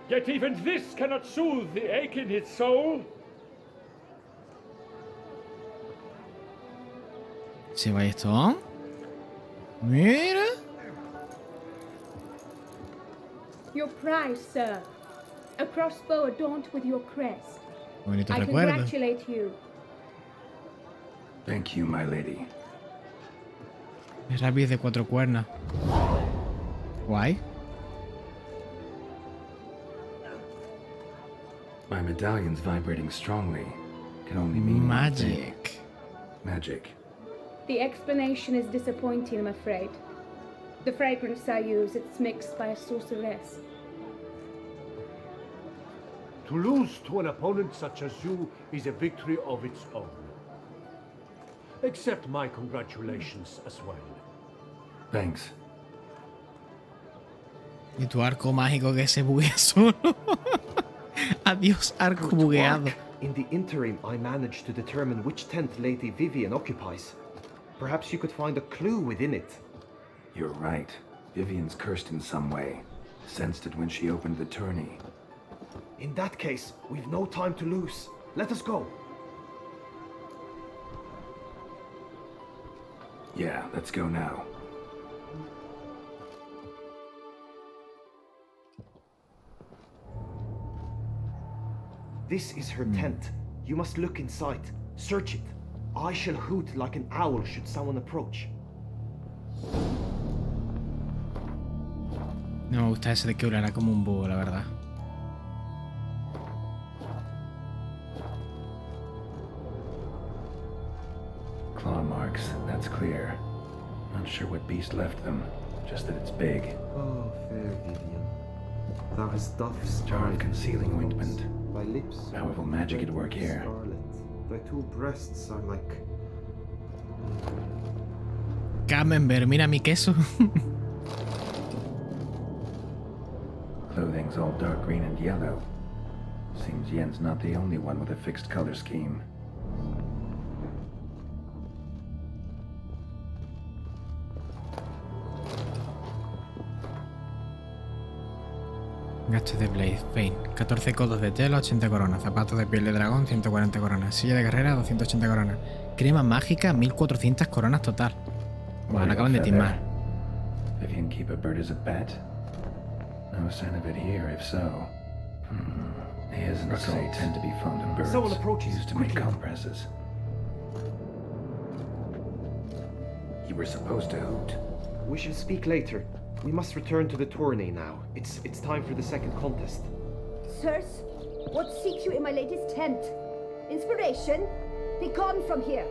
Yet even this cannot soothe the ache in his soul. ¿Se va esto? Mira. Your prize, sir. A crossbow adorned with your crest. Bonito I recuerdo. congratulate you. Thank you, my lady. Es rapiz de 4 cuernas. Guay. My medallion's vibrating strongly. Can only mean one thing. Magic. Magic. The explanation is disappointing, I'm afraid. The fragrance I use, it's mixed by a sorceress. To lose to an opponent such as you is a victory of its own. Accept my congratulations as well. Thanks. Y tu arco mágico que se buguea solo. Adiós, arco Good bugueado. work. In the interim, I managed to determine which tent Lady Vivian occupies. Perhaps you could find a clue within it. You're right. Vivian's cursed in some way. Sensed it when she opened the tourney. In that case, we've no time to lose. Let us go. Yeah, let's go now. This is her tent. You must look inside. Search it. I shall hoot like an owl should someone approach. No me gusta eso de que hablará como un búho, la verdad. Claw marks, that's clear. Not sure what beast left them, just that it's big. Oh, fair Vivian. Thou hast doffed Jar of concealing ointment. Thy lips Powerful magic at work here. scarlet. Thy 2 breasts are like... Camembert, mira mi queso. Clothing's all dark green and yellow. Seems Yen's not the only one with a fixed color scheme. Gasto de Blaze, Pain. 14 codos de tela, 80 coronas. Zapatos de piel de dragón, 140 coronas. Silla de carrera, 280 coronas. Crema mágica, 1400 coronas total. Bueno, acaban de timar. Vivian keep a bird as a pet? No sign of it here, if so. His all tend to be fond of birds. Someone approaches. Used to make compresses. You were supposed to hoot. We shall speak later. We must return to the tourney now. It's time for the second contest. Sirs, what seek you in my lady's tent? Inspiration? Be gone from here.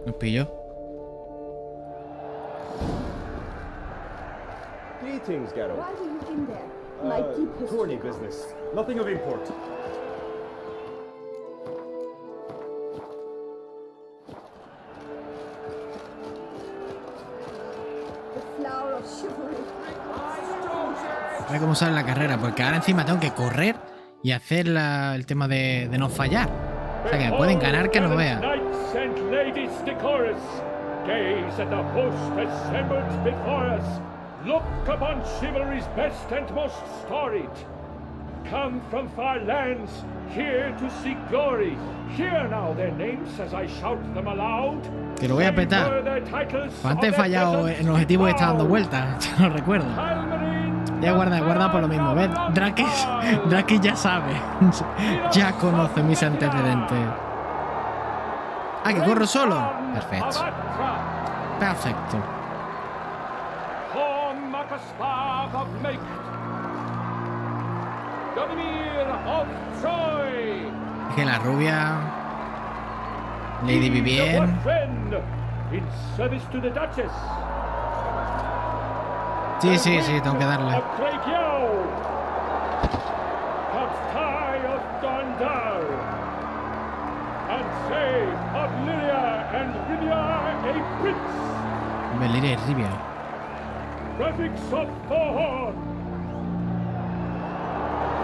Nos pilló. Greetings, Gerald. Why were you in there? My deepest Tourney business. Nothing of import. A ver cómo sale la carrera, porque ahora encima tengo que correr y hacer el tema de no fallar. O sea que me pueden ganar que no vea. Knights and ladies decorous, gaze at the host assembled before us. Look upon chivalry's best and most storied. Come from far lands, here to seek glory. Hear now their names as I shout them aloud. Que lo voy a petar. Pues antes he fallado en el objetivo que está dando vueltas, ya lo recuerdo. Ya guarda por lo mismo. ¿Ves? Drake ya sabe. Ya conoce mis antecedentes. Ah, que corro solo. Perfecto. Perfecto. Es que la rubia Lady Vivienne. In service to the Duchess. Sí, sí, sí, tengo que darle. Liria y Rivia. Graphics of Forhorn.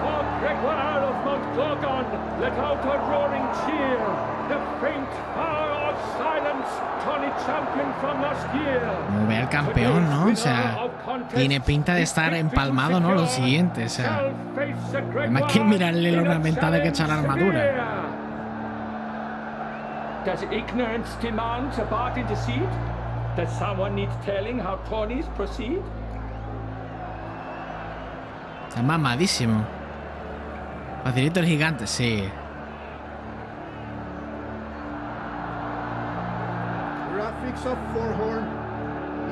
For Gregoire of Mount Gorgon, let out a roaring cheer. The faint fire of silence, Tony champion from last year. Como ve al campeón, ¿no? O sea, tiene pinta de estar empalmado, ¿no? Lo siguiente, o sea. Además que mirarle lo ornamentada que echa la armadura. Does ignorance demand a part in deceit? Does someone need telling how Tonys proceed? Está mamadísimo. Facilito el gigante, sí. Graphics of Forhorn.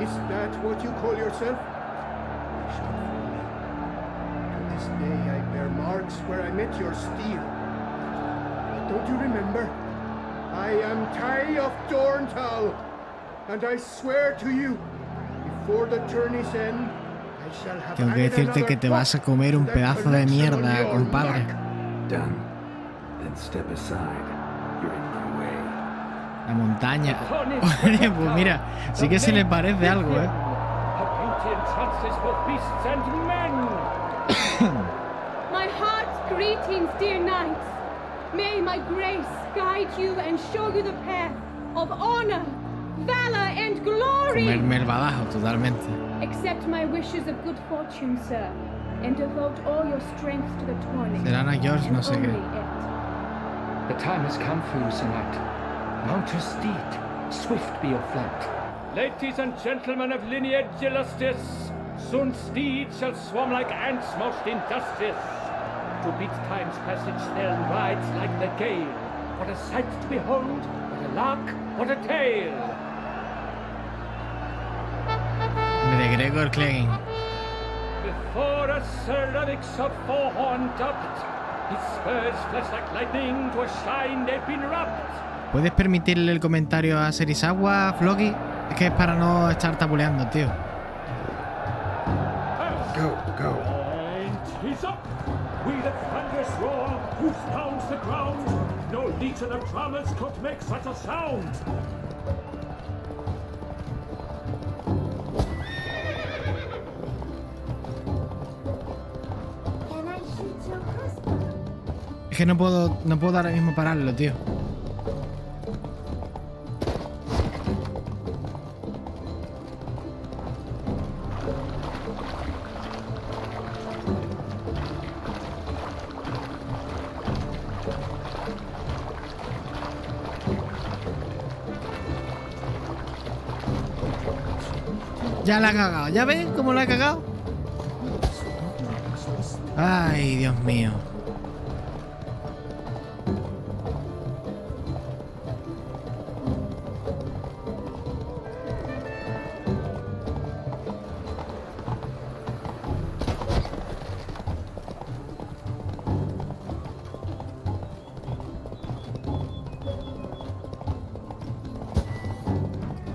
Is that what you call yourself? To this day I bear marks where I met your steel. But don't you remember? I am Tai of Dorntal, and I swear to you, before the tourney's end, I shall have Tengo que decirte que te vas a comer un pedazo de mierda, compadre. Done. Then step aside. You're in my way. La montaña. Oye, pues mira, sí que se le parece algo, ¿eh? My heart's greetings, dear knights. May my grace guide you and show you the path of honor, valor and glory. Comerme el badajo, totalmente. Accept my wishes of good fortune, sir, and devote all your strength to the tourney. Serán a George, no sé qué. The time has come for you, Sir Knight. Mount your steed. Swift be your flight. Ladies and gentlemen of lineage justice, soon steeds shall swarm like ants most industrious. To beat time's passage they'll ride like the gale. What a sight to behold, what a lark, what a tale. De Gregor Clegane. Before a cervix of Forhorn dubbed, his spurs flash like lightning, to a shine they've been rubbed. ¿Puedes permitirle el comentario a Serizawa, Floki? Es que es para no estar tabuleando, tío. Go, go. And he's up. With a thunderous roar, who pounds the ground. No legion of drummers could make such a sound. Can I shoot your crossbow? Es que no puedo ahora mismo pararlo, tío. Ya la ha cagado. ¿Ya ves cómo la ha cagado? Ay, Dios mío.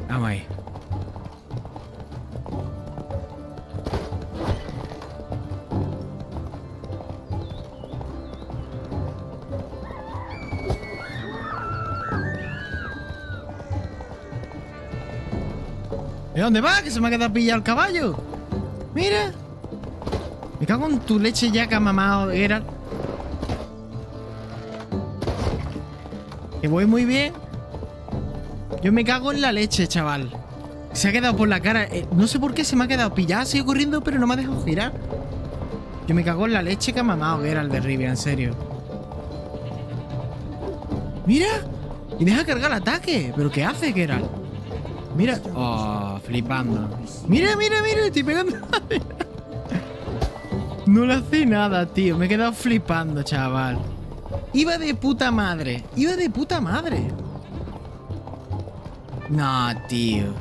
Vamos ahí. ¿De dónde va? Que se me ha quedado pillado el caballo. Mira. Me cago en tu leche ya que ha mamado Geralt. Que voy muy bien. Yo me cago en la leche, chaval. Se ha quedado por la cara. No sé por qué se me ha quedado pillado. Ha sido corriendo, pero no me ha dejado girar. Yo me cago en la leche que ha mamado Geralt de Rivia, en serio. Mira. Y deja cargar el ataque. ¿Pero qué hace, Geralt? Mira. Oh, flipando. Mira, mira, mira. Estoy pegando. No le hace nada, tío. Me he quedado flipando, chaval. Iba de puta madre. Iba de puta madre. No, tío.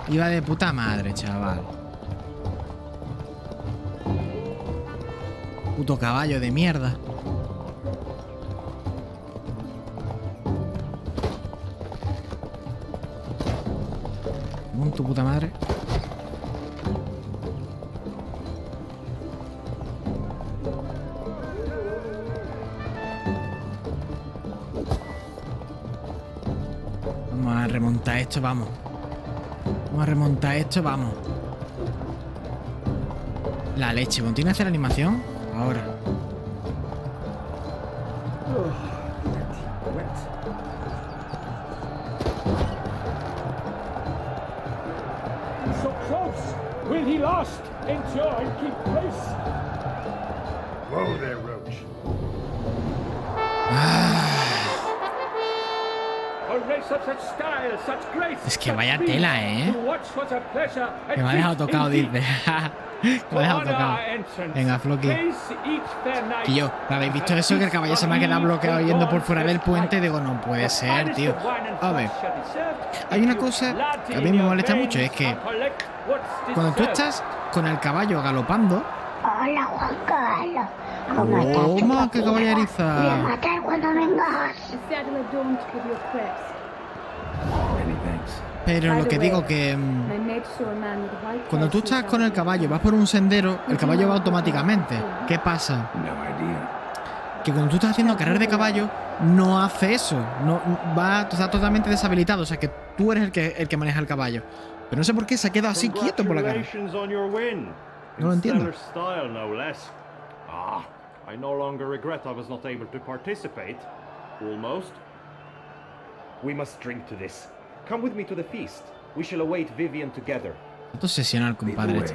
Iba de puta madre, chaval. Puto caballo de mierda. con tu puta madre. Vamos a remontar esto, vamos. Vamos a remontar esto, vamos. La leche. ¿Continúa a hacer la animación? Ahora. So close! Will he last? Endure and keep pace? Whoa there, Roach. A race of such style, such grace. Es que vaya tela, ¿eh? Que me ha dejado tocado, dice. Me ha dejado tocado. Venga, Floki. Y yo, ¿habéis visto eso? Que el caballo se me ha quedado bloqueado yendo por fuera del puente. Digo, no puede ser, tío. A ver. Hay una cosa que a mí me molesta mucho. Es que cuando tú estás con el caballo galopando... Hola, Juan Carlos. ¿Cómo estás? ¡Toma, qué caballeriza! Voy a matar cuando vengas. Pero lo que digo que... cuando tú estás con el caballo, vas por un sendero, el caballo va automáticamente. ¿Qué pasa? Que cuando tú estás haciendo carrera de caballo, no hace eso. No, está totalmente deshabilitado. O sea, que tú eres el que maneja el caballo. Pero no sé por qué se ha quedado así quieto por la cara. No lo entiendo. I no longer regret I was not able to participate. Almost. We must drink to this. Come with me to the feast. We shall await Vivian together. Esto es sesional, compadre.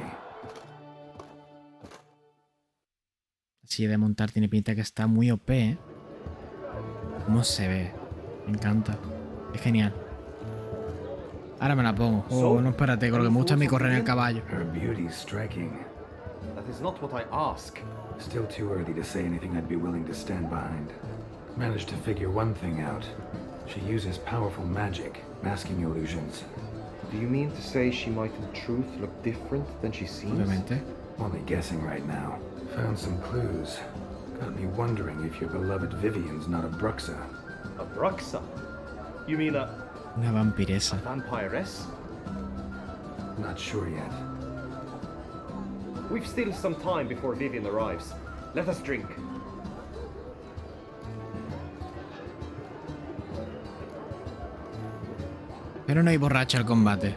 Así de montar tiene pinta que está muy OP, ¿eh? ¿Cómo se ve? Me encanta. Es genial. Ahora me la pongo. Oh, no, espérate, con lo que me gusta a mí correr en el caballo. Her beauty's striking. That is not what I ask. Still too early to say anything I'd be willing to stand behind. Managed to figure one thing out. She uses powerful magic, masking illusions. Do you mean to say she might in truth look different than she seems? Obviamente. Only guessing right now. Found some clues. Got me wondering if your beloved Vivian's not a Bruxa. A Bruxa? You mean a... Una vampiresa. A vampiress? Not sure yet. We've still some time before Vivian arrives. Let us drink. Pero no hay borracha al combate.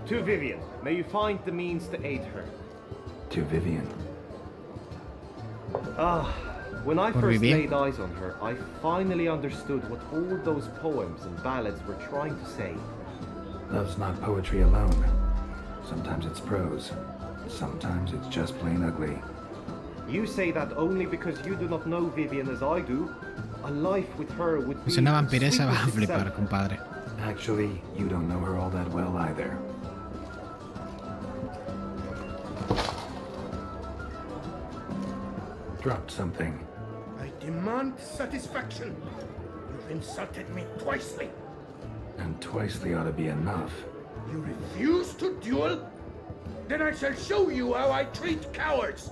To Vivian, may you find the means to aid her. To Vivian. When I first laid eyes on her, I finally understood what all those poems and ballads were trying to say. Love's not poetry alone. Sometimes it's prose. Sometimes it's just plain ugly. You say that only because you do not know Vivian as I do. A life with her would be... Si una vampiresa vas a flipar, compadre. Actually, you don't know her all that well either. Dropped something. I demand satisfaction. You've insulted me twicely. And twicely ought to be enough. You refuse to duel? Then I shall show you how I treat cowards.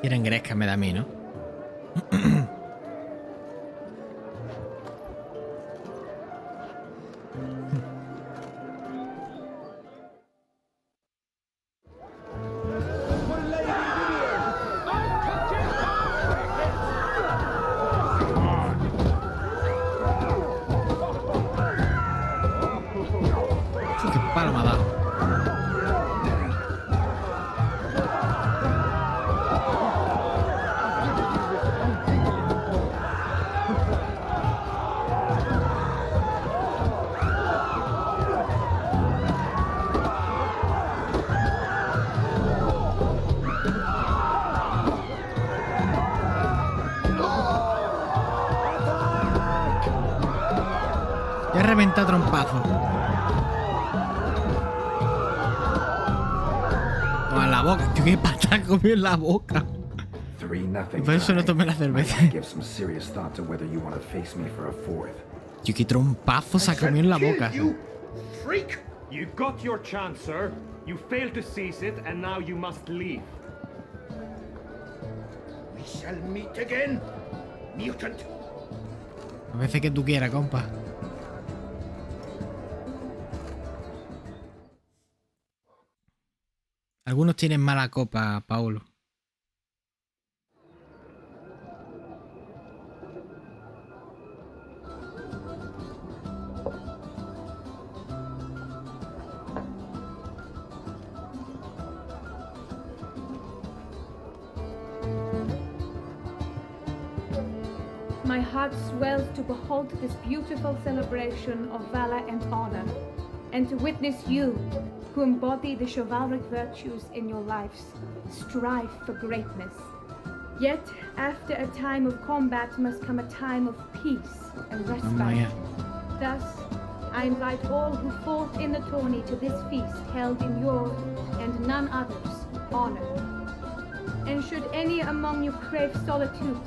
Quieren gresca, me da a mí, ¿no? Qué palo me ha dado. Ya reventa trompazo. O en la boca. Tío, qué pata comió en la boca. Y por eso no tomé la cerveza. Tío, qué trompazo se comió en la boca. Freak! You got your chance, sir. You failed to seize it, and now you must leave. We shall meet again, mutant. A veces que tú quieras, compa. Algunos tienen mala copa, Paulo. My heart swells to behold this beautiful celebration of valor and honor, and to witness you, who embody the chivalric virtues in your lives, strive for greatness. Yet, after a time of combat must come a time of peace and respite. Thus, I invite all who fought in the tourney to this feast held in your, and none other's, honor. And should any among you crave solitude,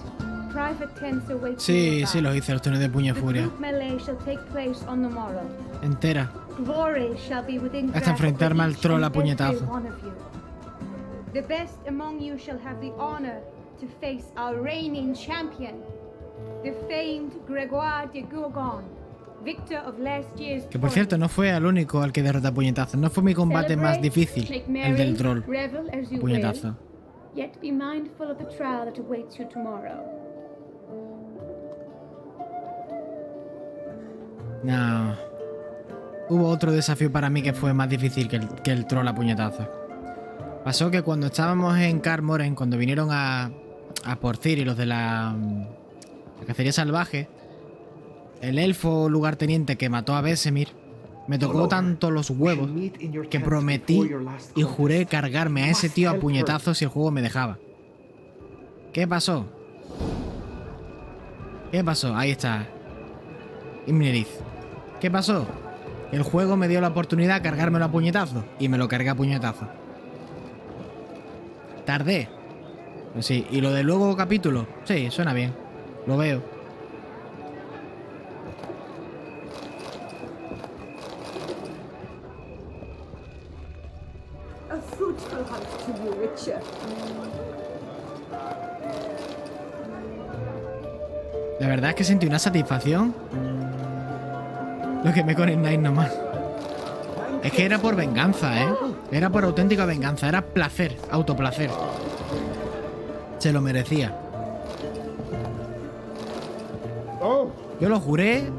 private tents await Sí, sí, los hice, los torneos de puño de furia. melee shall take place on the morrow. Entera. Glory shall be within Hasta enfrentarme al troll a puñetazo. The best among you shall have the honor to face our reigning champion, the famed Gregoire de Gourgon, victor of last year's Que por cierto, no fue el único al que derrota a puñetazos. No fue mi combate más difícil, el del troll. Puñetazo. Yet be mindful of the trial that awaits you tomorrow. No. Hubo otro desafío para mí que fue más difícil que el troll a puñetazos. Pasó que cuando estábamos en Carmoren, cuando vinieron a por Ciri los de la cacería salvaje, el elfo lugarteniente que mató a Vesemir me tocó tanto los huevos que prometí y juré cargarme a ese tío a puñetazos si el juego me dejaba. ¿Qué pasó? ¿Qué pasó? Ahí está. Imneriz. ¿Qué pasó? El juego me dio la oportunidad de cargármelo a puñetazos y me lo cargué a puñetazos. Tardé. Pues sí, y lo de luego capítulo, sí, suena bien. Lo veo. A fruitful hunt to you, Richard. La verdad es que sentí una satisfacción. Lo que me con el Night nomás. Es que era por venganza, ¿eh? Era por auténtica venganza. Era placer, autoplacer. Se lo merecía. Yo lo juré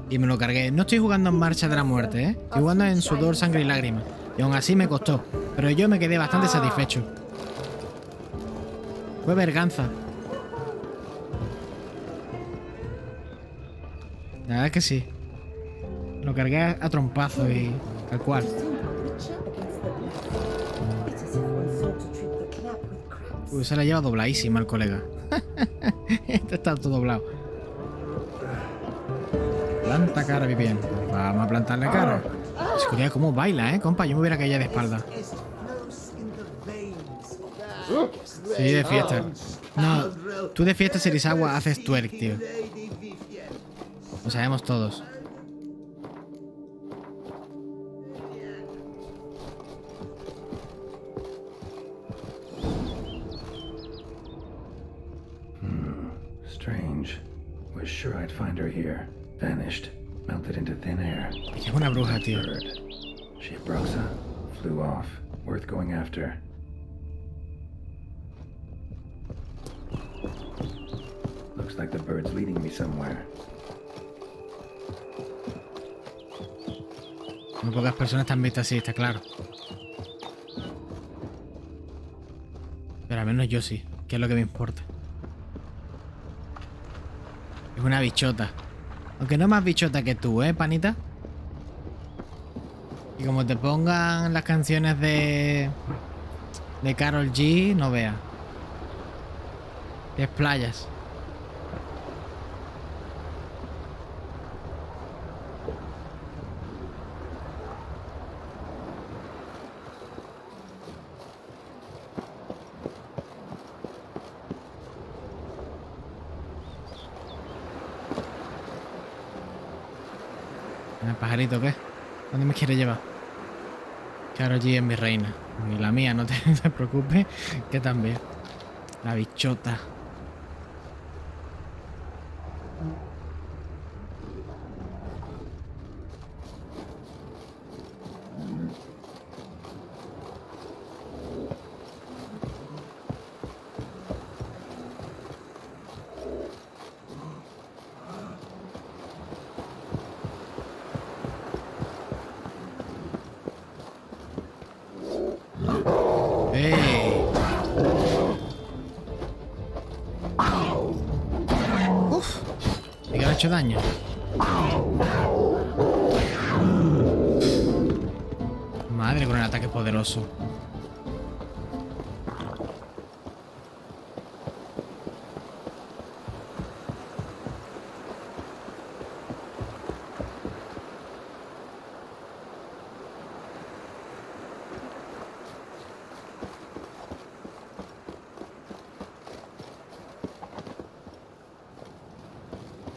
y me lo cargué. No estoy jugando en Marcha de la Muerte, ¿eh? Estoy jugando en Sudor, Sangre y Lágrimas. Y aún así me costó. Pero yo me quedé bastante satisfecho. Fue venganza. La verdad es que sí. Lo cargué a trompazo y tal cual. Uy, se la lleva dobladísima el colega. Este está todo doblado. Planta cara bien. Vamos a plantarle cara. Escucha cómo baila, compa. Yo me hubiera caído de espalda. Sí, de fiesta. No, tú de fiesta Serizawa haces twerk, tío. Lo sabemos todos. Strange. Was sure I'd find her here. Vanished. Melted into thin air. Es una bruja, tío. Bird. She Broxa flew off. Worth going after. Looks like the bird's leading me somewhere. Muy pocas personas están vistas así, está claro. Pero al menos yo sí, que es lo que me importa. Es una bichota. Aunque no más bichota que tú, panita. Y como te pongan las canciones de Karol G, no veas. Te explayas. ¿El pajarito qué? ¿Dónde me quiere llevar? Karol G es mi reina. Y la mía, no te preocupes, que también. La bichota. hecho daño. Madre, con el ataque poderoso.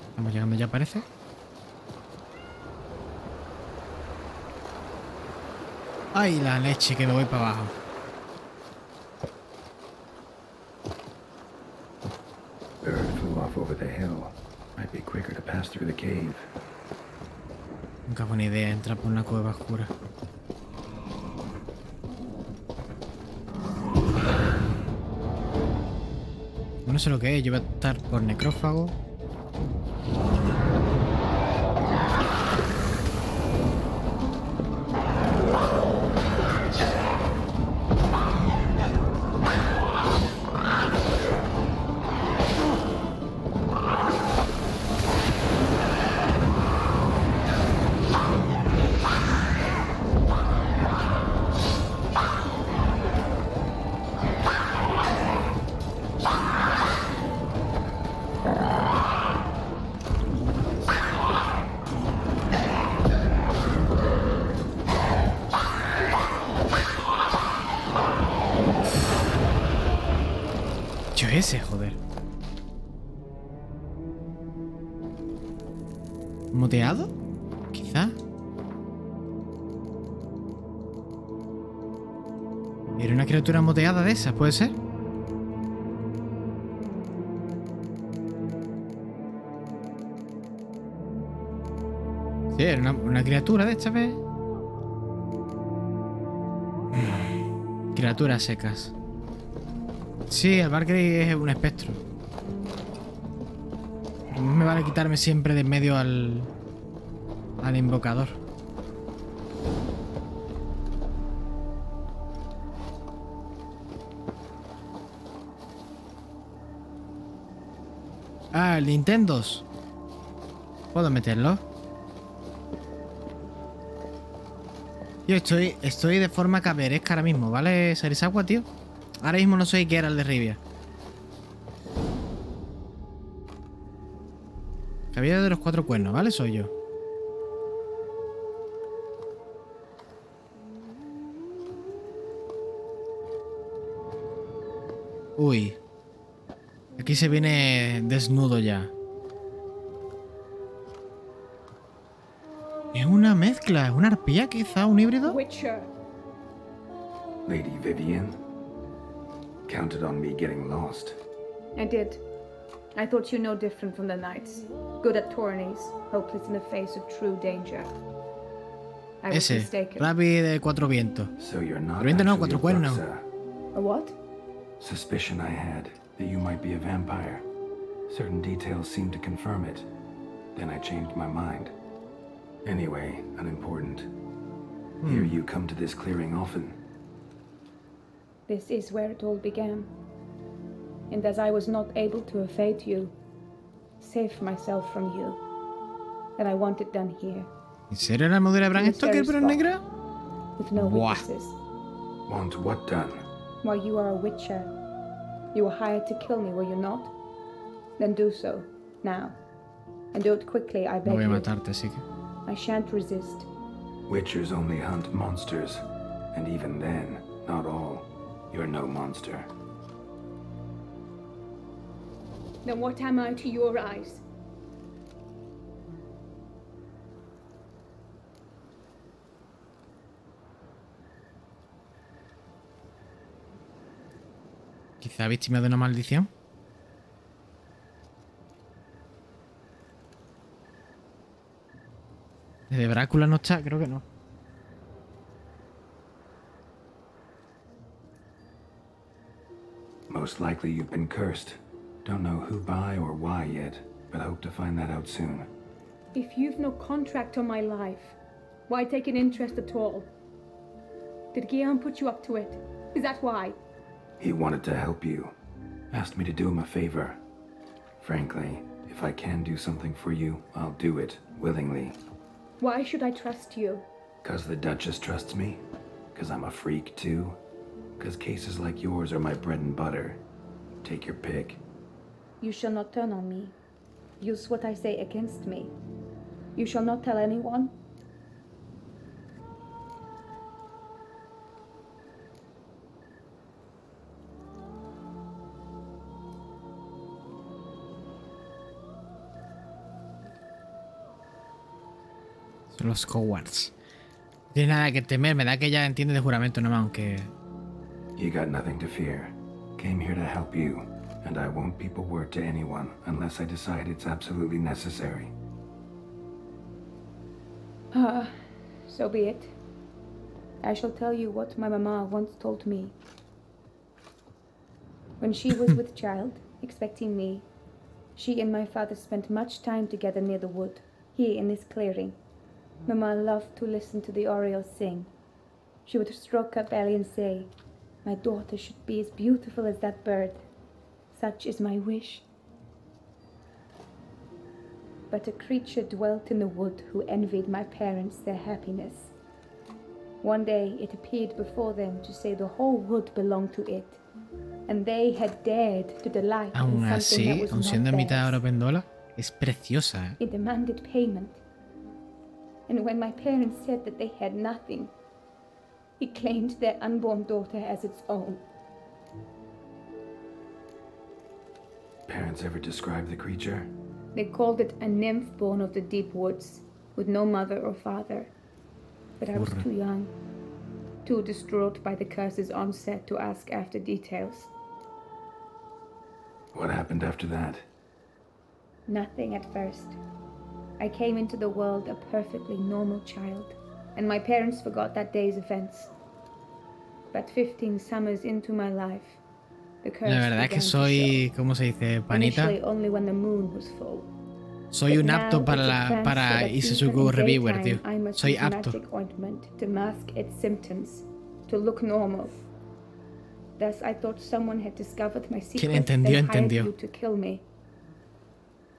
Estamos llegando ya, parece. Ay, la leche, que me voy para abajo. Bird flew off over the hill. Might be quicker to pass through the cave. Nunca buena idea entrar por una cueva oscura. No sé lo que es, yo voy a estar por necrófago. Ese, joder. ¿Moteado? Quizá. ¿Era una criatura moteada de esas? ¿Puede ser? Sí, era una criatura de esta vez. Criaturas secas. Sí, el Valkyrie es un espectro. No me vale quitarme siempre de en medio al invocador. Ah, el Nintendo. ¿Puedo meterlo? Yo estoy de forma caberesca ahora mismo, ¿vale, Sarisagua, tío? Ahora mismo no soy Gerald de Rivia. Caballero de los 4 cuernos, ¿vale? Soy yo. Uy. Aquí se viene desnudo ya. Es una mezcla, es una arpía quizá, un híbrido. Witcher. Lady Vivian counted on me getting lost. I did. I thought you no different from the knights. Good at tourneys, hopeless in the face of true danger. I was Ese, mistaken. Rabi de 4 vientos. So you're not 4 vientos no, actually 4 cuernos. Bruxa. A what? Suspicion I had that you might be a vampire. Certain details seemed to confirm it. Then I changed my mind. Anyway, unimportant. Here you come to this clearing often. This is where it all began. And as I was not able to evade you, save myself from you, then I want it done here. ¿En serio la armadura de Bram Stoker pero en negra? With no Buah. witnesses. Want what done? Why, you are a witcher. You were hired to kill me, were you not? Then do so, now. And do it quickly, I beg No voy a you. matarte, así que... I shan't resist. Witchers only hunt monsters. And even then, not all. You're no monster. Then what am I to your eyes? Quizá víctima de una maldición. ¿De Drácula no está? Creo que no. Most likely you've been cursed. Don't know who by or why yet, but hope to find that out soon. If you've no contract on my life, why take an interest at all? Did Guillaume put you up to it? Is that why? He wanted to help you. Asked me to do him a favor. Frankly, if If I can do something for you, I'll do it, willingly. Why should I trust you? 'Cause the Duchess trusts me? 'Cause I'm a freak, too? 'Cause cases like yours are my bread and butter. Take your pick. You shall not turn on me. Use what I say against me. You shall not tell anyone. Son los cowards. No tienes nada que temer, me da que ella entiende de juramento nomás, aunque... You got nothing to fear. Came here to help you, and I won't peep a word to anyone unless I decide it's absolutely necessary. So be it. I shall tell you what my mama once told me. When she was with child, expecting me, she and my father spent much time together near the wood, here in this clearing. Mama loved to listen to the orioles sing. She would stroke her belly and say, "My daughter should be as beautiful as that bird. Such is my wish." But a creature dwelt in the wood who envied my parents their happiness. One day it appeared before them to say the whole wood belonged to it, and they had dared to delight Aún in something that así, was aún not siendo en mitad de theirs. oro pendola, es preciosa, ¿eh? It demanded payment. And when my parents said that they had nothing, it claimed their unborn daughter as its own. Parents ever describe the creature? They called it a nymph born of the deep woods, with no mother or father. But I was too young, too distraught by the curse's onset to ask after details. What happened after that? Nothing at first. I came into the world a perfectly normal child, and my parents forgot that day's events. But 15 summers into my life, the curse La verdad es que began to soy, show. ¿cómo se dice? Panita. Initially only when the moon was full. Soy But un now apto it's para advanced para so that Isuzuku even in Reviewer, tío. daytime I must Soy use apto. magic ointment to mask its symptoms, to look normal. Thus I thought someone had discovered my secret. Quien entendió, and hired entendió. you to kill me.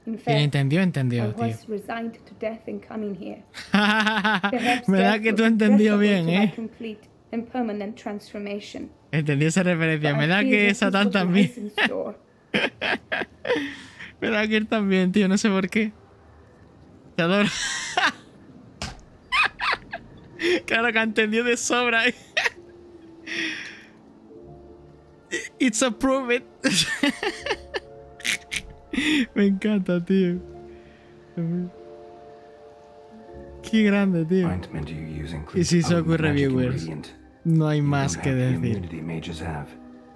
In Quien fact, entendió, entendió, I tío. was resigned to death in coming here. Perhaps Me da death que tú would be entendió preferable bien, to my ¿eh? complete and permanent transformation. Entendí esa referencia. But Me I da fear que that this Satán was también. lies in store. Me da que él también, tío. No sé por qué. Te adoro. Claro que ha entendido de sobra. It's a prove it. Me encanta, tío. Qué grande, tío. Ointment you use Y includes si potent Soku magic Reviewers. ingredient. No hay You más don't que have the decir. immunity mages have.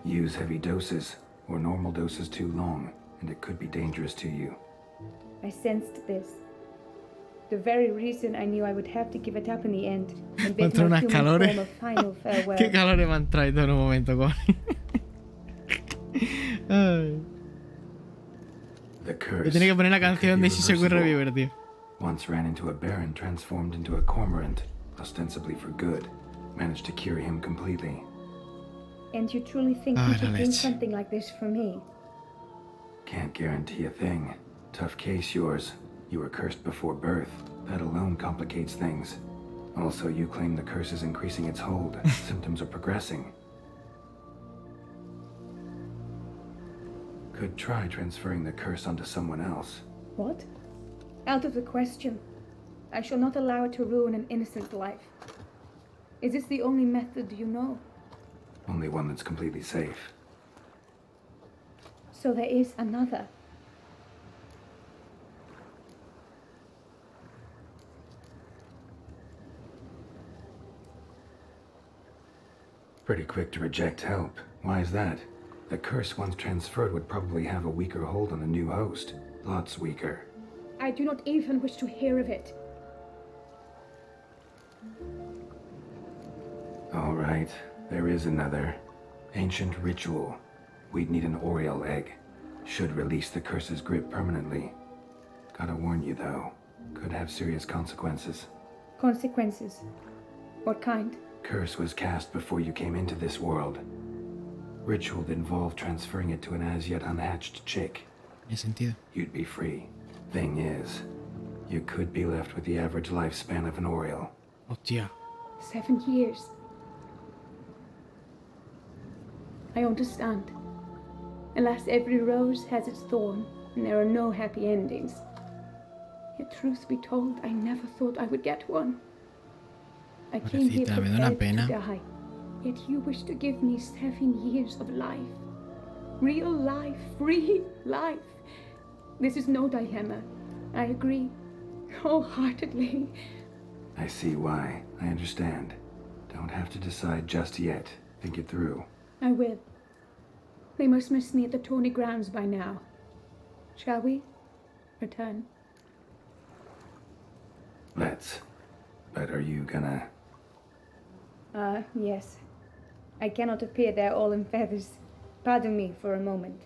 Use heavy doses, or normal doses too long, and it could be dangerous to you. I sensed this. The very reason I knew I would have to give it up in the end and Me bid entró my unas human calores. form a final farewell. Qué calores me han traído en un momento, con. Ay. The curse. Me tiene que poner la canción could be de Shisoku reversible. Reviewer, tío. Once ran into a baron transformed into a cormorant, ostensibly for good. Managed to cure him completely. And you truly think Ah, you la should do leche. something like this for me? Can't guarantee a thing. Tough case yours. You were cursed before birth. That alone complicates things. Also, you claim the curse is increasing its hold. Symptoms are progressing. Could try transferring the curse onto someone else. What? Out of the question. I shall not allow it to ruin an innocent life. Is this the only method you know? Only one that's completely safe. So there is another. Pretty quick to reject help. Why is that? The curse once transferred would probably have a weaker hold on the new host. Lots weaker. I do not even wish to hear of it. All right, there is another. Ancient ritual. We'd need an Oriole egg. Should release the curse's grip permanently. Gotta warn you though, could have serious consequences. Consequences? What kind? Curse was cast before you came into this world. Ritual that involved transferring it to an as yet unhatched chick. Tiene sentido. You'd be free. Thing is, you could be left with the average lifespan of an Oriole. Hostia. 7 years. I understand. Alas, every rose has its thorn, and there are no happy endings. Yet, truth be told, I never thought I would get one. I came here Pobrecita, me da una prepared to pena. die, yet you wish to give me 7 years of life. Real life, free life. This is no dilemma. I agree, wholeheartedly. I see why. I understand. Don't have to decide just yet. Think it through. I will. They must miss me at the Tawny grounds by now. Shall we return? Let's. But are you gonna... Yes. I cannot appear there all in feathers. Pardon me for a moment.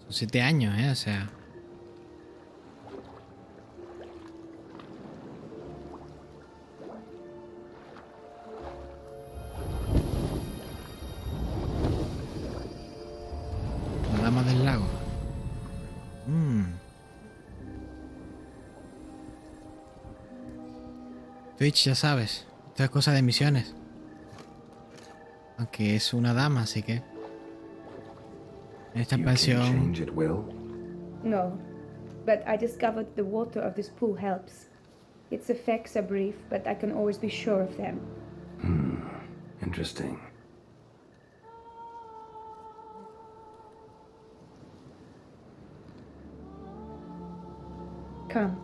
Son 7 años, o sea. La dama del lago. Twitch, ya sabes. Esto es cosa de misiones. Aunque es una dama, así que... En esta expansión... No, but I discovered the water of this pool helps. Its effects are brief, but I can always be sure of them. Interesting. Come.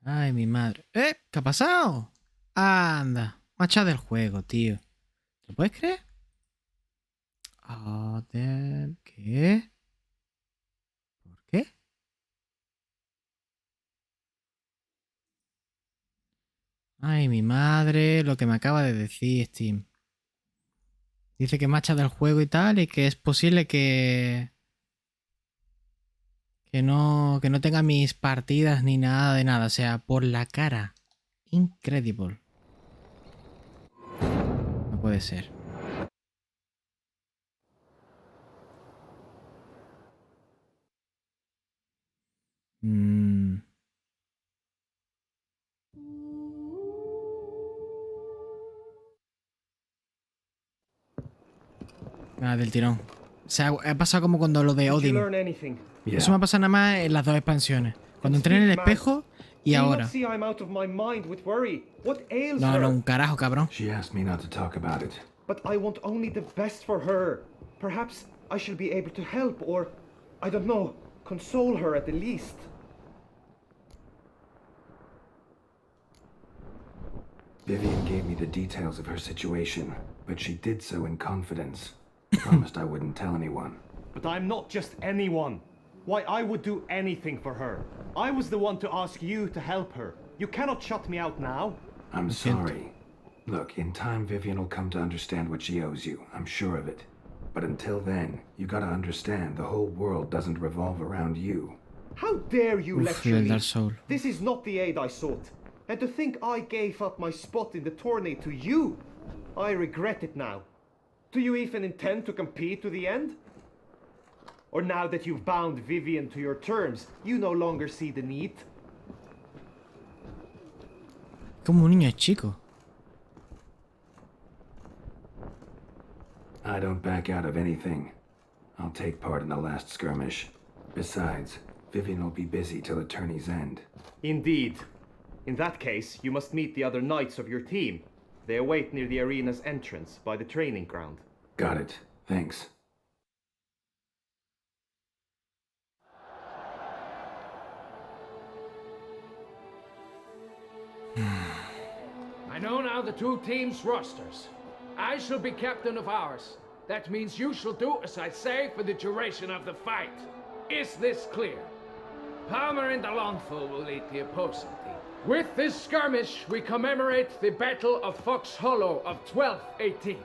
Ay, mi madre. ¿Qué ha pasado? Anda. Macha del juego, tío. ¿Lo puedes creer? ¿Qué? ¿Por qué? Ay, mi madre. Lo que me acaba de decir Steam. Dice que macha del juego y tal. Y que es posible que no tenga mis partidas ni nada de nada. O sea, por la cara. Incredible. No puede ser. Del tirón. O sea, ha pasado como cuando lo de Odin. Eso me ha pasado nada más en las 2 expansiones. Cuando entré en el espejo y ahora. No, un carajo, cabrón. She asked me not to talk about it. But I want only the best for her. Perhaps I shall be able to help or, I don't know, console her at the least. Vivian gave me the details of her situation, but she did so in confidence. Promised I wouldn't tell anyone. But I'm not just anyone. Why, I would do anything for her. I was the one to ask you to help her. You cannot shut me out now. I'm sorry. Look, in time Vivian will come to understand what she owes you. I'm sure of it. But until then, you gotta understand the whole world doesn't revolve around you. How dare you lecture me? Dark Soul. This is not the aid I sought. And to think I gave up my spot in the tourney to you, I regret it now. Do you even intend to compete to the end? Or now that you've bound Vivian to your terms, you no longer see the need? Como un niño chico. I don't back out of anything. I'll take part in the last skirmish. Besides, Vivian will be busy till the tourney's end. Indeed. In that case, you must meet the other knights of your team. They await near the arena's entrance, by the training ground. Got it. Thanks. I know now the 2 teams' rosters. I shall be captain of ours. That means you shall do as I say for the duration of the fight. Is this clear? Palmer and Alonso will lead the opposing team. With this skirmish, we commemorate the Battle of Fox Hollow of 1218,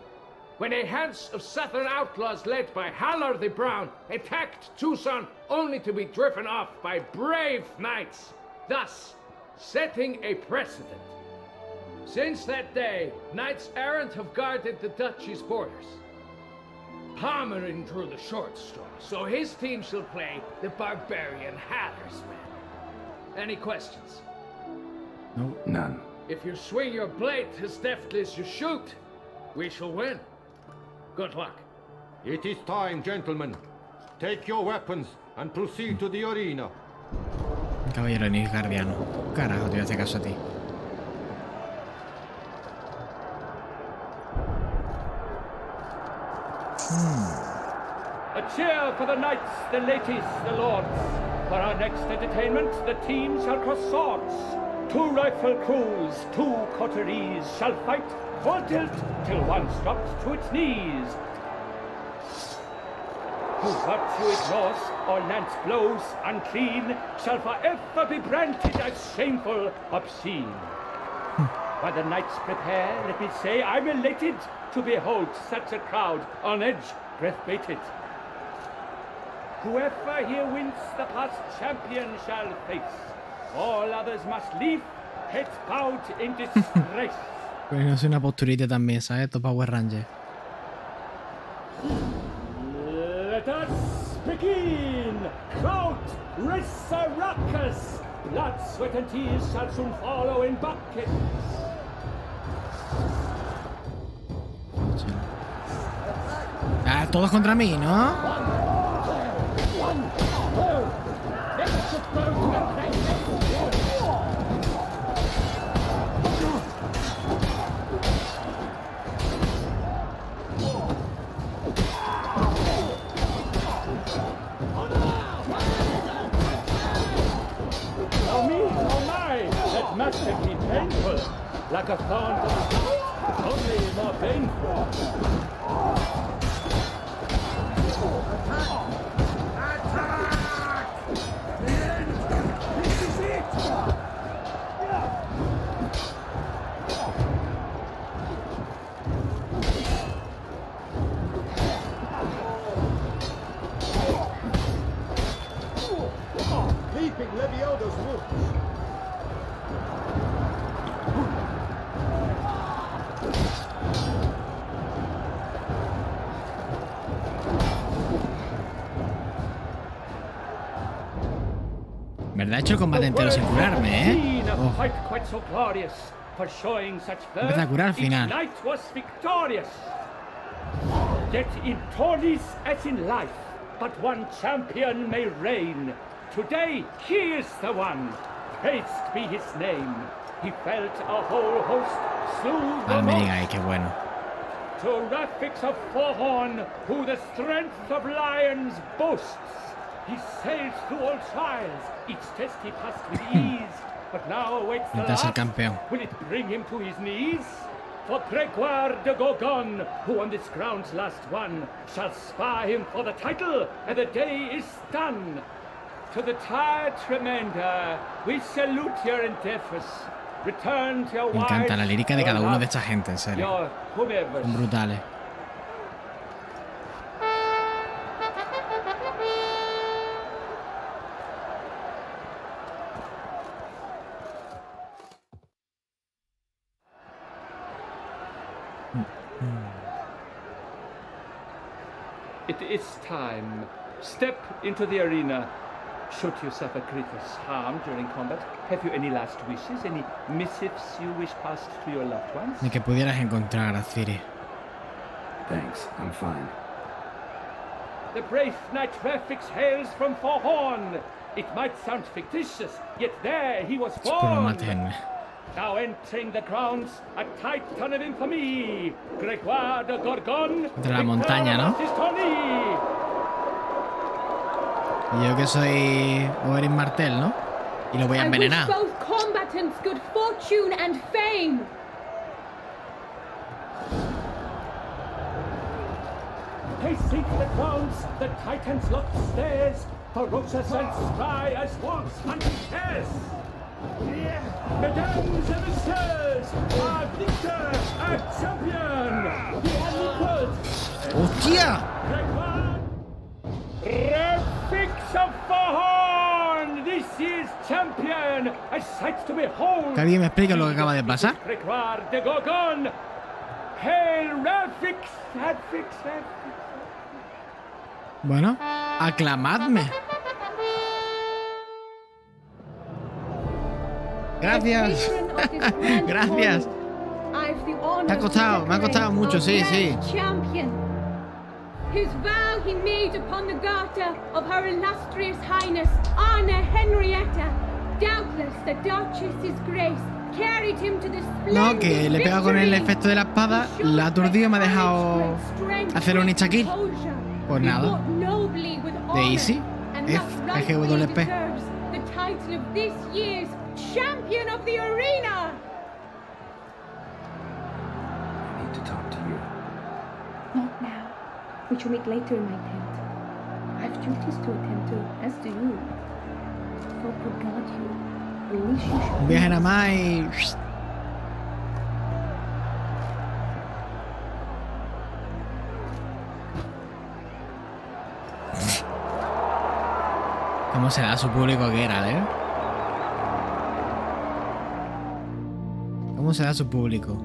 when a host of southern outlaws led by Haller the Brown attacked Tucson only to be driven off by brave knights, thus setting a precedent. Since that day, knights errant have guarded the duchy's borders, hammering through the short straw, so his team shall play the barbarian Hattersman. Any questions? No. None. If you swing your blade as deftly as you shoot, we shall win. Good luck. It is time, gentlemen. Take your weapons and proceed to the arena. Caballero ni guardiano. Carajo, te voy a hacer caso a ti. A cheer for the knights, the ladies, the lords. For our next entertainment, the teams shall cross swords. 2 rifle crews, 2 coteries shall fight full tilt till one drops to its knees. Who virtue ignores or lance blows unclean shall forever be branded as shameful, obscene. While the knights prepare, let me say I'm elated to behold such a crowd on edge, breath-baited. Whoever here wins the past champion shall face. All others must leave, heads bowed in disgrace. Pues no es una posturita también, ¿sabes? Esto Power Ranger. Let us begin! Crowd, race a ruckus! Blood, sweat and tears shall soon follow in buckets. Ah, todos contra mí, ¿no? Must have been painful, like a thorn to the heart, only more painful. Attack! This is it! Leaping Leviosa's wounds. ¿Verdad? He hecho el combate entero sin curarme, ¿eh? Oh. Empieza a curar al final. Yet in tourneys as in life, but one champion may reign. Today he is the one. Praised be his name. He felt a whole host, slew the most. Ay, qué bueno. To Rafix of Forhorn, who the strength of lions boasts. He sailed through all trials, each test he passed with ease, but now awaits the last. Will it bring him to his knees? For Gregoire de Gorgon, who on this ground's last won, shall spar him for the title, and the day is done. To the tired remainder, we salute your endeavors. Return to your Me encanta la lírica de cada uno de esta gente, en serio. Son brutales. It is time. Step into the arena. Should you suffer grievous harm during combat, have you any last wishes, any missives you wish passed to your loved ones? Ni que pudieras encontrar a Ciri. Thanks, I'm fine. The brave knight Rafix hails from Forhorn. It might sound fictitious, yet there he was born. Now entering the grounds, a titan of infamy, Gregoire de Gorgon, de la montaña, ¿no? Y yo que soy Oberyn Martell, ¿no? Y lo voy a envenenar. I wish both combatants good fortune and fame. They seek the grounds, the titans locked stairs, ferocious and spry as wolves hunting hares. Mesdames and messieurs, our victor, our champion, the unequaled. ¡Hostia! Rafix of Forhorn, this is champion, a sight to behold. Que alguien me explique lo que acaba de pasar. Regalar de Gorgon. Hail Rafix, Bueno, aclamadme. Gracias. Gracias. Me ha costado mucho, sí. Whose vow he made upon the garter of her illustrious highness Anna Henrietta. Doubtless the Duchess's grace carried him to the splendid No, que le pega con el efecto de la espada, la ha aturdido y me ha dejado hacer un insta-kill. Pues nada. De Easy, FGWP. The title of this year's champion of the arena. I need to talk to you. Not now. We shall meet later in my tent. I have duties to attend to, as do you. For regard you, at least you should. Un viaje nada más y... ¿Cómo se da a su público Gerald, ¿Cómo se da a su público?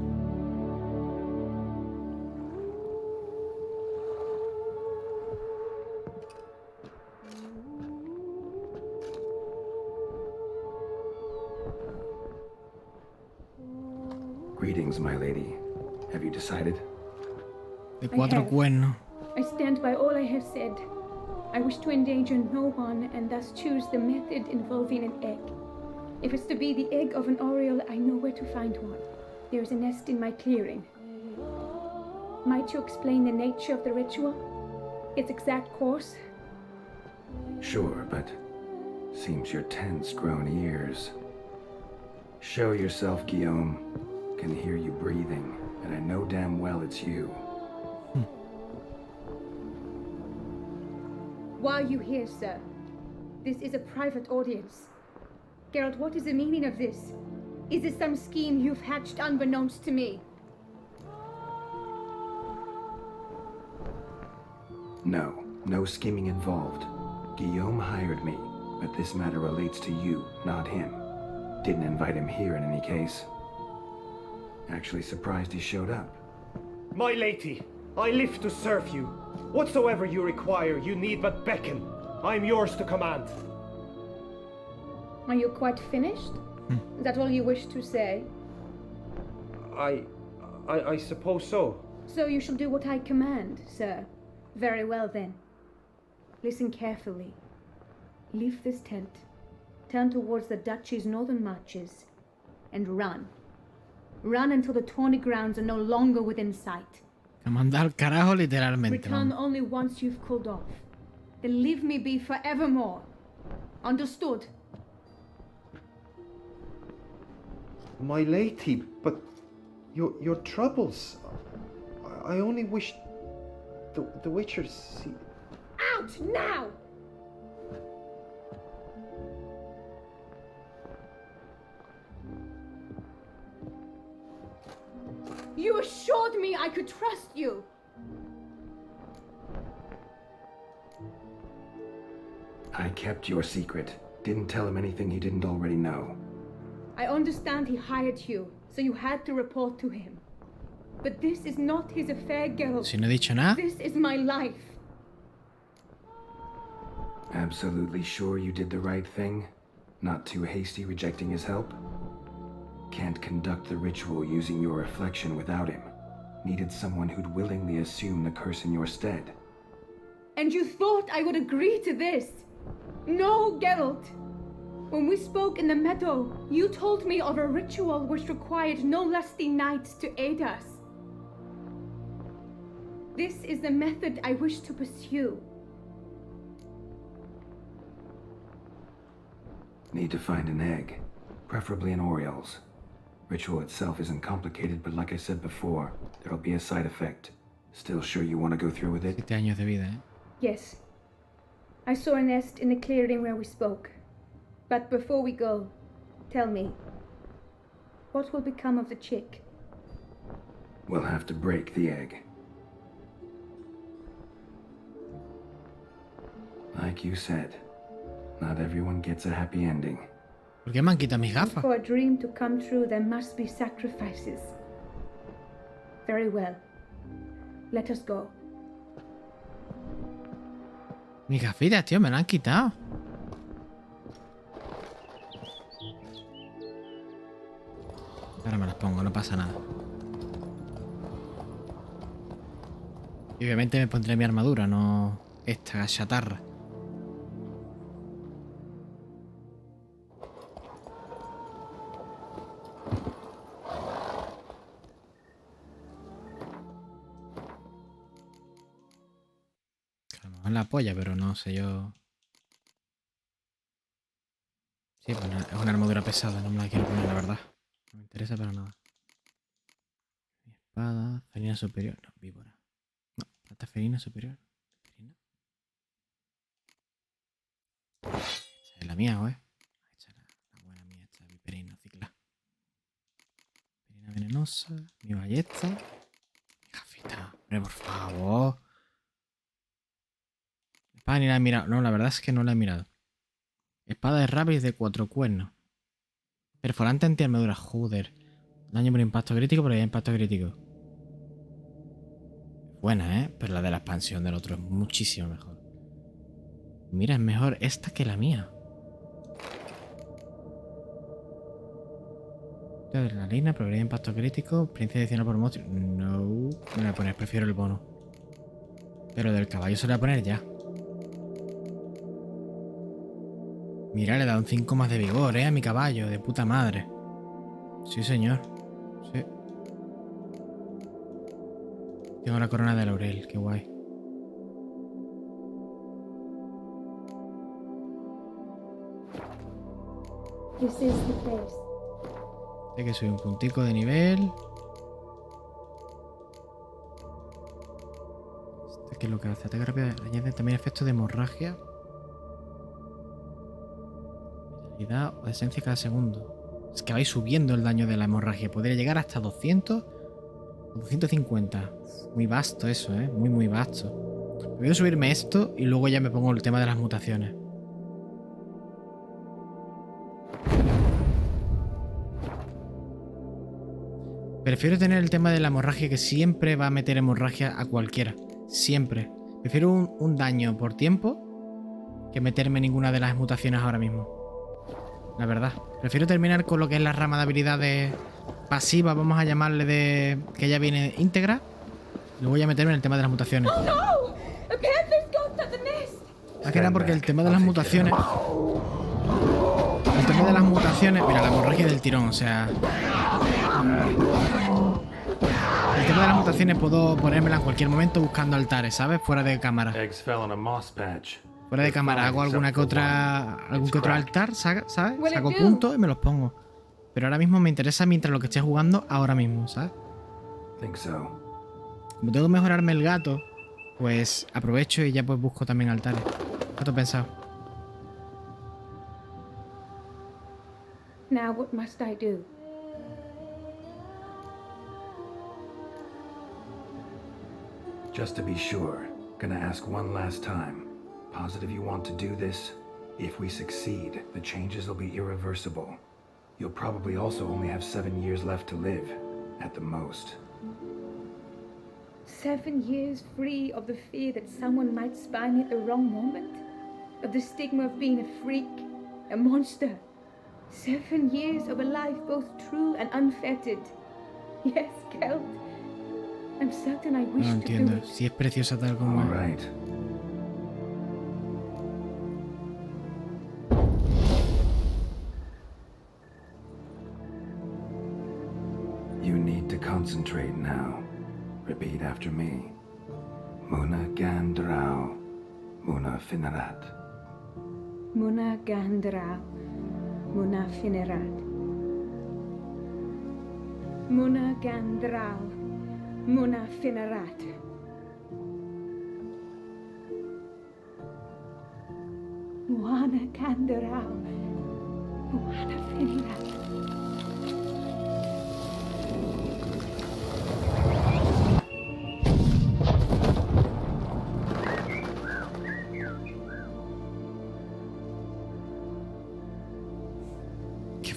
Greetings, my lady. Have you decided? De 4 cuernos. I stand by all I have said. I wish to endanger no one and thus choose the method involving an egg. If it's to be the egg of an oriole, I know where to find one. There is a nest in my clearing. Might you explain the nature of the ritual? Its exact course? Sure, but seems your tent's grown ears. Show yourself, Guillaume. Can hear you breathing, and I know damn well it's you. Why are you here, sir? This is a private audience. Gerald, what is the meaning of this? Is this some scheme you've hatched unbeknownst to me? No scheming involved. Guillaume hired me, but this matter relates to you, not him. Didn't invite him here in any case. Actually surprised he showed up. My lady, I live to serve you. Whatsoever you require, you need but beckon. I am yours to command. Are you quite finished? Is that all you wish to say? I suppose so. So you shall do what I command, sir. Very well then. Listen carefully. Leave this tent. Turn towards the duchy's northern marches. And run. Run until the tawny grounds are no longer within sight. Me manda al carajo literalmente. Return only once you've cooled off. Then leave me be forevermore. Understood? My lady, but your troubles. I only wish the Witchers see. Out now! You assured me I could trust you. I kept your secret. Didn't tell him anything he didn't already know. I understand he hired you, so you had to report to him. But this is not his affair, Gerald. Si no he dicho nada. This is my life. Absolutely sure you did the right thing? Not too hasty rejecting his help? Can't conduct the ritual using your reflection without him. Needed someone who'd willingly assume the curse in your stead. And you thought I would agree to this? No, Geralt. When we spoke in the meadow, you told me of a ritual which required no lusty knights to aid us. This is the method I wish to pursue. Need to find an egg, preferably an oriole's. Ritual itself isn't complicated, but like I said before, there'll be a side effect. Still sure you want to go through with it? 7 años de vida, Yes. I saw a nest in the clearing where we spoke. But before we go, tell me, what will become of the chick? We'll have to break the egg. Like you said, not everyone gets a happy ending. ¿Por qué me han quitado mis gafas? For a dream to come true, there must be sacrifices. Very well. Let us go. Mis gafitas, tío, me las han quitado. Ahora me las pongo, no pasa nada. Y obviamente me pondré mi armadura, no esta chatarra. En la polla, pero no sé yo. Sí, pues es una armadura pesada, no me la quiero poner, la verdad. No me interesa para nada. Mi espada, felina superior, no, víbora. No, plata felina superior. ¿Felina? Esta es la mía, güey. Esta es la buena mía, esta es mi perina, cicla. Perina venenosa, mi ballesta. Mi gafita, hombre, por favor. Espada ni la he mirado. No, la verdad es que no la he mirado. Espada de rabbit de 4 cuernos. Perforante antiarmadura. Joder. Daño por impacto crítico, pero ya impacto crítico. Buena, ¿eh? Pero la de la expansión del otro es muchísimo mejor. Mira, es mejor esta que la mía. Adrenalina, progreso de impacto crítico. Experiencia adicional por monstruo. No. Me voy a poner, prefiero el bono. Pero del caballo se lo voy a poner ya. Mira, le he dado un 5 más de vigor, a mi caballo, de puta madre. Sí, señor. Sí. Tengo la corona de laurel, qué guay. This is the place. Sé que soy un puntico de nivel. ¿Qué es lo que hace? Ataque rápido. Añade también efectos de hemorragia. O de esencia cada segundo. Es que vais subiendo el daño de la hemorragia. Podría llegar hasta 200 o 250. Muy vasto eso, muy, muy vasto. Voy a subirme esto y luego ya me pongo el tema de las mutaciones. Prefiero tener el tema de la hemorragia, que siempre va a meter hemorragia a cualquiera. Siempre. Prefiero un daño por tiempo que meterme ninguna de las mutaciones ahora mismo. La verdad. Prefiero terminar con lo que es la rama de habilidades pasivas, vamos a llamarle, de que ya viene íntegra. Luego ya meterme en el tema de las mutaciones. Oh no! A panther's got at the nest. Más que nada porque el tema de las mutaciones. El tema de las mutaciones. Mira, la hemorragia del tirón, o sea. El tema de las mutaciones puedo ponérmela en cualquier momento buscando altares, ¿sabes? Fuera de cámara. Fuera de cámara hago algún que otro altar, ¿sabes? Saco puntos y me los pongo. Pero ahora mismo me interesa mientras lo que esté jugando ahora mismo, ¿sabes? Como tengo que mejorarme el gato, pues aprovecho y ya pues busco también altares. ¿Qué te has pensado? Now what must I do? Just to be sure, gonna ask one last time. Positive you want to do this? If we succeed, the changes will be irreversible. You'll probably also only have 7 years left to live, at the most. 7 years free of the fear that someone might spy me at the wrong moment? Of the stigma of being a freak, a monster? 7 years of a life both true and unfettered? Yes, Gerald. I'm certain I wish No entiendo. to do it. Si es preciosa tal como es. All right. You need to concentrate now. Repeat after me. Muna Gandrau, Muna Finerat. Muna Gandra, Muna Finerat. Muna Gandra, Muna Finerat. Muana Gandra, Muana Finerat.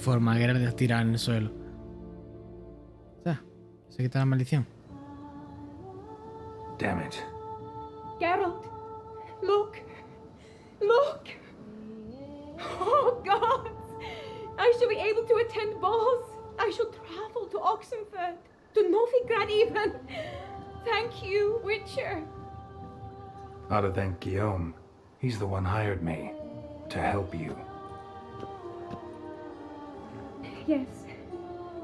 forma, Gerald de tirar en el suelo. O sea, se quita la maldición. Damn it. Gerald, look. Look. Oh, God. I shall be able to attend balls. I shall travel to Oxenford, to Novigrad even. Thank you, Witcher. Ought to thank Guillaume. He's the one hired me to help you. Yes,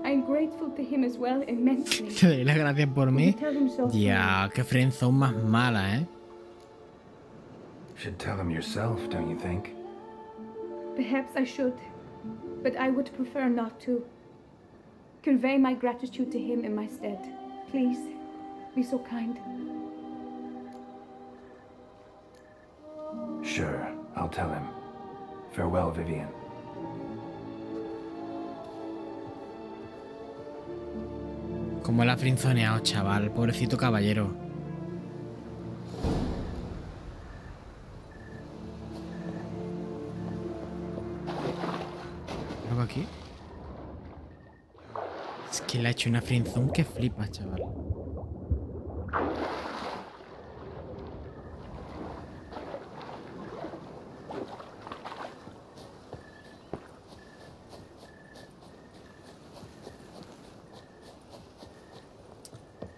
I'm grateful to him as well, immensely. Te doy las gracias por mí. Tell him so. Ya, qué friendzone más mala, ¿eh? Should tell him yourself, don't you think? Perhaps I should, but I would prefer not to. Convey my gratitude to him in my stead. Please, be so kind. Sure, I'll tell him. Farewell, Vivian. Como la frinzoneado, chaval. Pobrecito caballero. ¿Algo aquí? Es que le ha hecho una frinzón que flipa, chaval.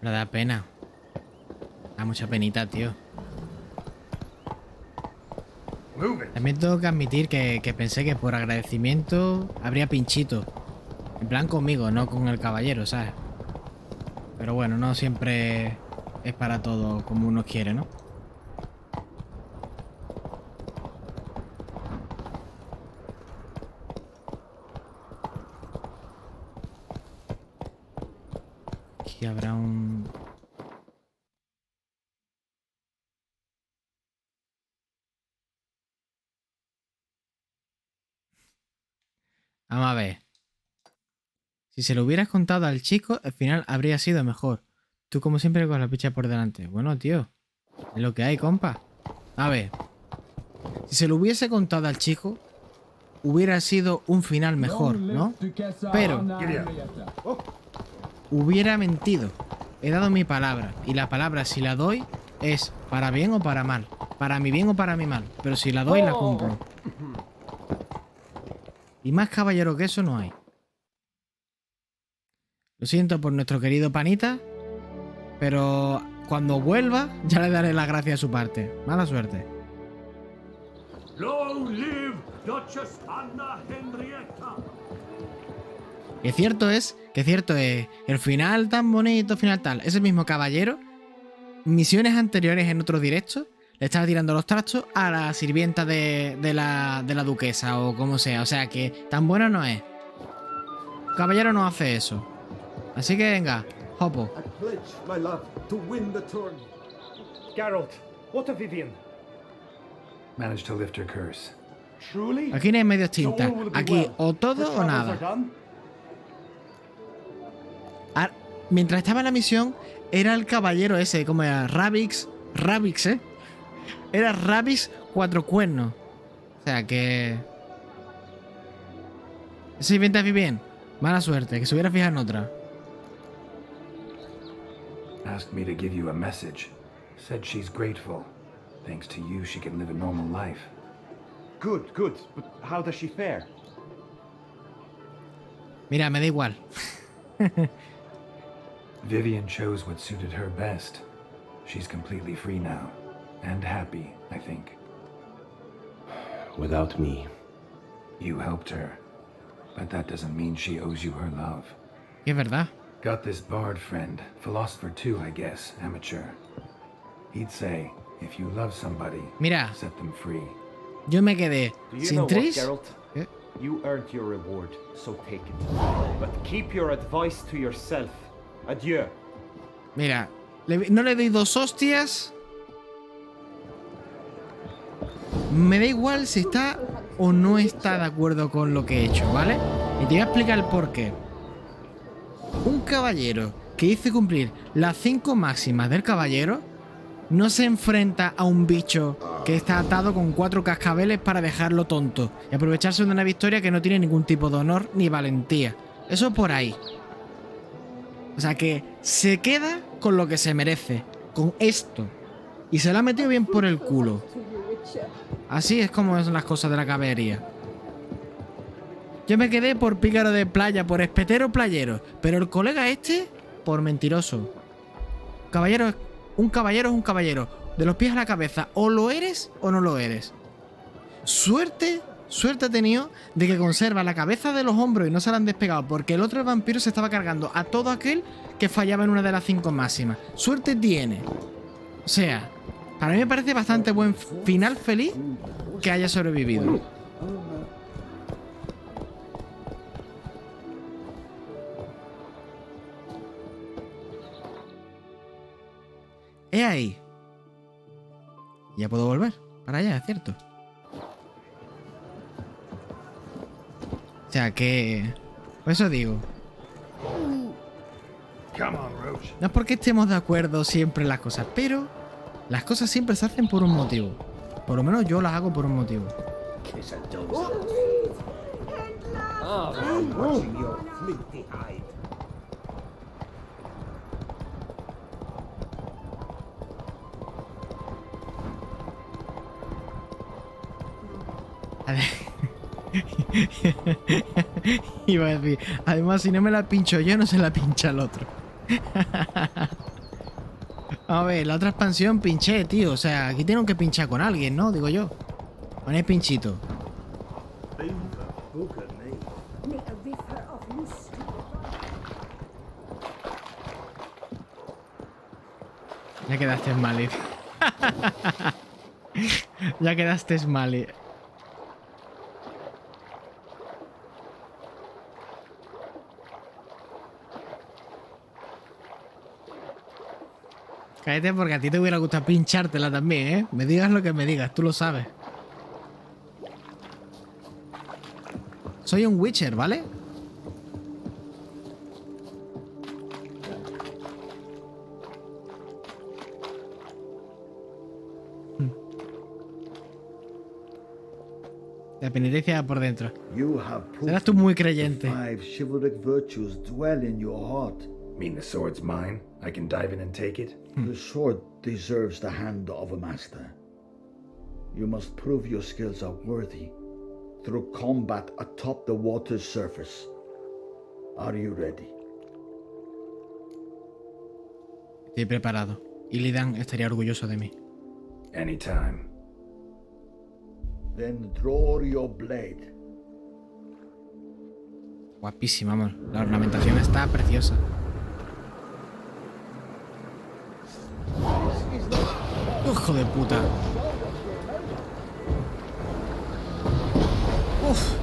Me da pena. Da mucha penita, tío. También tengo que admitir que pensé que por agradecimiento habría pinchito. En plan conmigo, no con el caballero, ¿sabes? Pero bueno, no siempre es para todo como uno quiere, ¿no? Aquí habrá un... Vamos a ver. Si se lo hubieras contado al chico, al final habría sido mejor. Tú como siempre con la picha por delante. Bueno, tío. Es lo que hay, compa. A ver. Si se lo hubiese contado al chico, hubiera sido un final mejor, ¿no? Pero... hubiera mentido. He dado mi palabra. Y la palabra, si la doy, es para bien o para mal. Para mi bien o para mi mal. Pero si la doy, la cumplo. Y más caballero que eso no hay. Lo siento por nuestro querido panita, pero cuando vuelva ya le daré las gracias a su parte. Mala suerte. Long live Duchess Anna Henrietta. Que cierto es, el final tan bonito, final tal. Ese mismo caballero, misiones anteriores en otros directos, le estaba tirando los trastos a la sirvienta de la duquesa o como sea. O sea que tan buena no es. Caballero no hace eso. Así que venga, hopo. I pledge my love to win the tourney. Geralt, what of Vivian? Managed to lift her curse. Truly? Aquí no hay medios tintas. Aquí o todo o nada. Mientras estaba en la misión, era el caballero ese, como era Rabix, ¿eh? Era Rabix 4 cuernos. O sea que... Esa sirvienta es bien. Mala suerte, que se hubiera fijado en otra. Asked me to give you a message. Said she's grateful. Thanks to you, she can live a normal life. Good, good. But how does she fare? Mira, me da igual. Vivian chose what suited her best. She's completely free now. And happy, I think. Without me. You helped her. But that doesn't mean she owes you her love. Es verdad. Got this bard friend. Philosopher too, I guess. Amateur. He'd say, if you love somebody, mira, set them free. Yo me quedé sin Tris. Geralt? You earned your reward, so take it. But keep your advice to yourself. Adieu. Mira, no le doy 2 hostias. Me da igual si está o no está de acuerdo con lo que he hecho, ¿vale? Y te voy a explicar el por qué. Un caballero que hice cumplir las 5 máximas del caballero no se enfrenta a un bicho que está atado con 4 cascabeles para dejarlo tonto y aprovecharse de una victoria que no tiene ningún tipo de honor ni valentía. Eso por ahí. O sea que se queda con lo que se merece, con esto. Y se lo ha metido bien por el culo. Así es como son las cosas de la caballería. Yo me quedé por pícaro de playa, por espetero playero. Pero el colega este, por mentiroso. Un caballero es un caballero. De los pies a la cabeza. O lo eres o no lo eres. Suerte ha tenido de que conserva la cabeza de los hombros y no se la han despegado. Porque el otro vampiro se estaba cargando a todo aquel que fallaba en una de las 5 máximas. Suerte tiene. O sea, para mí me parece bastante buen final feliz que haya sobrevivido. He ahí. Ya puedo volver para allá, es cierto. O sea que... Por eso digo. No es porque estemos de acuerdo siempre en las cosas, pero las cosas siempre se hacen por un motivo. Por lo menos yo las hago por un motivo. Iba a decir, además si no me la pincho yo, no se la pincha el otro. A ver, la otra expansión pinché, tío. O sea, aquí tengo que pinchar con alguien, ¿no? Digo yo. Poner pinchito. Ya quedaste mal. Ya quedaste mal. Cállate porque a ti te hubiera gustado pinchártela también, ¿eh? Me digas lo que me digas, tú lo sabes. Soy un Witcher, ¿vale? La penitencia por dentro. Serás tú muy creyente. Five chivalric virtues dwell in your heart. Mean the sword's mine? I can dive in and take it? The sword deserves the hand of a master. You must prove your skills are worthy through combat atop the water's surface. Are you ready? Estoy preparado. Illidan estaría orgulloso de mí. Anytime. Then draw your blade. Guapísima, amor. La ornamentación está preciosa. ¡Hijo de puta! ¡Uf!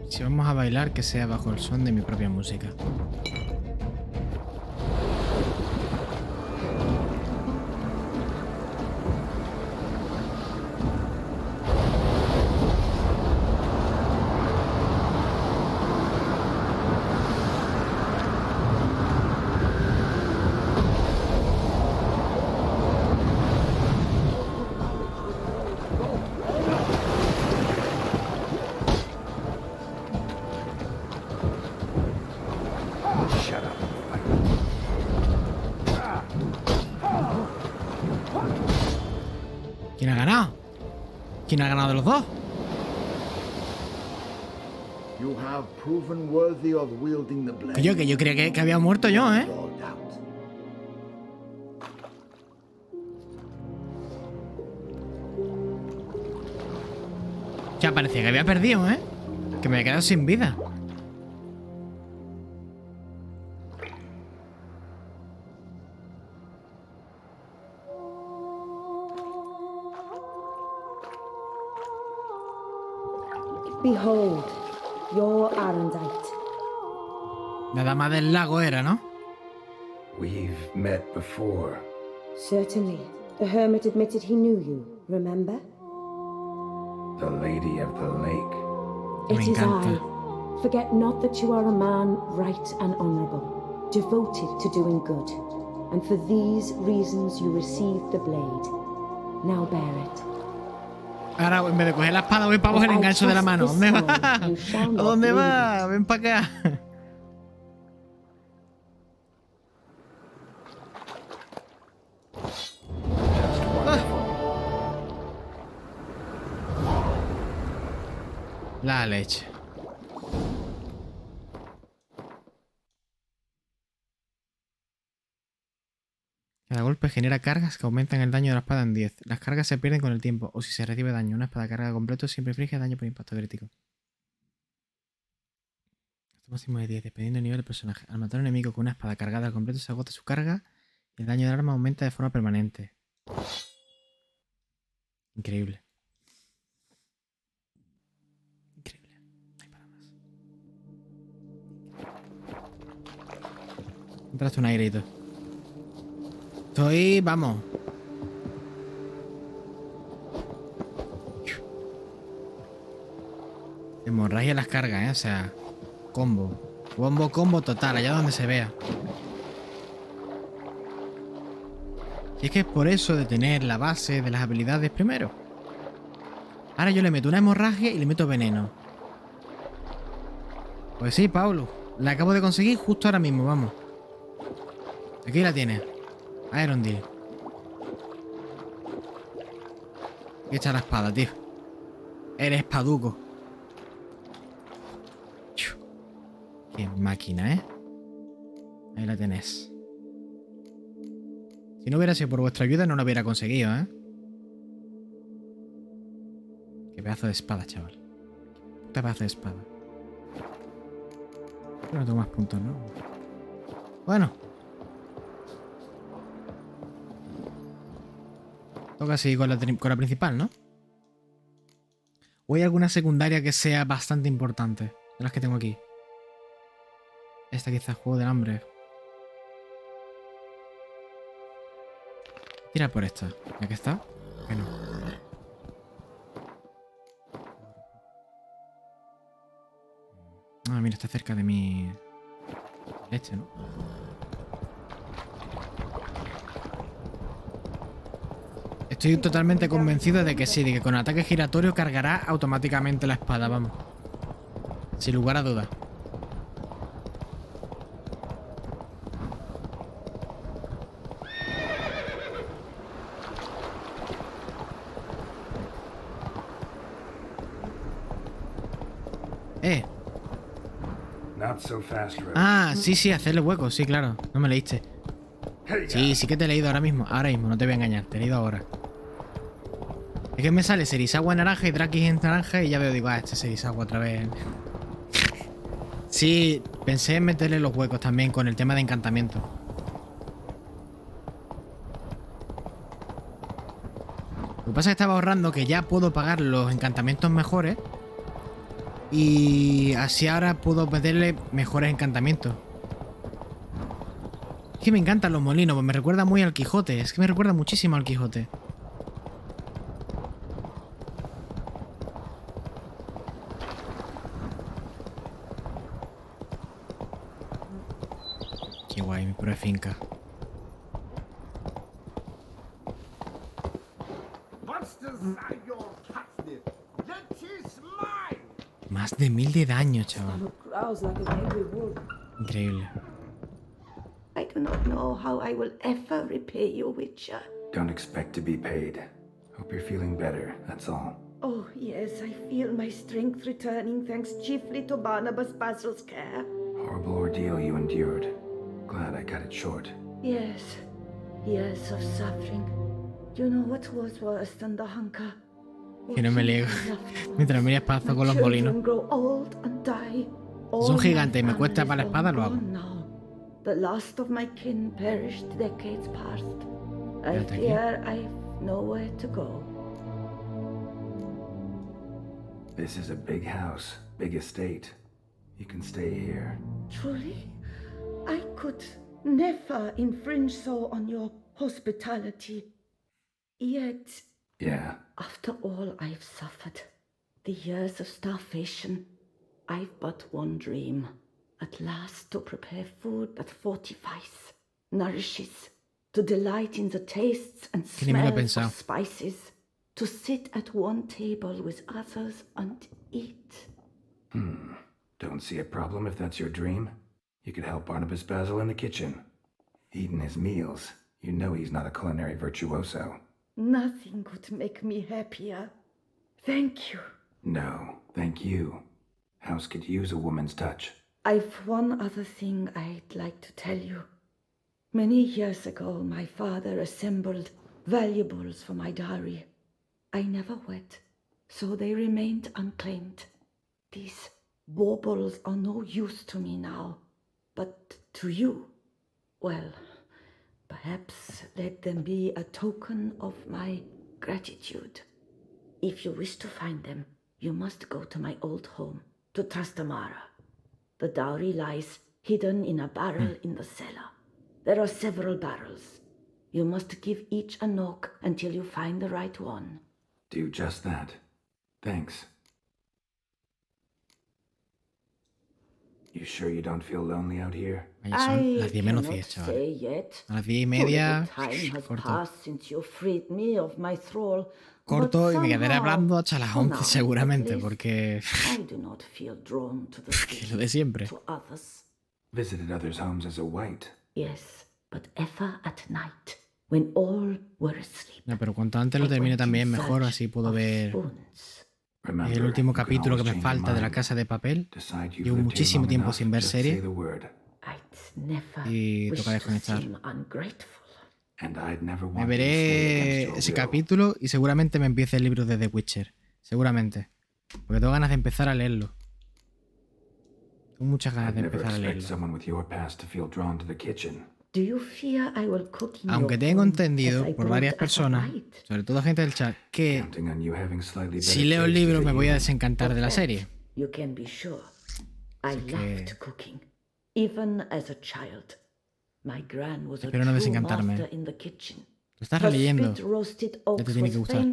Si vamos a bailar, que sea bajo el son de mi propia música. ¿Quién ha ganado? ¿Quién ha ganado de los dos? You have proven worthy of wielding the blade. Que yo creía que había muerto yo, ¿eh? Ya parecía que había perdido, ¿eh? Que me había quedado sin vida. Behold, your Arendite. La dama del lago era, ¿no? We've met before. Certainly. The hermit admitted he knew you, remember? The Lady of the Lake. It is I. Forget not that you are a man right and honourable, devoted to doing good, and for these reasons you received the blade. Now bear it. Ahora, en vez de coger la espada, voy para coger el engancho de la mano. ¿Dónde va? ¿A dónde va? Ven para acá. La leche. Cada golpe genera cargas que aumentan el daño de la espada en 10. Las cargas se pierden con el tiempo, o si se recibe daño. Una espada cargada completo siempre inflige daño por impacto crítico. Esto máximo de 10, dependiendo del nivel del personaje. Al matar a un enemigo con una espada cargada al completo se agota su carga y el daño del arma aumenta de forma permanente. Increíble. Increíble. No hay para más. Entraste un airito. Estoy... vamos. Hemorragia las cargas, O sea, combo. Combo total, allá donde se vea. Y es que es por eso de tener la base de las habilidades primero. Ahora yo le meto una hemorragia y le meto veneno. Pues sí, Pablo. La acabo de conseguir justo ahora mismo, vamos. Aquí la tienes. Iron Deal. Aquí está la espada, tío. Eres espaduco. Qué máquina, Ahí la tenés. Si no hubiera sido por vuestra ayuda, no lo hubiera conseguido, Qué pedazo de espada, chaval. Qué pedazo de espada. No tengo más puntos, ¿no? Bueno. Toca seguir con la principal, ¿no? ¿O hay alguna secundaria que sea bastante importante? De las que tengo aquí. Esta quizás, juego del hambre. Tira por esta. ¿Ya que está? Que no. Ah, mira, está cerca de mi... leche, ¿no? Estoy totalmente convencido de que sí, de que con ataque giratorio cargará automáticamente la espada, vamos. Sin lugar a dudas. Ah, sí, hacerle hueco, sí, claro. No me leíste. Sí que te he leído ahora mismo, no te voy a engañar, te he leído ahora. Es que me sale Serizawa en naranja y Drakis en naranja y ya veo, digo, este Serizawa otra vez. Sí, pensé en meterle los huecos también con el tema de encantamiento. Lo que pasa es que estaba ahorrando que ya puedo pagar los encantamientos mejores. Y así ahora puedo meterle mejores encantamientos. Es que me encantan los molinos, pues me recuerda muy al Quijote. Es que me recuerda muchísimo al Quijote. Qué guay, mi pura finca. Más de 1000 de daño, chaval. Increíble. I do not know how I will ever repay you, Witcher. Don't expect to be paid. Hope you're feeling better, that's all. Oh, yes, I feel my strength returning thanks chiefly to Barnabas Basil's care. Horrible ordeal you endured. Glad I cut it short. Yes, years of suffering. Do you know what was worse than the hunger? Que no me liego. Mientras me espazo con los molinos. Son gigantes y me cuesta para la espada, lo hago. The last of my kin perished decades past. I fear I've nowhere to go. This is a big house, big estate. You can stay here. Truly? I could never infringe so on your hospitality. Yet... Yeah. After all I've suffered, the years of starvation, I've but one dream. At last to prepare food that fortifies, nourishes, to delight in the tastes and smells of spices, to sit at one table with others and eat. Don't see a problem if that's your dream. You could help Barnabas Basil in the kitchen. Eating his meals. You know he's not a culinary virtuoso. Nothing could make me happier. Thank you. No, thank you. House could use a woman's touch. I've one other thing I'd like to tell you. Many years ago, my father assembled valuables for my diary. I never wed, so they remained unclaimed. These baubles are no use to me now, but to you, well, perhaps let them be a token of my gratitude. If you wish to find them, you must go to my old home, to Trastamara. The dowry lies hidden in a barrel in the cellar. There are several barrels. You must give each a knock until you find the right one. Do just that. Thanks. You sure you don't feel lonely out here? Son las 10 menos 10, chaval. A las 10 y media, corto y me quedaré hablando hasta las 11 seguramente, porque lo de siempre. Visited others' homes as a white. Yes, but ever at night, when all were asleep. No, pero cuanto antes lo termine también mejor, así puedo ver el último capítulo que me falta de La Casa de Papel. Llevo muchísimo tiempo sin ver serie y toca desconectar. Me veré ese capítulo y seguramente me empiece el libro de The Witcher. Seguramente. Porque tengo ganas de empezar a leerlo. Tengo muchas ganas de empezar a leerlo. Aunque tengo entendido por varias personas, sobre todo gente del chat, que si leo el libro me voy a desencantar de la serie. Así que espero no desencantarme. Lo estás releyendo. Ya te tiene que gustar.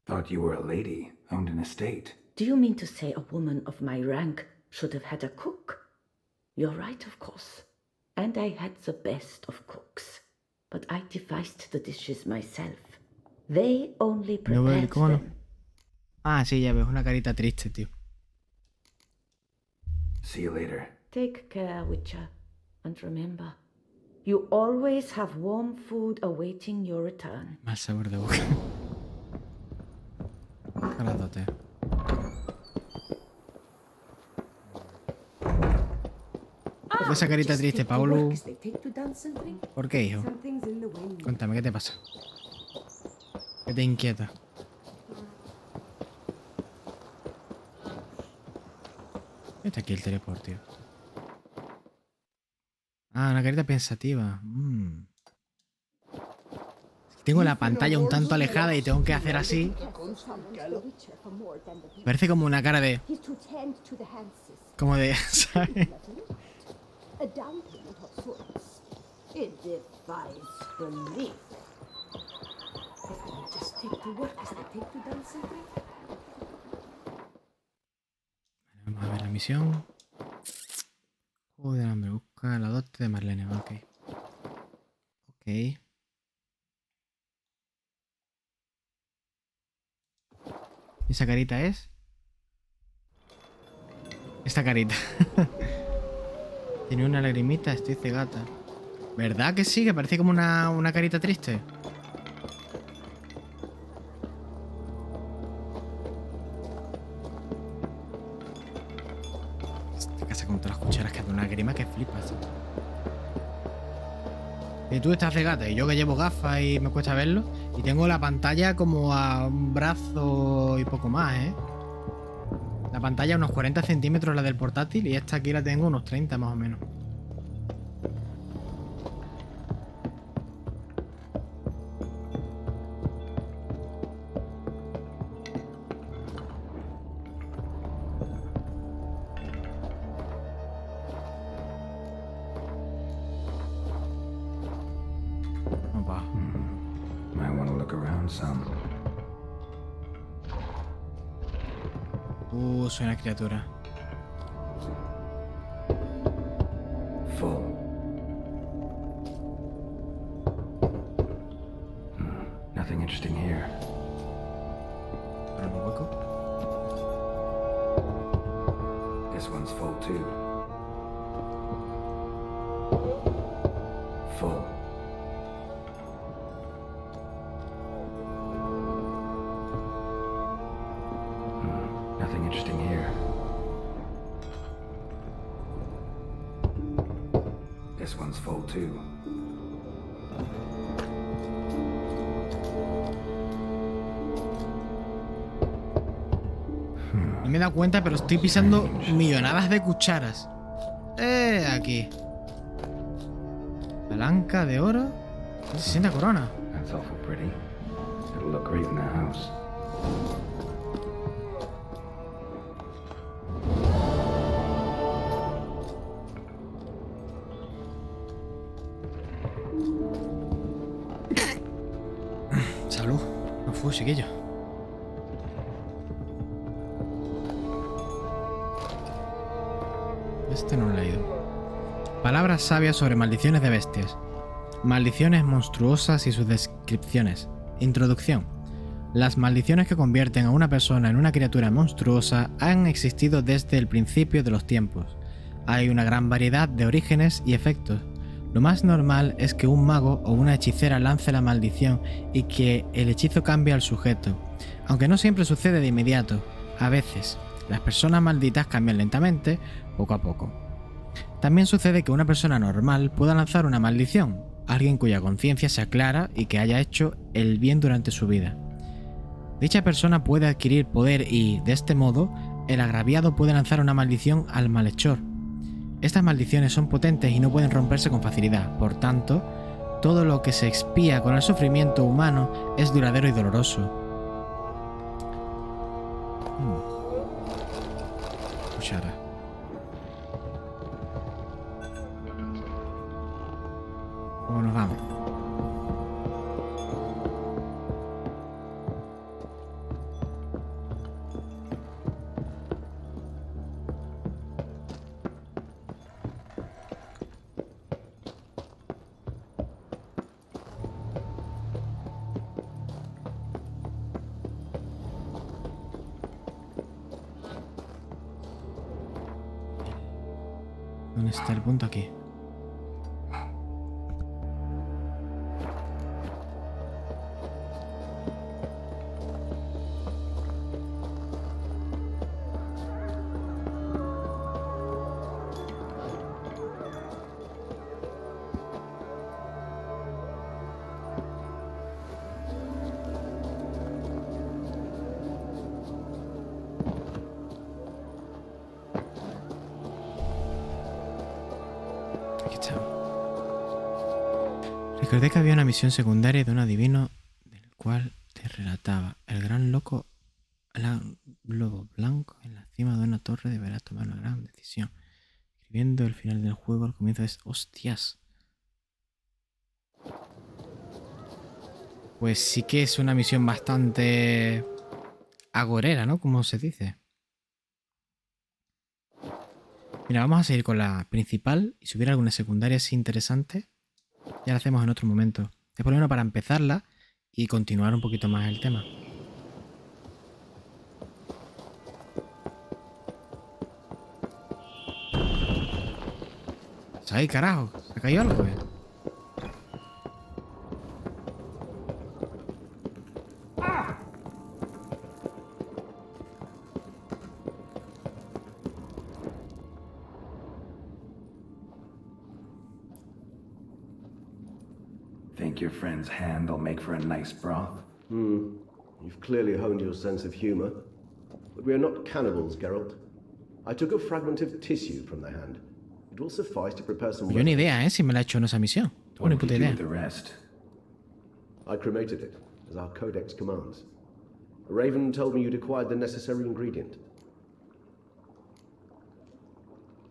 Thought you were a lady, owned an estate. Do you mean to say a woman of my rank should have had a cook? You're right, of course. And I had the best of cooks. But I devised the dishes myself. They only prepared them. Ah, sí, ya veo. Una carita triste, tío. See you later. Take care, Witcher. And remember, you always have warm food awaiting your return. Mal sabor de boca. Grandote. Esa carita triste, Paulo. ¿Por qué, hijo? Cuéntame, ¿qué te pasa? ¿Qué te inquieta? Está aquí el teleport, tío. Ah, una carita pensativa. Tengo la pantalla un tanto alejada y tengo que hacer así. Parece como una cara de... Como de... ¿sabes? Vamos a ver la misión. Joder, hambre, busca la dote de Marlene. Ok. Ok. ¿Y esa carita es? Esta carita. Tiene una lagrimita, estoy cegata. ¿Verdad que sí? Que parece como una carita triste. Esta casa con todas las cucharas que hace una lágrima que flipas. Y tú estás cegata y yo que llevo gafas y me cuesta verlo. Y tengo la pantalla como a un brazo y poco más, ¿eh? La pantalla unos 40 centímetros, la del portátil, y esta aquí la tengo unos 30 más o menos. Might want to look around some. Soy una criatura. Full. Nothing interesting here. ¿Un hueco? This one's full too. Full. Nothing interesting here. This one's full too. No me he dado cuenta, pero estoy pisando millonadas de cucharas. Aquí. Palanca de oro. 60 corona. That's awful pretty. It'll look great in the house. Salud. No fue, chiquillo. Este no lo he leído. Palabras sabias sobre maldiciones de bestias. Maldiciones monstruosas y sus descripciones. Introducción. Las maldiciones que convierten a una persona en una criatura monstruosa han existido desde el principio de los tiempos. Hay una gran variedad de orígenes y efectos. Lo más normal es que un mago o una hechicera lance la maldición y que el hechizo cambie al sujeto, aunque no siempre sucede de inmediato. A veces, las personas malditas cambian lentamente, poco a poco. También sucede que una persona normal pueda lanzar una maldición, alguien cuya conciencia sea clara y que haya hecho el bien durante su vida. Dicha persona puede adquirir poder y, de este modo, el agraviado puede lanzar una maldición al malhechor. Estas maldiciones son potentes y no pueden romperse con facilidad, por tanto, todo lo que se expía con el sufrimiento humano es duradero y doloroso. Cuchara. ¿Cómo nos vamos? ¿Dónde está el punto aquí? Recordé que había una misión secundaria de un adivino del cual te relataba. El gran loco, el globo blanco en la cima de una torre deberá tomar una gran decisión. Escribiendo el final del juego al comienzo es... ¡Hostias! Pues sí que es una misión bastante agorera, ¿no? Como se dice. Mira, vamos a seguir con la principal y si hubiera alguna secundaria así interesante, ya la hacemos en otro momento. Es por lo menos para empezarla y continuar un poquito más el tema. ¡Ay, carajo! ¿Se ha caído algo? Think your friend's hand will make for a nice broth? You've clearly honed your sense of humor. But we are not cannibals, Gerald. I took a fragment of tissue from the hand. It will suffice to prepare some... Yo ni idea, si me la he hecho en esa misión. Tengo ni puta idea. I cremated it, as our codex commands. Raven told me you'd acquired the necessary ingredient.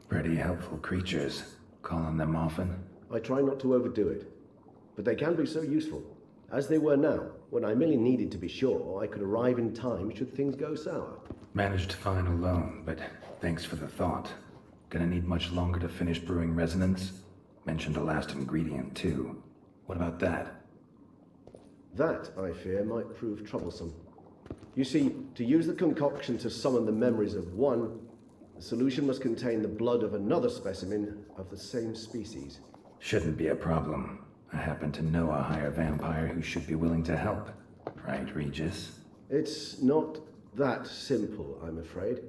Pretty helpful creatures. Calling them often? I try not to overdo it. But they can be so useful. As they were now, when I merely needed to be sure I could arrive in time should things go sour. Managed fine alone, but thanks for the thought. Gonna need much longer to finish brewing resonance? Mentioned a last ingredient, too. What about that? That, I fear, might prove troublesome. You see, to use the concoction to summon the memories of one, the solution must contain the blood of another specimen of the same species. Shouldn't be a problem. I happen to know a higher vampire who should be willing to help. Right, Regis? It's not that simple, I'm afraid.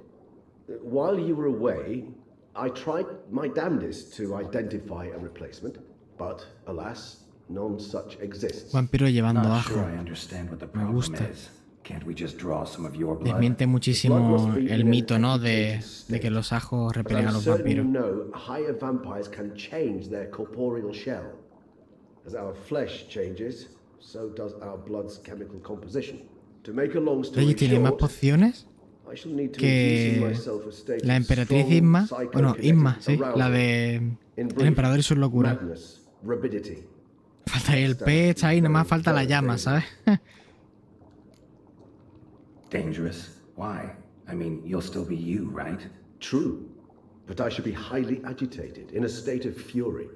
While you were away, I tried my damnedest to identify a replacement, but alas, none such exists. Vampiro llevando Not ajo. sure I understand what the Me problem gusta. is. Can't we just draw some of your blood? Desmiente muchísimo el mito, ¿no? De que los ajos But repelen a I'm los certain you vampiros. know higher vampires can change their corporeal shell. As our flesh changes, so does our blood's chemical composition. To make a long story Reyes tiene más short, pociones I shall need to que infuse in myself a state la of emperatriz strong Isma. Bueno, psychokinetic Isma, sí. arousal. La de In el brief, emperador y sus locuras. madness, rabidity. Falta ahí el pez, está ahí, nada más falta la llama, ¿sabes? Dangerous? Why? I mean, you'll still be you, right? True, but I should be highly agitated, in a state of fury.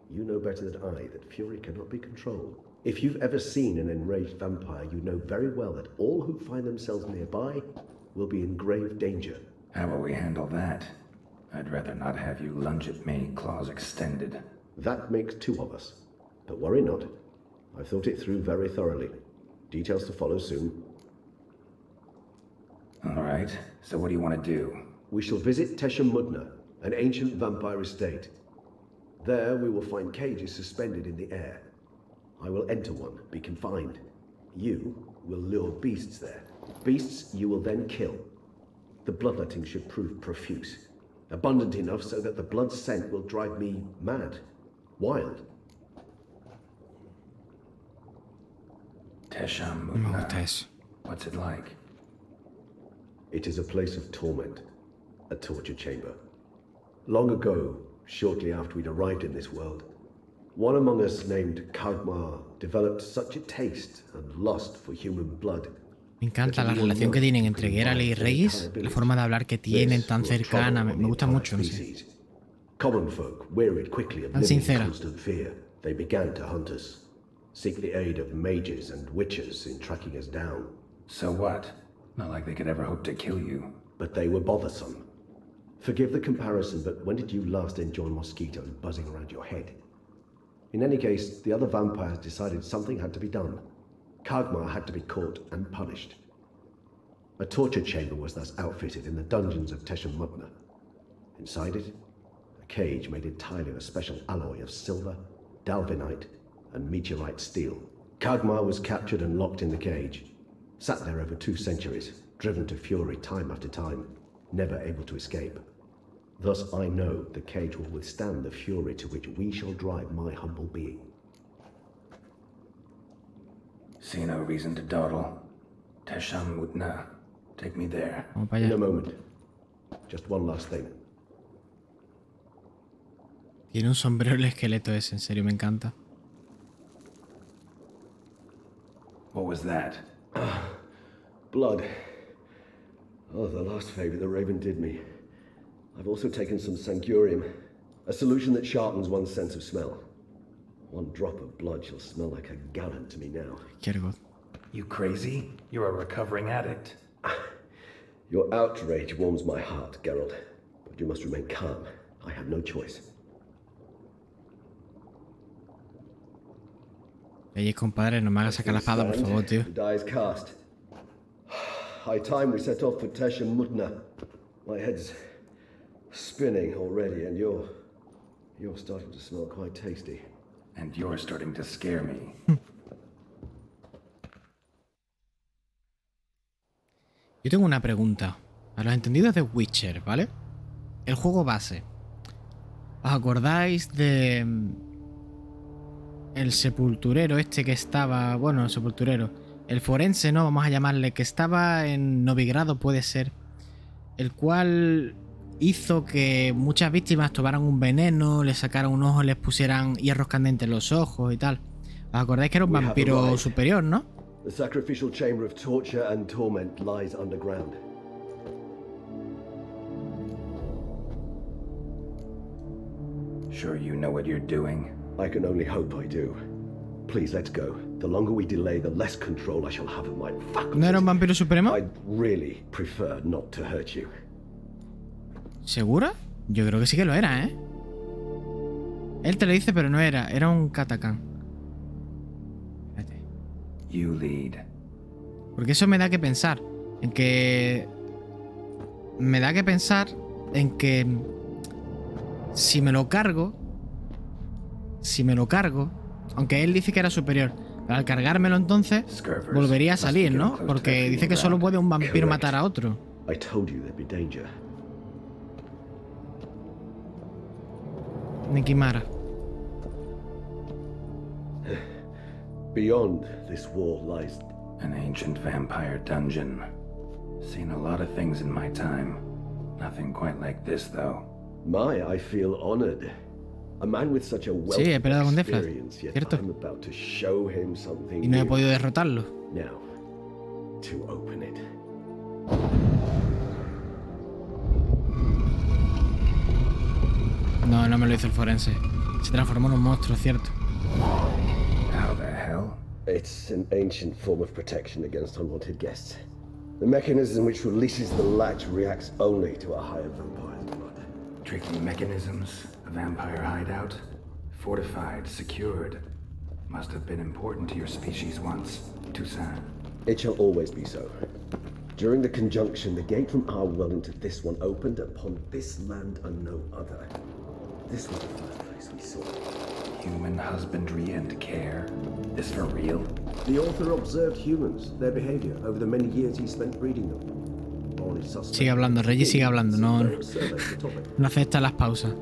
You know better than I that fury cannot be controlled. If you've ever seen an enraged vampire, you know very well that all who find themselves nearby will be in grave danger. How will we handle that? I'd rather not have you lunge at me, claws extended. That makes two of us. But worry not. I've thought it through very thoroughly. Details to follow soon. All right, so what do you want to do? We shall visit Teshamudna, an ancient vampire estate. There we will find cages suspended in the air. I will enter one, be confined. You will lure beasts there. Beasts you will then kill. The bloodletting should prove profuse. Abundant enough so that the blood scent will drive me mad. Wild. Teshamudna. What's it like? It is a place of torment, a torture chamber. Long ago, shortly after we'd arrived in this world, one among us named Kagmar developed such a taste and lust for human blood. Me encanta la relación que tienen entre Geralt y Reyes, la forma de hablar que tienen tan cercana, me gusta mucho, no sé. Common folk, wearied quickly of Tan living in sincera. constant fear, they began to hunt us, seek the aid of mages and witches in tracking us down. So what? Not like they could ever hope to kill you. But they were bothersome. Forgive the comparison, but when did you last enjoy mosquitoes buzzing around your head? In any case, the other vampires decided something had to be done. Kagmar had to be caught and punished. A torture chamber was thus outfitted in the dungeons of Teshamudna. Inside it, a cage made entirely of a special alloy of silver, dalvinite, and meteorite steel. Kagmar was captured and locked in the cage. Sat there over 2 centuries, driven to fury time after time, never able to escape. Thus I know the cage will withstand the fury to which we shall drive my humble being. See no reason to dawdle. Teshamudna. Take me there. In a moment. Just one last thing. Tiene un sombrero el esqueleto ese, en serio, me encanta. What was that? Blood. Oh, the last favor the Raven did me. I've also taken some Sangurium, a solution that sharpens one's sense of smell. One drop of blood shall smell like a gallon to me now. You crazy? You're a recovering addict. Your outrage warms my heart, Gerald. But you must remain calm. I have no choice. Oye, compadre, no me hagas sacar la espada, por favor, tío. The die is cast. High time we set off for Teshamudna. My head's spinning already, and you're starting to smell quite tasty. And you're starting to scare me. Yo tengo una pregunta. A los entendidos de Witcher, ¿vale? El juego base. ¿Os acordáis de el sepulturero este que estaba... Bueno, el sepulturero. El forense, ¿no? Vamos a llamarle. Que estaba en Novigrado, puede ser. El cual hizo que muchas víctimas tomaran un veneno, le sacaran un ojo, les pusieran hierros candentes en los ojos y tal. ¿Os acordáis que era un vampiro superior, no? The sacrificial chamber of torture and torment lies underground. Sure you know what you're doing? I can only hope I do. Please, let's go. The longer we delay, the less control I shall have of my faculties. ¿No era un vampiro supremo? I'd really prefer not to hurt you. ¿Segura? Yo creo que sí que lo era, ¿eh? Él te lo dice, pero no era. Era un Katakán. Espérate. You lead. Porque eso me da que pensar. En que... Me da que pensar en que... Si me lo cargo... Aunque él dice que era superior, pero al cargármelo entonces volvería a salir, ¿no? Porque dice que solo puede un vampiro matar a otro. I told you there'd be danger. Nikimara. Beyond this wall lies an ancient vampire dungeon. Seen a lot of things in my time. Nothing quite like this, though. I feel honored. A man with such a wealth Sí, he peleado con of Deflat, experience, yet cierto. I'm about to show him something Y no he new. podido derrotarlo. Now, to open it. No, no me lo hizo el forense. Se transformó en un monstruo, cierto. How the hell? It's an ancient form of protection against unwanted guests. The mechanism which releases the latch reacts only to a higher vampire's blood. Tricky mechanisms, a vampire hideout. Fortified, secured. Must have been important to your species once, Toussaint. It shall always be so. During the conjunction, the gate from our dwelling to this one opened upon this land and no other. This was the first place we saw. Human husbandry and care. This for real? The author observed humans, their behavior, over the many years he spent breeding them. Sigue hablando, Reggie sigue hablando, no acepta las pausas.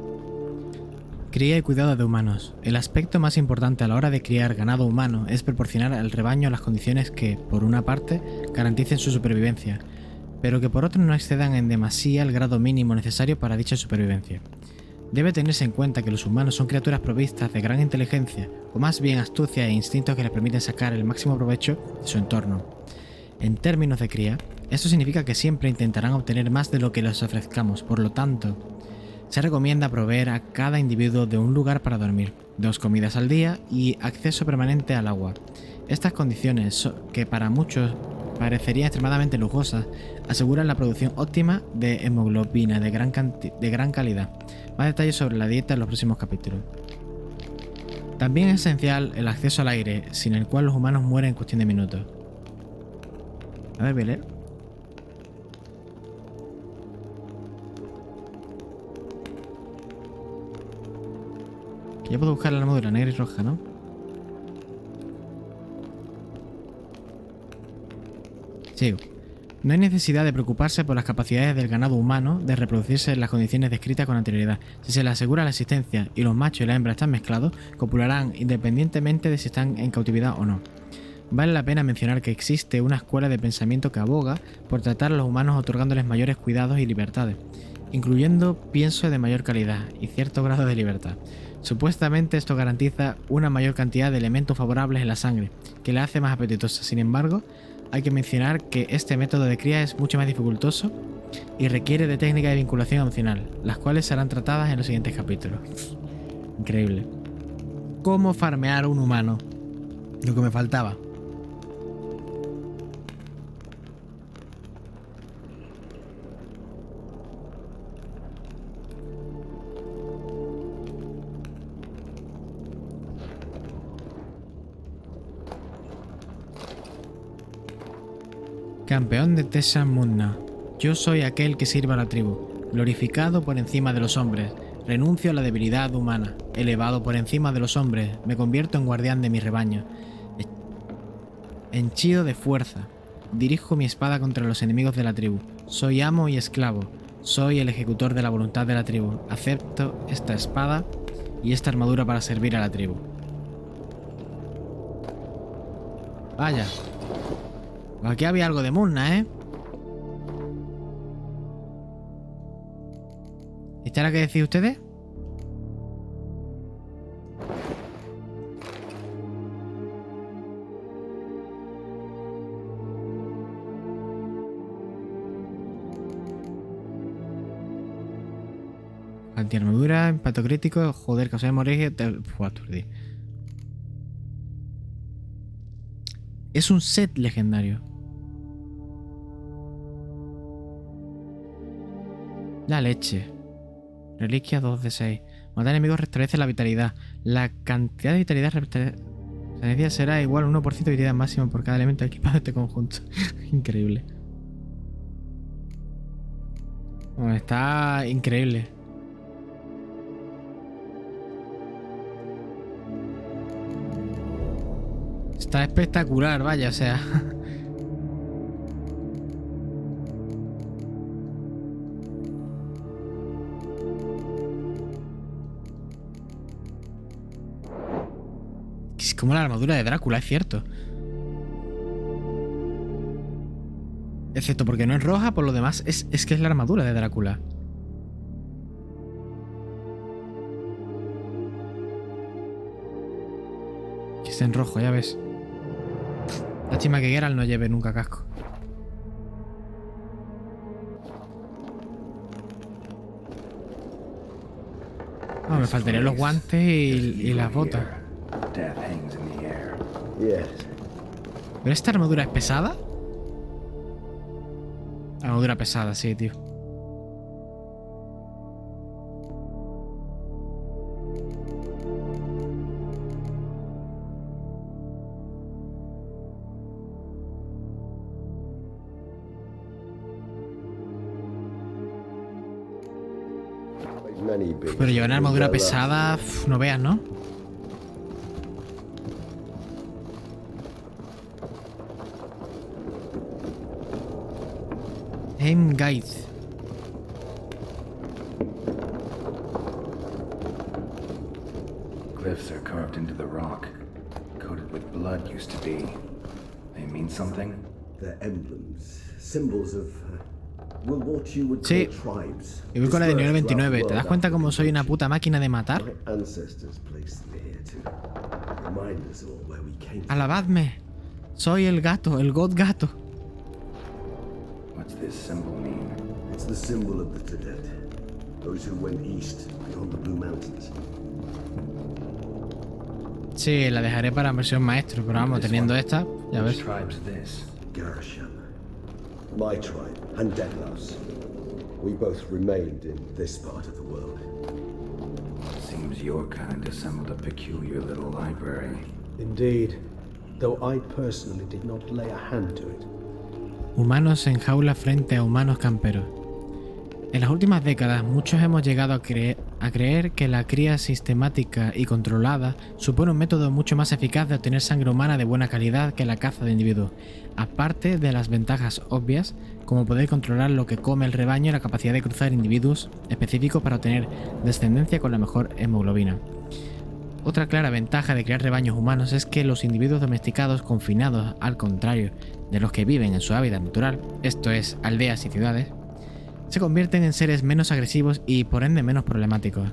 Cría y cuidado de humanos. El aspecto más importante a la hora de criar ganado humano es proporcionar al rebaño las condiciones que, por una parte, garanticen su supervivencia, pero que por otra no excedan en demasía el grado mínimo necesario para dicha supervivencia. Debe tenerse en cuenta que los humanos son criaturas provistas de gran inteligencia, o más bien astucia e instintos que les permiten sacar el máximo provecho de su entorno. En términos de cría, esto significa que siempre intentarán obtener más de lo que les ofrezcamos, por lo tanto, se recomienda proveer a cada individuo de un lugar para dormir, 2 comidas al día y acceso permanente al agua. Estas condiciones, que para muchos parecerían extremadamente lujosas, aseguran la producción óptima de hemoglobina de gran calidad. Más detalles sobre la dieta en los próximos capítulos. También es esencial el acceso al aire, sin el cual los humanos mueren en cuestión de minutos. A ver, voy a leer. Ya puedo buscar la armadura negra y roja, ¿no? Sigo. No hay necesidad de preocuparse por las capacidades del ganado humano de reproducirse en las condiciones descritas con anterioridad. Si se le asegura la existencia y los machos y la hembra están mezclados, copularán independientemente de si están en cautividad o no. Vale la pena mencionar que existe una escuela de pensamiento que aboga por tratar a los humanos otorgándoles mayores cuidados y libertades, incluyendo pienso de mayor calidad y cierto grado de libertad. Supuestamente esto garantiza una mayor cantidad de elementos favorables en la sangre, que la hace más apetitosa. Sin embargo, hay que mencionar que este método de cría es mucho más dificultoso y requiere de técnicas de vinculación emocional, las cuales serán tratadas en los siguientes capítulos. Increíble. ¿Cómo farmear un humano? Lo que me faltaba. Campeón de Tessan Munna. Yo soy aquel que sirve a la tribu, glorificado por encima de los hombres. Renuncio a la debilidad humana. Elevado por encima de los hombres, me convierto en guardián de mi rebaño. Henchido de fuerza. Dirijo mi espada contra los enemigos de la tribu. Soy amo y esclavo. Soy el ejecutor de la voluntad de la tribu. Acepto esta espada y esta armadura para servir a la tribu. Vaya. Aquí había algo de Munna, ¿eh? ¿Esta era que decís ustedes? antiarmadura, impacto crítico, joder, causa de hemorragia, aturdí. Es un set legendario. La leche. Reliquia 2 de 6. Matar enemigos restablece la vitalidad. La cantidad de vitalidad será igual a 1% de vitalidad máxima por cada elemento equipado de este conjunto. Increíble. Bueno, está increíble. Está espectacular, vaya, o sea. Es como la armadura de Drácula, es cierto. Excepto porque no es roja, por lo demás es que es la armadura de Drácula. Que está en rojo, ya ves. Lástima que Geralt no lleve nunca casco. Me faltarían los guantes y las botas. ¿Pero esta armadura es pesada? Armadura pesada, sí, tío. Pero llevar una armadura pesada, no veas, ¿no? Aim guide. Glyphs are carved into the rock. Coated with blood used to be. They mean something? They're emblems, symbols of what you would Sí, call tribes. y voy con la de nivel 29. ¿Te das cuenta cómo soy una puta máquina de matar? Alabadme. Soy el gato, el god gato. What's this symbol mean? It's the symbol of the Tadet, those who went east beyond the Blue Mountains. Sí, la dejaré para versión maestro, pero vamos, teniendo esta, ya ves. Garasham, my tribe, and Deadlouse. We both remained in this part of the world. Seems your kind assembled a peculiar little library. Indeed, though I personally did not lay a hand to it. Humanos en jaula frente a humanos camperos. En las últimas décadas, muchos hemos llegado a creer que la cría sistemática y controlada supone un método mucho más eficaz de obtener sangre humana de buena calidad que la caza de individuos, aparte de las ventajas obvias, como poder controlar lo que come el rebaño y la capacidad de cruzar individuos específicos para obtener descendencia con la mejor hemoglobina. Otra clara ventaja de criar rebaños humanos es que los individuos domesticados confinados, al contrario de los que viven en su hábitat natural, esto es, aldeas y ciudades, se convierten en seres menos agresivos y por ende menos problemáticos.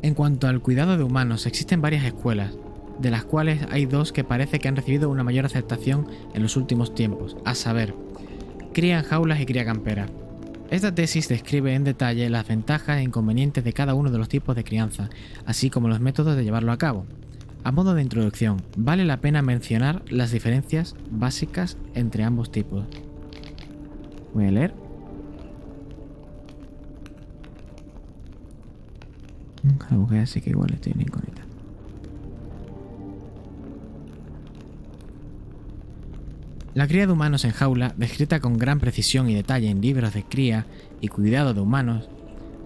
En cuanto al cuidado de humanos, existen varias escuelas, de las cuales hay dos que parece que han recibido una mayor aceptación en los últimos tiempos, a saber, cría en jaulas y cría campera. Esta tesis describe en detalle las ventajas e inconvenientes de cada uno de los tipos de crianza, así como los métodos de llevarlo a cabo. A modo de introducción, vale la pena mencionar las diferencias básicas entre ambos tipos. Voy a leer. Algo que así que igual estoy en incógnita. La cría de humanos en jaula, descrita con gran precisión y detalle en libros de cría y cuidado de humanos,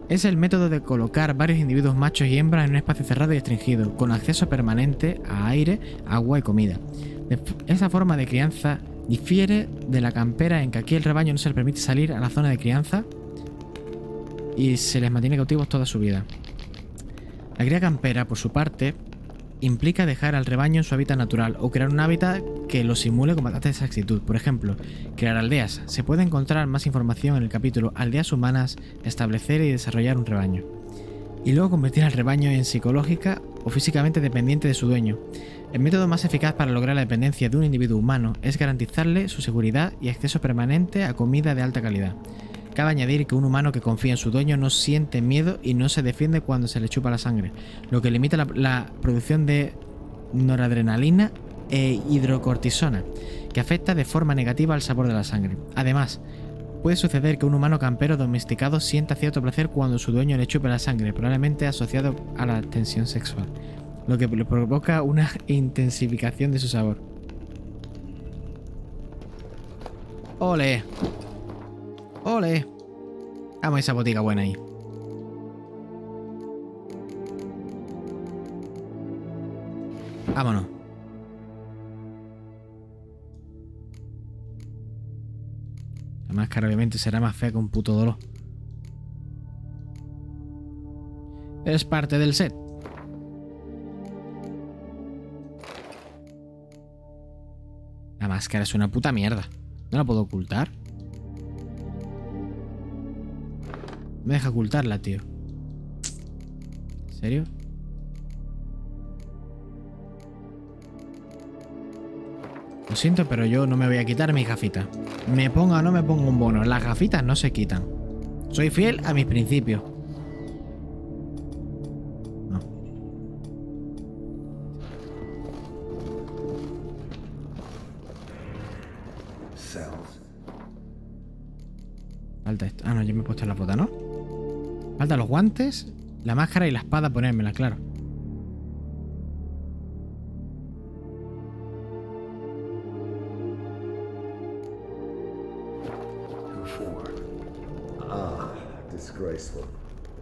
es el método de colocar varios individuos machos y hembras en un espacio cerrado y restringido, con acceso permanente a aire, agua y comida. Esa forma de crianza difiere de la campera en que aquí el rebaño no se le permite salir a la zona de crianza y se les mantiene cautivos toda su vida. La cría campera, por su parte, implica dejar al rebaño en su hábitat natural o crear un hábitat que lo simule con bastante exactitud. Por ejemplo, crear aldeas. Se puede encontrar más información en el capítulo Aldeas humanas, establecer y desarrollar un rebaño. Y luego convertir al rebaño en psicológica o físicamente dependiente de su dueño. El método más eficaz para lograr la dependencia de un individuo humano es garantizarle su seguridad y acceso permanente a comida de alta calidad. Cabe añadir que un humano que confía en su dueño no siente miedo y no se defiende cuando se le chupa la sangre, lo que limita la producción de noradrenalina e hidrocortisona, que afecta de forma negativa al sabor de la sangre. Además, puede suceder que un humano campero domesticado sienta cierto placer cuando su dueño le chupe la sangre, probablemente asociado a la tensión sexual, lo que le provoca una intensificación de su sabor. ¡Ole! ¡Ole! Vamos a esa botica buena ahí. Vámonos. La máscara obviamente será más fea que un puto dolor. Es parte del set. La máscara es una puta mierda. ¿No la puedo ocultar? Me deja ocultarla, tío. ¿En serio? Lo siento, pero yo no me voy a quitar mis gafitas. Me ponga o no me pongo un bono, las gafitas no se quitan. Soy fiel a mis principios. No. Falta esto. Ah, no, yo me he puesto la bota, ¿no? Faltan los guantes, la máscara y la espada, ponérmela, claro. Disgraceful.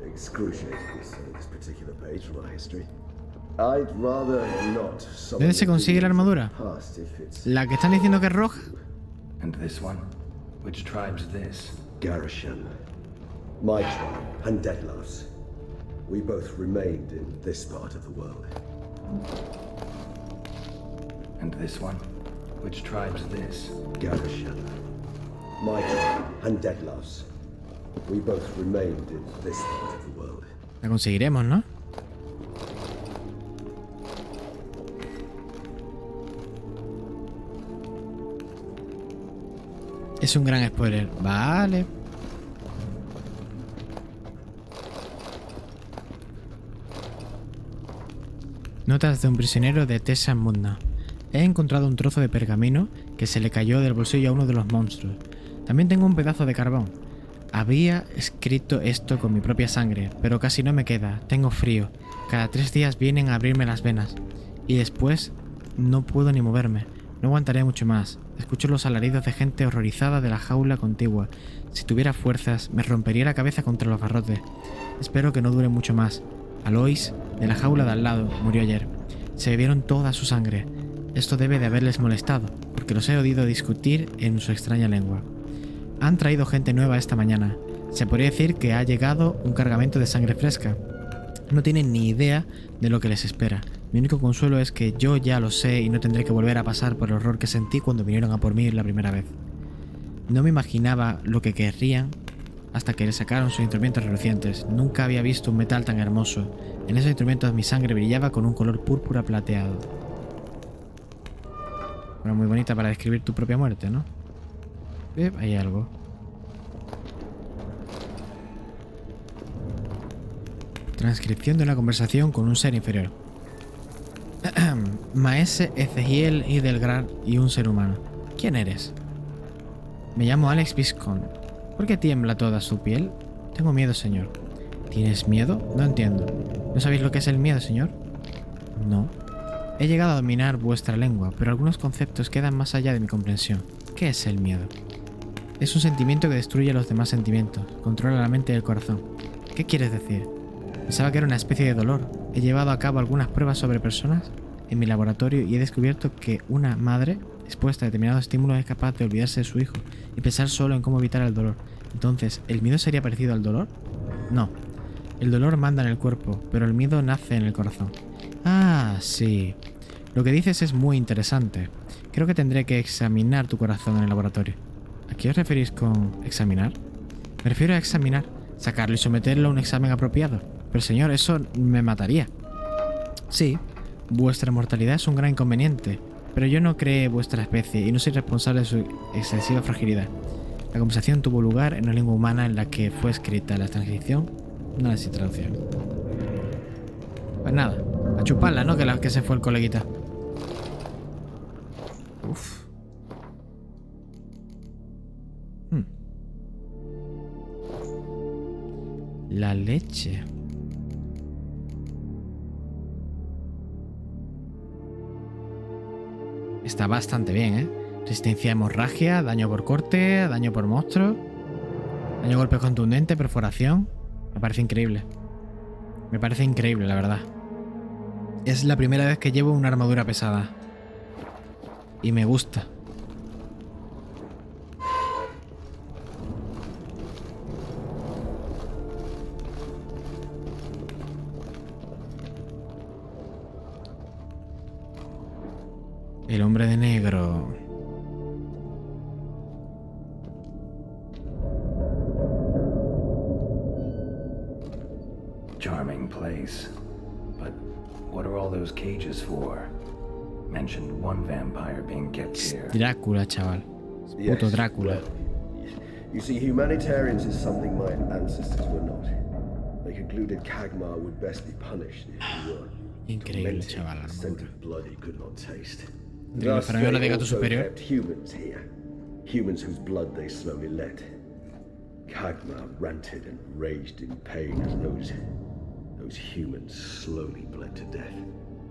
Excruciating this particular page from our history. I'd rather not. ¿Dónde se consigue la armadura? ¿La que están diciendo que es roja? And this one? Which tribe's this? Garashan. My tribe, and Deadlouse. We both remained in this part of the world. And this one? Which tribe's this? Garashan. My tribe, and Deadlouse. We both remained in this part of the world. La conseguiremos, ¿no? Es un gran spoiler. Vale. Notas de un prisionero de Tessa Munda. He encontrado un trozo de pergamino que se le cayó del bolsillo a uno de los monstruos. También tengo un pedazo de carbón. Había escrito esto con mi propia sangre, pero casi no me queda. Tengo frío. Cada 3 días vienen a abrirme las venas. Y después no puedo ni moverme. No aguantaré mucho más. Escucho los alaridos de gente horrorizada de la jaula contigua. Si tuviera fuerzas, me rompería la cabeza contra los barrotes. Espero que no dure mucho más. Alois, de la jaula de al lado, murió ayer. Se bebieron toda su sangre. Esto debe de haberles molestado, porque los he oído discutir en su extraña lengua. Han traído gente nueva esta mañana. Se podría decir que ha llegado un cargamento de sangre fresca. No tienen ni idea de lo que les espera. Mi único consuelo es que yo ya lo sé y no tendré que volver a pasar por el horror que sentí cuando vinieron a por mí la primera vez. No me imaginaba lo que querrían hasta que le sacaron sus instrumentos relucientes. Nunca había visto un metal tan hermoso. En esos instrumentos mi sangre brillaba con un color púrpura plateado. Bueno, muy bonita para describir tu propia muerte, ¿no? Hay algo. Transcripción de una conversación con un ser inferior. Maese Ezequiel Hidelgrad y un ser humano. ¿Quién eres? Me llamo Alex Viscount. ¿Por qué tiembla toda su piel? Tengo miedo, señor. ¿Tienes miedo? No entiendo. ¿No sabéis lo que es el miedo, señor? No. He llegado a dominar vuestra lengua, pero algunos conceptos quedan más allá de mi comprensión. ¿Qué es el miedo? Es un sentimiento que destruye los demás sentimientos, controla la mente y el corazón. ¿Qué quieres decir? Pensaba que era una especie de dolor. He llevado a cabo algunas pruebas sobre personas en mi laboratorio y he descubierto que una madre expuesta a determinados estímulos es capaz de olvidarse de su hijo y pensar solo en cómo evitar el dolor. Entonces, ¿el miedo sería parecido al dolor? No. El dolor manda en el cuerpo, pero el miedo nace en el corazón. Ah, sí. Lo que dices es muy interesante. Creo que tendré que examinar tu corazón en el laboratorio. ¿A qué os referís con examinar? Me refiero a examinar, sacarlo y someterlo a un examen apropiado. Pero señor, eso me mataría. Sí, vuestra mortalidad es un gran inconveniente, pero yo no creé vuestra especie y no soy responsable de su excesiva fragilidad. La conversación tuvo lugar en una lengua humana en la que fue escrita la transcripción, no la traducción. Pues nada, a chuparla, ¿no? Que se fue el coleguita. Uf. La leche. Está bastante bien, ¿eh? Resistencia a hemorragia, daño por corte, daño por monstruo, daño a golpe contundente, perforación. Me parece increíble. Me parece increíble, la verdad. Es la primera vez que llevo una armadura pesada. Y me gusta. El hombre de negro. Charming place. But what are all those cages for? Mentioned one vampire being kept here. Drácula, chaval. Puto Drácula. You see, humanitarians is something my ancestors were not. They concluded Kagmar would best be punished if he were. Increíble, chaval. The scent of blood he could not taste. Thus, they also kept humans here. Humans whose blood they slowly let. Kagmar ranted and raged in pain as those humans slowly bled to death.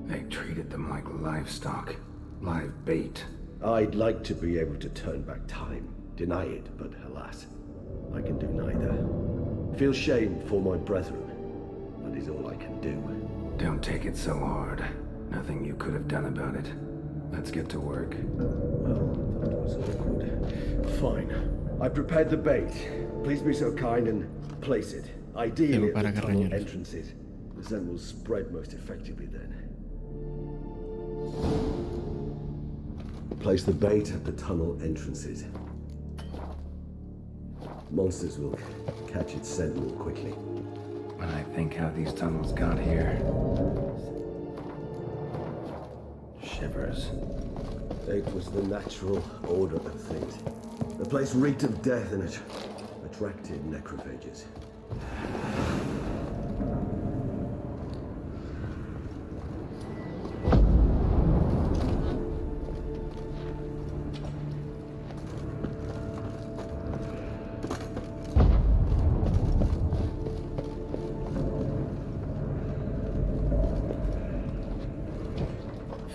They treated them like livestock, live bait. I'd like to be able to turn back time, deny it, but alas, I can do neither. Feel shame for my brethren, that is all I can do. Don't take it so hard. Nothing you could have done about it. Let's get to work. Well, that was awkward. Fine. I prepared the bait. Please be so kind and place it. Ideally at the tunnel entrances. The scent will spread most effectively then. Place the bait at the tunnel entrances. Monsters will catch its scent more quickly. When I think how these tunnels got here. Shivers. It was the natural order of things. The place reeked of death and it attracted necrophages.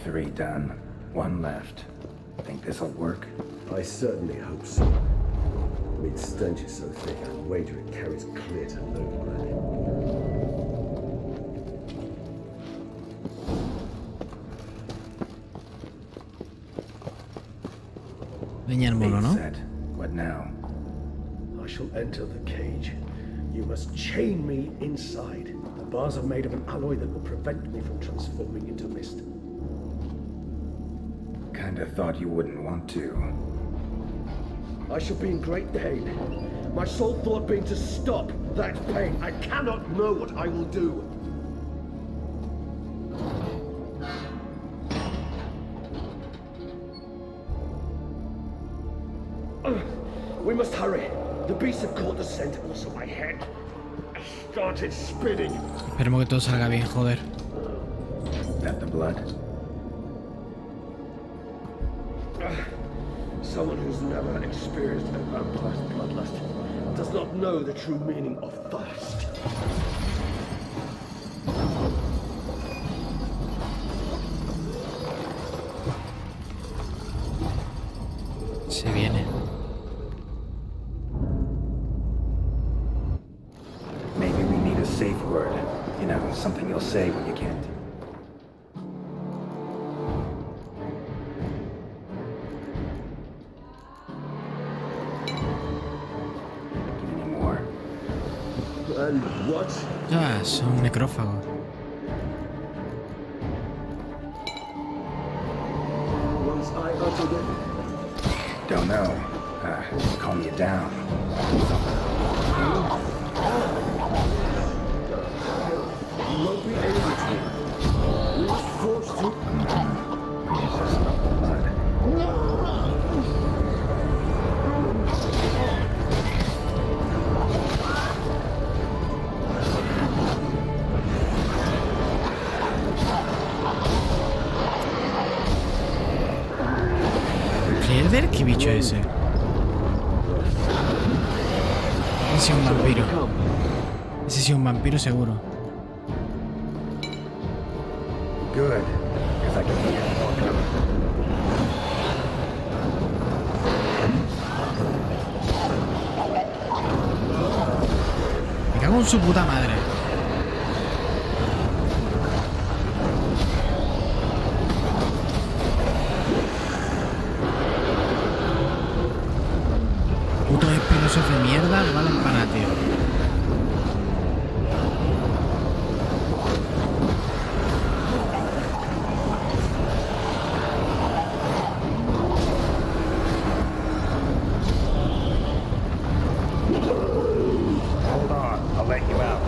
Three done. One left. Think this'll work? I certainly hope so. Meat stench is so thick, I wager it carries clear to Novigrad. Leña el mono, ¿no? What now? I shall enter the cage. You must chain me inside. The bars are made of an alloy that will prevent me from transforming into mist. Kinda thought you wouldn't want to. I shall be in great pain. My sole thought being to stop that pain. I cannot know what I will do. We must hurry. The beasts have caught the scent, also my head. I started spinning. Esperemos que todo salga bien, joder. That the blood? Someone who's never experienced a vampire's bloodlust does not know the true meaning of thirst. Se viene. Maybe we need a safe word. You know, something you'll say when you can't. And what? Ah, son necrófagos. Once I uttered it. Don't know. Calm you down. You won't be able to. We must force to. Jesus, blood. bicho ese? Ese sí es un vampiro. Ese sí es un vampiro seguro. Good. Guess I can hear more coming. Me cago en su puta madre. Putos espinosos de mierda, no valen para nada, tío. Hold on, I'll let you out.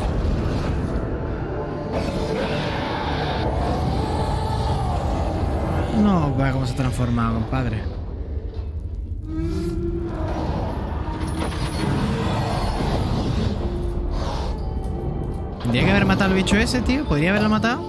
No, vea cómo se ha transformado, compadre. Tendría que haber matado al bicho ese, tío. ¿Podría haberlo matado?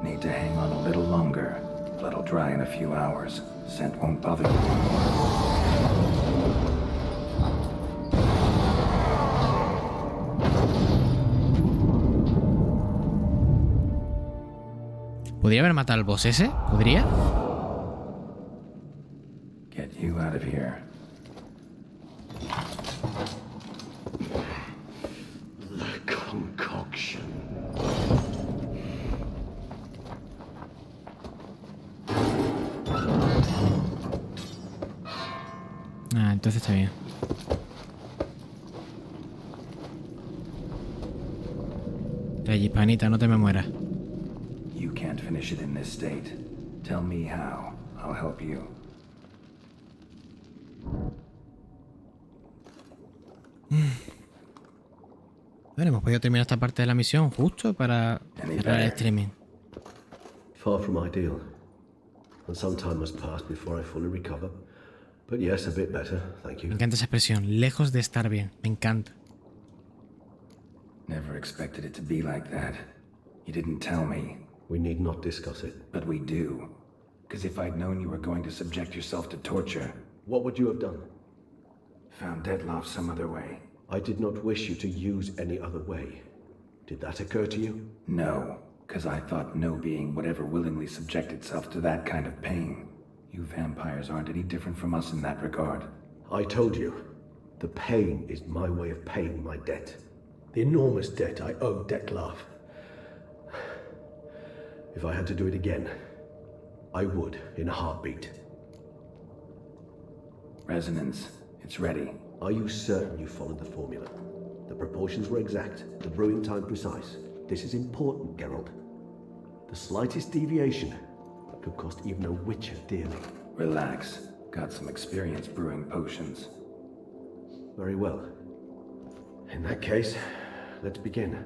Need to hang on a little longer. Blood'll dry in a few hours. Scent won't bother you. ¿Podría haber matado al boss ese? ¿Podría? Get you out of here. The concoction. Ah, entonces está bien. Hispanita, no te me mueras. You can't finish it in this state. Tell me how. I'll help you. Bueno, hemos podido terminar esta parte de la misión justo para cerrar el streaming. Far from ideal. And some time has passed before I fully recover. But yes, a bit better, thank you. Me encanta esa expresión, lejos de estar bien. Me encanta. Never expected it to be like that. You didn't tell me. We need not discuss it. But we do. Because if I'd known you were going to subject yourself to torture... What would you have done? Found Dettlaff some other way. I did not wish you to use any other way. Did that occur to you? No, because I thought no being would ever willingly subject itself to that kind of pain. You vampires aren't any different from us in that regard. I told you, the pain is my way of paying my debt. The enormous debt I owe Dettlaff. If I had to do it again, I would in a heartbeat. Resonance, it's ready. Are you certain you followed the formula? The proportions were exact, the brewing time precise. This is important, Gerald. The slightest deviation could cost even a witcher dearly. Relax. Got some experience brewing potions. Very well. In that case, let's begin.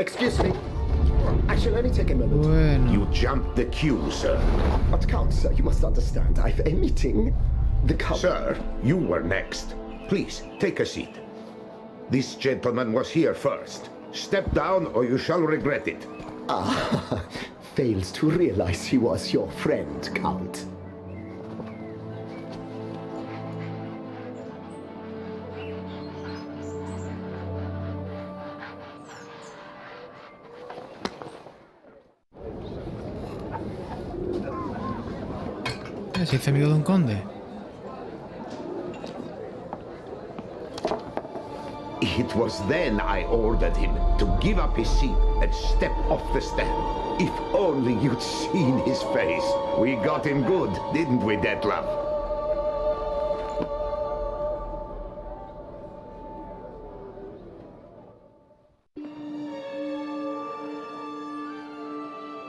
Excuse me. I shall only take a moment. Bueno. You jumped the queue, sir. But Count, sir, you must understand. I've a meeting. The Count... Sir, you were next. Please, take a seat. This gentleman was here first. Step down or you shall regret it. Ah, fails to realize he was your friend, Count. Se hizo amigo de un conde. It was then I ordered him to give up his seat and step off the stand. If only you'd seen his face. We got him good, didn't we, Detlef?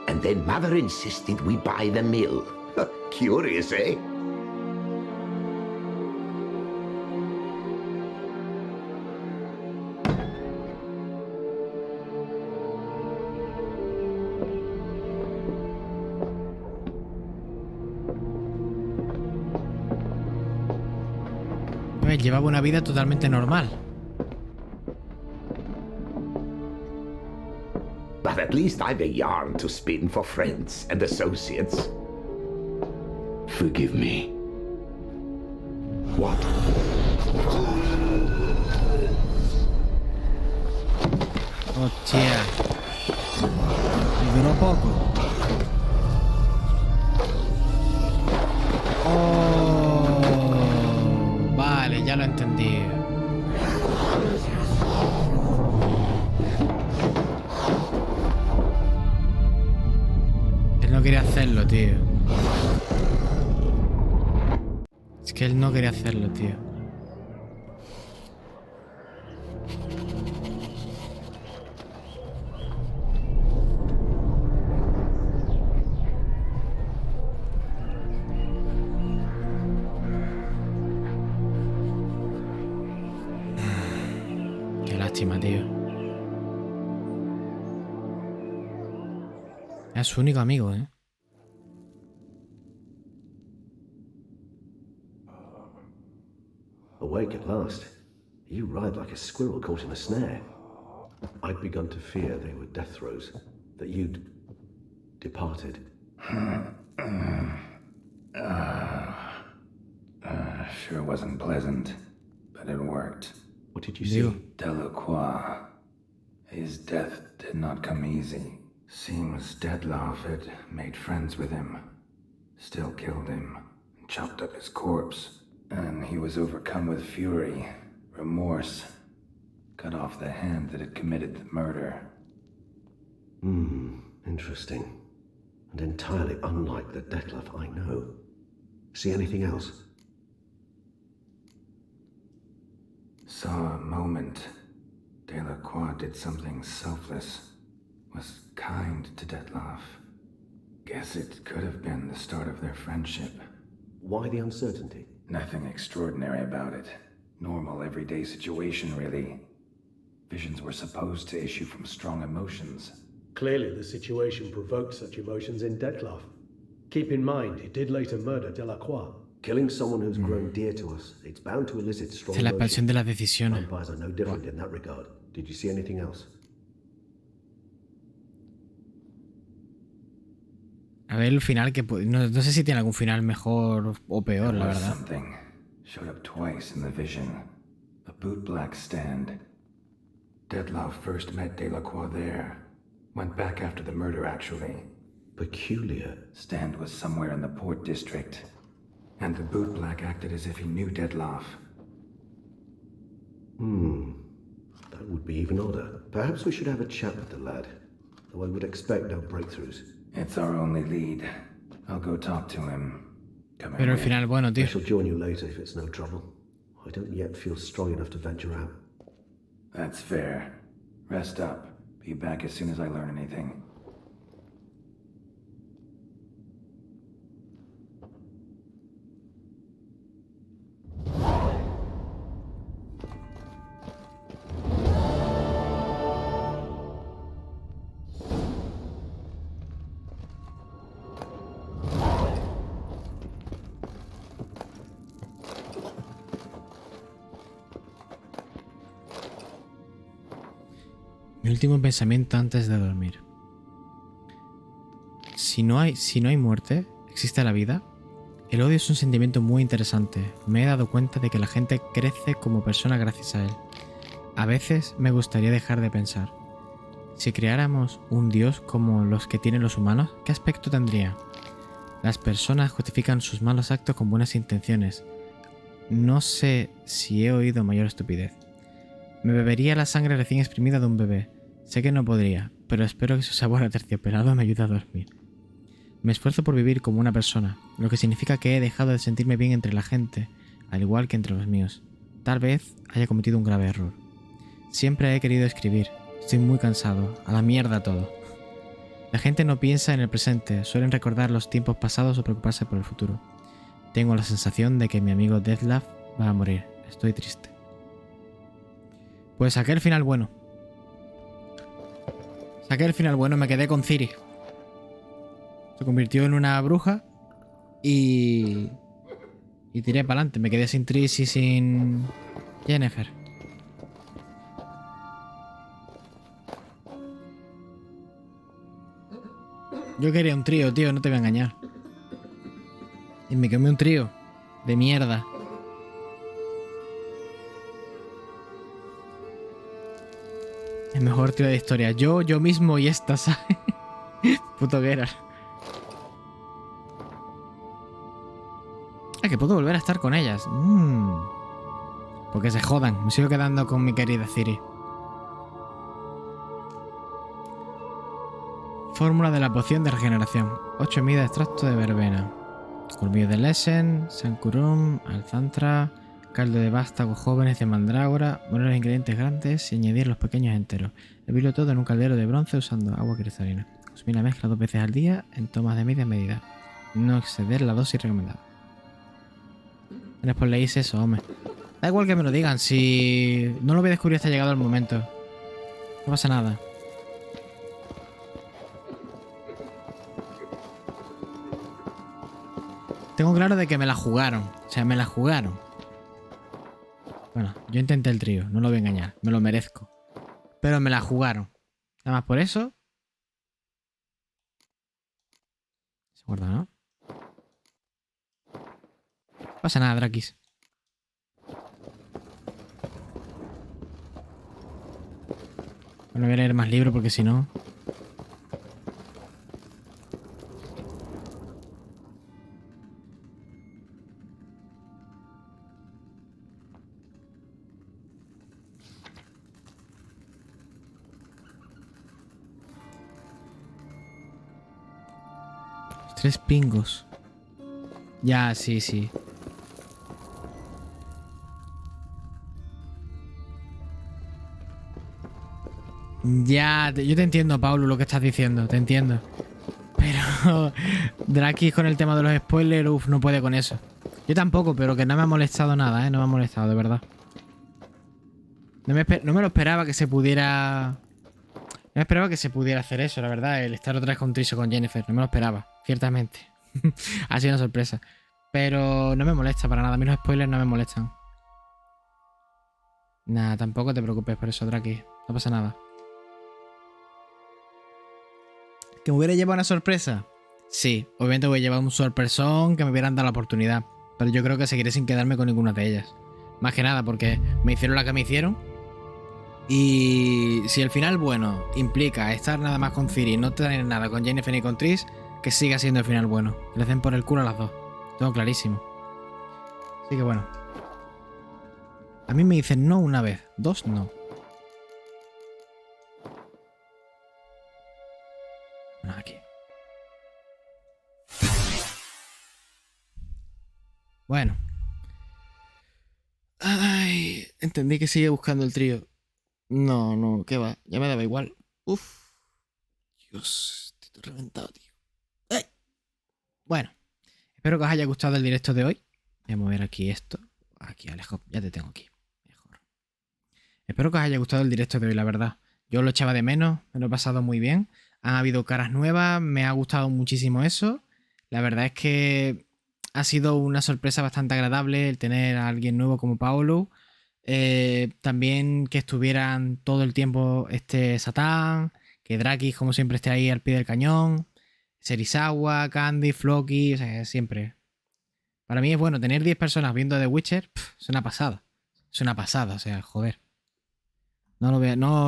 And then Mother insisted we buy the mill. Curious, eh? Llevaba una vida totalmente normal. But at least I've a yarn to spin for friends and associates. Forgive me. What? Hostia. Y duró poco. Oh, vale, ya lo entendí. Él no quería hacerlo, tío. Es que él no quería hacerlo, tío. Qué lástima, tío. Es su único amigo, ¿eh? Awake at last. You ride like a squirrel caught in a snare. I'd begun to fear they were death throes, that you'd departed. Sure wasn't pleasant, but it worked. What did you see? Delacroix. His death did not come easy. Seems Detlef had made friends with him. Still killed him, and chopped up his corpse. And he was overcome with fury, remorse. Cut off the hand that had committed the murder. Interesting. And entirely unlike the Detlef I know. See anything else? Saw a moment. Delacroix did something selfless. Was kind to Detlef. Guess it could have been the start of their friendship. Why the uncertainty? Nothing extraordinary about it. Normal, everyday situation, really. Visions were supposed to issue from strong emotions. Clearly the situation provoked such emotions in Detlef. Keep in mind, he did later murder Delacroix. Killing someone who's grown dear to us, it's bound to elicit strong Es la emotions. expresión de las decisiones. Vampires are no different in that regard. Did you see anything else? A ver el final, que no sé si tiene algún final mejor o peor, la verdad. Something showed up twice in the vision. A bootblack stand. Detlef first met Delacroix there. Went back after the murder, actually. Peculiar. Stand was somewhere in the Port District. And the bootblack acted as if he knew Detlef. That would be even odder. Perhaps we should have a chat with the lad. Though I would expect no breakthroughs. It's our only lead. I'll go talk to him. Come Pero el final bueno, tío. I shall join you later if it's no trouble. I don't yet feel strong enough to venture out. That's fair. Rest up. Be back as soon as I learn anything. Mi último pensamiento antes de dormir. Si no hay muerte, existe la vida. El odio es un sentimiento muy interesante. Me he dado cuenta de que la gente crece como persona gracias a él. A veces me gustaría dejar de pensar. Si creáramos un dios como los que tienen los humanos, ¿qué aspecto tendría? Las personas justifican sus malos actos con buenas intenciones. No sé si he oído mayor estupidez. Me bebería la sangre recién exprimida de un bebé. Sé que no podría, pero espero que su sabor aterciopelado me ayude a dormir. Me esfuerzo por vivir como una persona, lo que significa que he dejado de sentirme bien entre la gente, al igual que entre los míos. Tal vez haya cometido un grave error. Siempre he querido escribir. Estoy muy cansado. A la mierda todo. La gente no piensa en el presente, suelen recordar los tiempos pasados o preocuparse por el futuro. Tengo la sensación de que mi amigo Deathlaf va a morir. Estoy triste. Pues saqué el final bueno. Me quedé con Ciri. Se convirtió en una bruja y tiré para adelante. Me quedé sin Tris y sin Yennefer. Yo quería un trío, tío, no te voy a engañar. Y me quemé un trío de mierda. El mejor trío de historia. Yo mismo y esta, ¿sabes? Puto Geralt. Ah, que puedo volver a estar con ellas. Porque se jodan. Me sigo quedando con mi querida Ciri. Fórmula de la poción de regeneración. 8 mida extracto de verbena. Colmillo de Lesen, Sankurum, Alzantra, caldo de vástago jóvenes de mandrágora, poner los ingredientes grandes y añadir los pequeños enteros. Hervirlo todo en un caldero de bronce usando agua cristalina. Consumir la mezcla 2 veces al día en tomas de media medida. No exceder la dosis recomendada. Después leéis eso, hombre. Da igual que me lo digan, si no lo voy a descubrir hasta llegado el momento. No pasa nada. Tengo claro de que me la jugaron. O sea, me la jugaron. Bueno, yo intenté el trío, no lo voy a engañar. Me lo merezco. Pero me la jugaron. Nada más por eso. Se guarda, ¿no? No pasa nada, Drakis. Bueno, voy a leer más libros porque si no... Tres pingos. Ya, sí, sí. Ya, yo te entiendo, Paulo, lo que estás diciendo. Te entiendo. Pero Drakis con el tema de los spoilers, uff, no puede con eso. Yo tampoco, pero que no me ha molestado nada, ¿eh? No me ha molestado, de verdad. No me lo esperaba que se pudiera... No me esperaba que se pudiera hacer eso, la verdad. El estar otra vez con Trish o con Yennefer. No me lo esperaba, ciertamente. Ha sido una sorpresa. Pero no me molesta para nada. A mí los spoilers no me molestan. Nada, tampoco te preocupes por eso, Draki. No pasa nada. ¿Que me hubiera llevado una sorpresa? Sí, obviamente voy a llevar un sorpresón que me hubieran dado la oportunidad. Pero yo creo que seguiré sin quedarme con ninguna de ellas. Más que nada porque me hicieron la que me hicieron. Y si el final bueno implica estar nada más con Ciri y no tener nada con Yennefer ni con Trish, que siga siendo el final bueno. Que le den por el culo a las dos. Tengo clarísimo. Así que bueno. A mí me dicen no una vez, dos no. Bueno, aquí. Bueno. Ay, entendí que sigue buscando el trío. No, no, ¿qué va? Ya me daba igual. Uf. Dios, estoy reventado, tío. ¡Ay! Bueno, espero que os haya gustado el directo de hoy. Voy a mover aquí esto. Aquí, Alejo, ya te tengo aquí. Mejor. Espero que os haya gustado el directo de hoy, la verdad. Yo lo echaba de menos, me lo he pasado muy bien. Han habido caras nuevas, me ha gustado muchísimo eso. La verdad es que ha sido una sorpresa bastante agradable el tener a alguien nuevo como Paolo. También que estuvieran todo el tiempo Satán, que Drakis como siempre esté ahí al pie del cañón, Serizawa, Candy, Floki, o sea, siempre. Para mí es bueno tener 10 personas viendo The Witcher, es una pasada. Es una pasada, o sea, joder. No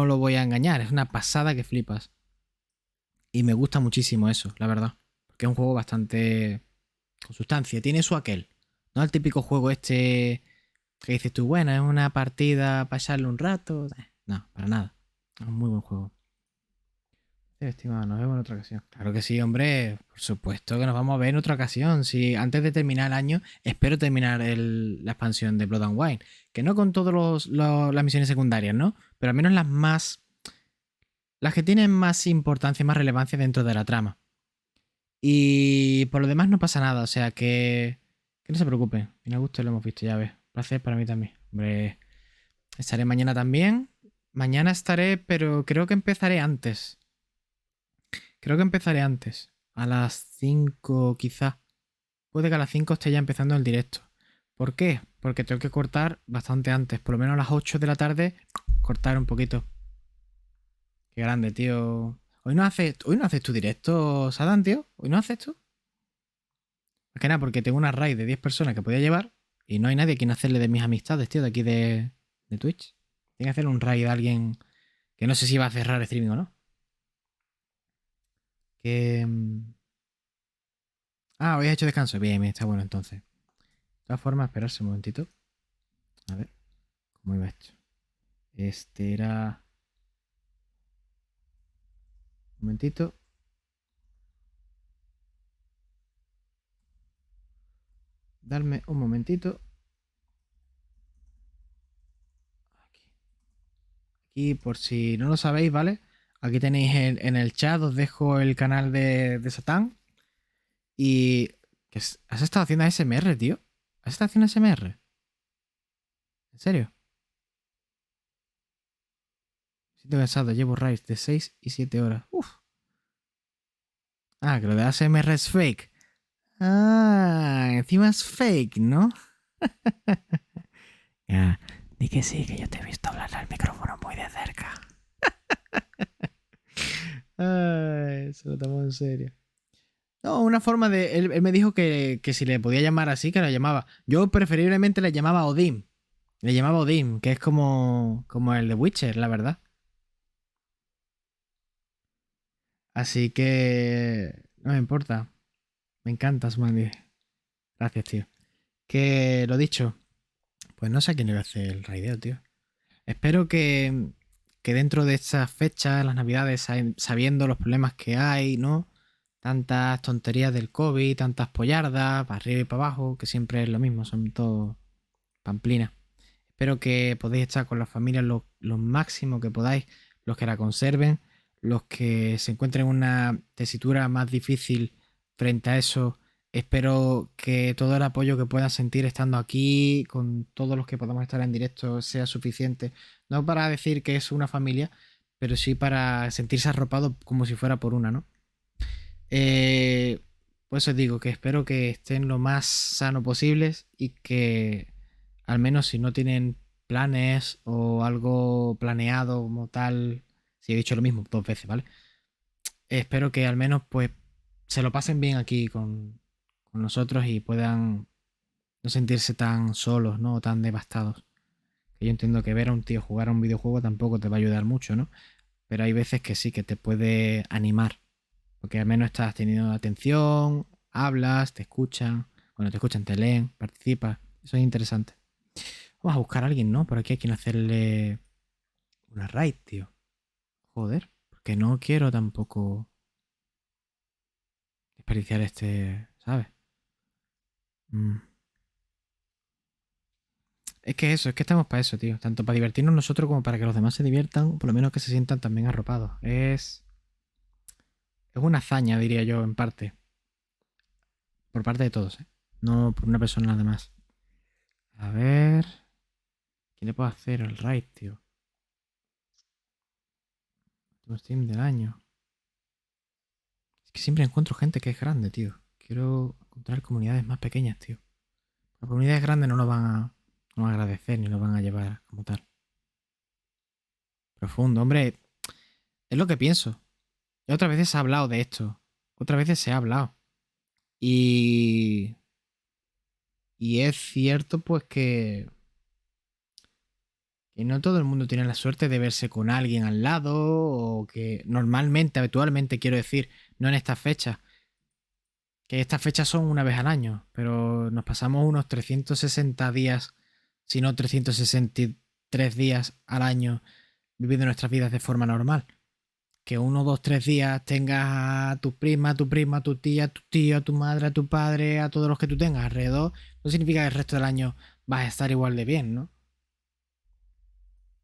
lo voy a engañar, es una pasada que flipas. Y me gusta muchísimo eso, la verdad. que es un juego bastante con sustancia. Tiene su aquel. No el típico juego este que dices tú, bueno, es una partida para echarle un rato. No, para nada. Es un muy buen juego. Estimado, nos vemos en otra ocasión. Claro que sí, hombre. Por supuesto que nos vamos a ver en otra ocasión. Si antes de terminar el año, espero terminar la expansión de Blood and Wine. Que no con todas las misiones secundarias, ¿no? Pero al menos las más... Las que tienen más importancia y más relevancia dentro de la trama. Y por lo demás no pasa nada. O sea que no se preocupen. Si nos gusta lo hemos visto, ya ves. Placer para mí también. Hombre, estaré mañana también. Mañana estaré, pero creo que empezaré antes. A las 5 quizá. Puede que a las 5 esté ya empezando el directo. ¿Por qué? Porque tengo que cortar bastante antes. Por lo menos a las 8 de la tarde cortar un poquito. Qué grande, tío. Hoy no haces tu directo, Sadam, tío. Hoy no haces tú. Más que nada porque tengo una raid de 10 personas que podía llevar y no hay nadie a quien hacerle de mis amistades, tío, de aquí de Twitch. Tiene que hacer un raid a alguien que no sé si va a cerrar el streaming o no. Que... Ah, hoy has hecho descanso. Bien, está bueno entonces. De todas formas, esperarse un momentito. A ver, ¿cómo iba esto? Este era... Un momentito. Darme un momentito. Aquí, por si no lo sabéis, ¿vale? Aquí tenéis en el chat, os dejo el canal de Satán. Y... ¿Has estado haciendo ASMR, tío? ¿Has estado haciendo ASMR? ¿En serio? Siento cansado, llevo raids de 6 y 7 horas. Uf. Ah, que lo de ASMR es fake. Ah, encima es fake, ¿no? Ya, di que sí, que yo te he visto hablar al micrófono muy de cerca. Ay, se lo tomó en serio. No, una forma de... Él me dijo que si le podía llamar así, que lo llamaba. Yo preferiblemente le llamaba Odín. Le llamaba Odín, que es como el de Witcher, la verdad. Así que... No me importa. Me encantas, Mandy. Gracias, tío. Que lo dicho. Pues no sé a quién le voy a hacer el raideo, tío. Espero que dentro de estas fechas, las navidades, sabiendo los problemas que hay, ¿no? Tantas tonterías del COVID, tantas pollardas, para arriba y para abajo, que siempre es lo mismo, son todo pamplinas. Espero que podáis estar con la familia lo máximo que podáis, los que la conserven, los que se encuentren en una tesitura más difícil frente a eso. Espero que todo el apoyo que puedan sentir estando aquí, con todos los que podamos estar en directo, sea suficiente. No para decir que es una familia, pero sí para sentirse arropado como si fuera por una, ¿no? Pues os digo que espero que estén lo más sano posibles y que al menos si no tienen planes o algo planeado como tal, si he dicho lo mismo 2 veces, ¿vale? Espero que al menos pues se lo pasen bien aquí con nosotros y puedan no sentirse tan solos, ¿no? O tan devastados. Que yo entiendo que ver a un tío jugar a un videojuego tampoco te va a ayudar mucho, ¿no? Pero hay veces que sí, que te puede animar. Porque al menos estás teniendo atención, hablas, te escuchan. Cuando te escuchan, te leen, participas. Eso es interesante. Vamos a buscar a alguien, ¿no? Por aquí hay quien hacerle una raid, tío. Joder, porque no quiero tampoco desperdiciar ¿sabes? Es que eso, es que estamos para eso, tío. Tanto para divertirnos nosotros como para que los demás se diviertan, por lo menos que se sientan también arropados. Es una hazaña, diría yo, en parte. Por parte de todos, ¿eh? No por una persona nada más. A ver... ¿Quién le puedo hacer el raid, tío? Último stream del año. Es que siempre encuentro gente que es grande, tío. Quiero encontrar comunidades más pequeñas, tío. Las comunidades grandes no lo van a agradecer ni lo van a llevar como tal. Profundo, hombre. Es lo que pienso. Y otras veces se ha hablado de esto. Otras veces se ha hablado. Y es cierto, pues, que no todo el mundo tiene la suerte de verse con alguien al lado. O que normalmente, habitualmente, quiero decir, no en estas fechas, que estas fechas son una vez al año, pero nos pasamos unos 360 días, si no 363 días al año viviendo nuestras vidas de forma normal. Que 1, 2, 3 días tengas a tu prima, a tu prima, a tu tía, a tu tío, a tu madre, a tu padre, a todos los que tú tengas alrededor, no significa que el resto del año vas a estar igual de bien, ¿no?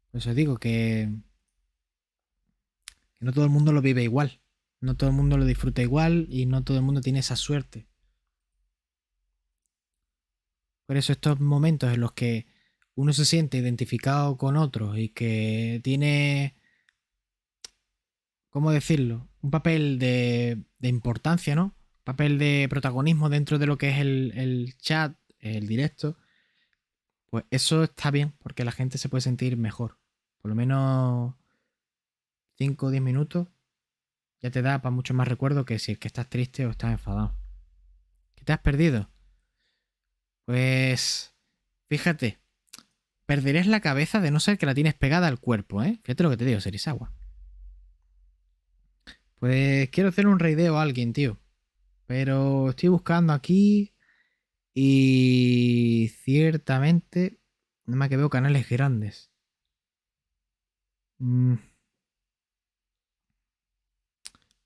Por eso digo que no todo el mundo lo vive igual, no todo el mundo lo disfruta igual y no todo el mundo tiene esa suerte. Por eso estos momentos en los que uno se siente identificado con otros y que tiene, ¿cómo decirlo? Un papel de importancia, ¿no? Papel de protagonismo dentro de lo que es el chat, el directo. Pues eso está bien, porque la gente se puede sentir mejor. Por lo menos 5 o 10 minutos ya te da para mucho más recuerdo que si es que estás triste o estás enfadado. ¿Qué te has perdido? Pues fíjate, perderías la cabeza de no ser que la tienes pegada al cuerpo, ¿eh? Fíjate lo que te digo, Serisawa. Pues quiero hacer un raideo a alguien, tío. Pero estoy buscando aquí y ciertamente no me que veo canales grandes.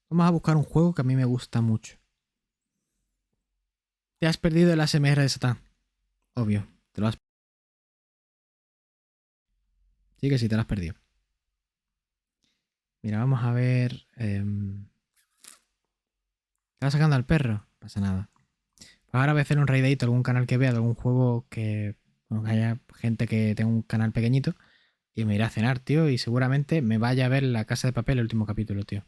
Vamos a buscar un juego que a mí me gusta mucho. Te has perdido el ASMR de Satán. Obvio, te lo has. Sí que sí, te lo has perdido. Mira, vamos a ver. ¿Te vas sacando al perro? No pasa nada. Pues ahora voy a hacer un raideito a algún canal que vea de algún juego que, bueno, que haya gente que tenga un canal pequeñito. Y me iré a cenar, tío. Y seguramente me vaya a ver La Casa de Papel el último capítulo, tío.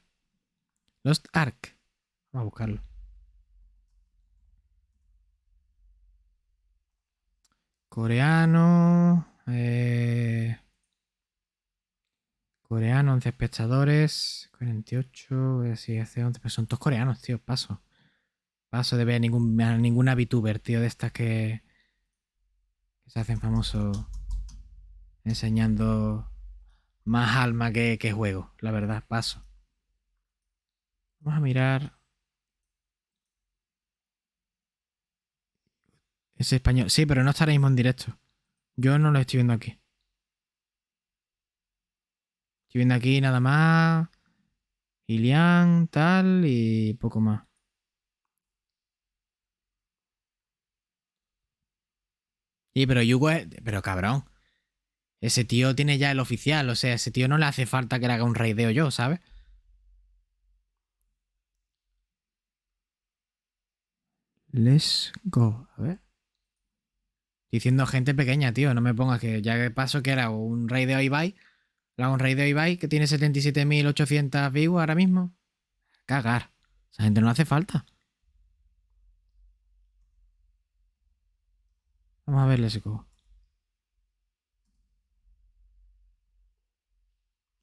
Lost Ark. Vamos a buscarlo. Coreano. Coreano, 11 espectadores. 48. Sí, hace 11. Pero son todos coreanos, tío. Paso. Paso de ver a ninguna VTuber, tío, de estas que se hacen famosos enseñando más alma que juego. La verdad, paso. Vamos a mirar. Es español. Sí, pero no está ahora mismo en directo. Yo no lo estoy viendo aquí. Estoy viendo aquí nada más. Ilian, tal y poco más. Sí, pero Yugo es. Pero cabrón. Ese tío tiene ya el oficial. O sea, ese tío no le hace falta que le haga un raideo yo, ¿sabes? Let's go. A ver. Diciendo gente pequeña, tío. No me pongas que ya que paso que era un raideo a Ibai. Le hago un raideo a Ibai que tiene 77.800 views ahora mismo. Cagar. Esa gente no hace falta. Vamos a ver, let's go.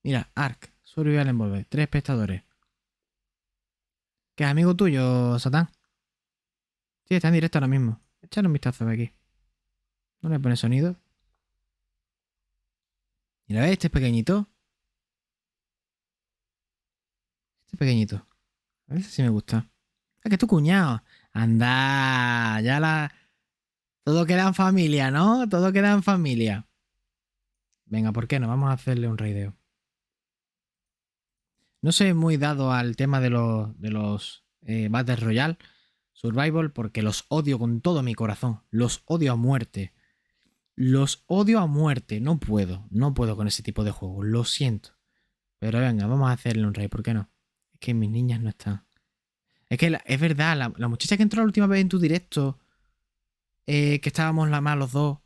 Mira, Ark. Survival Envolver. 3 espectadores. ¿Qué es amigo tuyo, Satán? Sí, está en directo ahora mismo. Échale un vistazo de aquí. No le pone sonido. Mira, este es pequeñito. Este pequeñito. A ver si me gusta. Ah, que es tu cuñado. Anda, ya la. Todo queda en familia, ¿no? Todo queda en familia. Venga, ¿por qué no? Vamos a hacerle un raideo. No soy muy dado al tema de los Battle Royale Survival porque los odio con todo mi corazón. Los odio a muerte. Los odio a muerte. No puedo. No puedo con ese tipo de juegos. Lo siento. Pero venga, vamos a hacerle un raid. ¿Por qué no? Es que mis niñas no están. Es que es verdad, la muchacha que entró la última vez en tu directo, que estábamos la más los dos.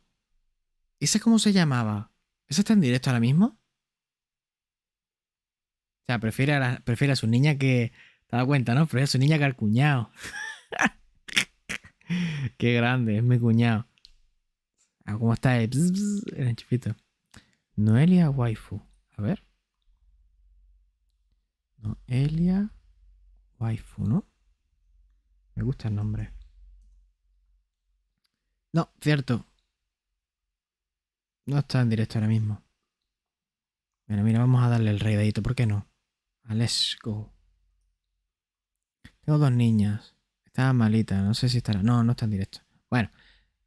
¿Esa cómo se llamaba? ¿Esa está en directo ahora mismo? O sea, prefiere a su niña que. ¿Te das cuenta, no? Prefiere a su niña que al cuñado. Qué grande, es mi cuñado. Ah, ¿cómo está el enchufito? Noelia Waifu. A ver. Noelia Waifu, ¿no? Me gusta el nombre. No, cierto. No está en directo ahora mismo. Bueno, mira, vamos a darle el raidito. ¿Por qué no? A let's go. Tengo 2 niñas. Está malita, no sé si estará. No, no está en directo. Bueno,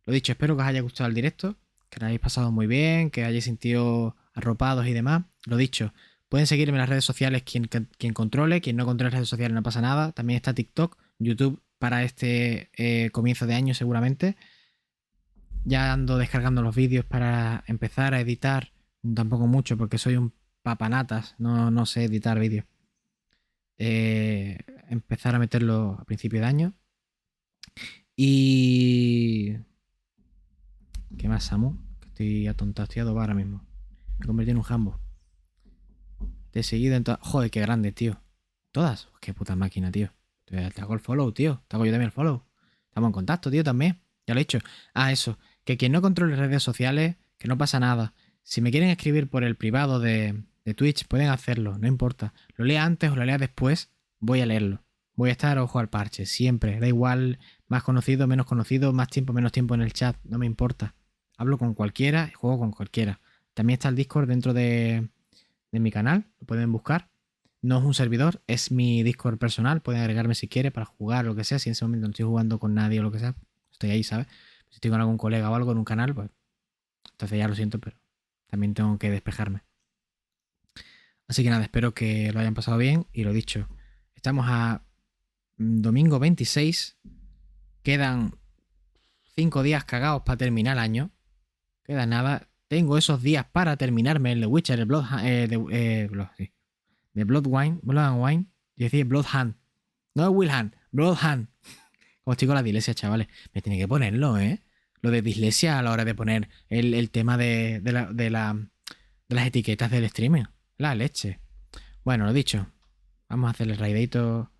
lo dicho, espero que os haya gustado el directo, que lo hayáis pasado muy bien, que hayáis sentido arropados y demás. Lo dicho, pueden seguirme en las redes sociales quien controle, quien no controle las redes sociales no pasa nada. También está TikTok, YouTube para este comienzo de año seguramente. Ya ando descargando los vídeos para empezar a editar, tampoco mucho porque soy un papanatas, no sé editar vídeos. Empezar a meterlo a principio de año. Y... ¿Qué más, Samu? Que estoy atontado, estoy adobado ahora mismo. Me convertí en un jambo. Te he seguido en todas... Joder, qué grande, tío. ¿Todas? Qué puta máquina, tío. Te hago el follow, tío. Te hago yo también el follow. Estamos en contacto, tío, también. Ya lo he dicho. Ah, eso. Que quien no controle redes sociales, que no pasa nada. Si me quieren escribir por el privado de Twitch, pueden hacerlo, no importa. Lo lea antes o lo lea después, voy a leerlo. Voy a estar ojo al parche, siempre. Da igual, más conocido, menos conocido, más tiempo, menos tiempo en el chat. No me importa. Hablo con cualquiera y juego con cualquiera. También está el Discord dentro de mi canal. Lo pueden buscar. No es un servidor, es mi Discord personal. Pueden agregarme si quieren para jugar o lo que sea. Si en ese momento no estoy jugando con nadie o lo que sea, estoy ahí, ¿sabes? Si estoy con algún colega o algo en un canal, pues entonces ya lo siento, pero también tengo que despejarme. Así que nada, espero que lo hayan pasado bien. Y lo dicho, estamos a domingo 26. Quedan 5 días cagados para terminar el año. Queda nada. Tengo esos días para terminarme el The Witcher, el Blood and Wine. Yo decía Blood Hand. No es Will Hand, Blood Hand. Como estoy con la dislexia, chavales. Me tiene que ponerlo, ¿eh? Lo de dislexia a la hora de poner el tema de las etiquetas del streaming. La leche. Bueno, lo dicho. Vamos a hacerle raidito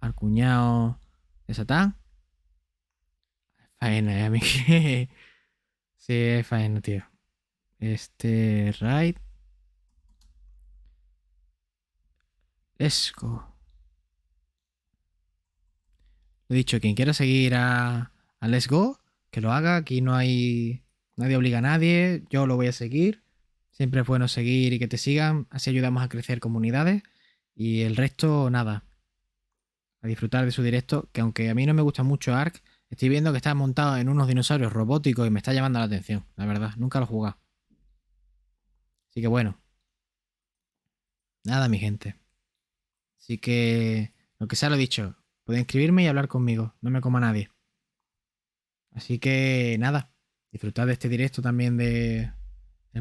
al cuñado de Satán. Faena, a mí que... Sí, es faena, tío. Raid. Let's go. Lo dicho, quien quiera seguir a Let's Go, que lo haga. Aquí no hay... Nadie obliga a nadie. Yo lo voy a seguir. Siempre es bueno seguir y que te sigan. Así ayudamos a crecer comunidades. Y el resto, nada. A disfrutar de su directo. Que aunque a mí no me gusta mucho Ark, estoy viendo que está montado en unos dinosaurios robóticos y me está llamando la atención. La verdad, nunca lo he jugado. Así que bueno. Nada, mi gente. Así que, lo que sea lo dicho. Pueden escribirme y hablar conmigo. No me coma nadie. Así que, nada. Disfrutad de este directo también del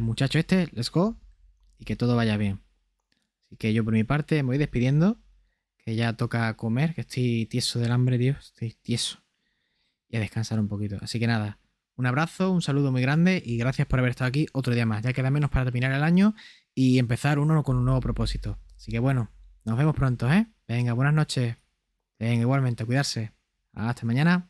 muchacho este. Let's go. Y que todo vaya bien. Así que yo por mi parte me voy despidiendo. Que ya toca comer. Que estoy tieso del hambre, tío. Estoy tieso. Y a descansar un poquito. Así que nada. Un abrazo, un saludo muy grande. Y gracias por haber estado aquí otro día más. Ya queda menos para terminar el año. Y empezar uno con un nuevo propósito. Así que bueno. Nos vemos pronto, ¿eh? Venga, buenas noches. Venga, igualmente, cuidarse. Hasta mañana.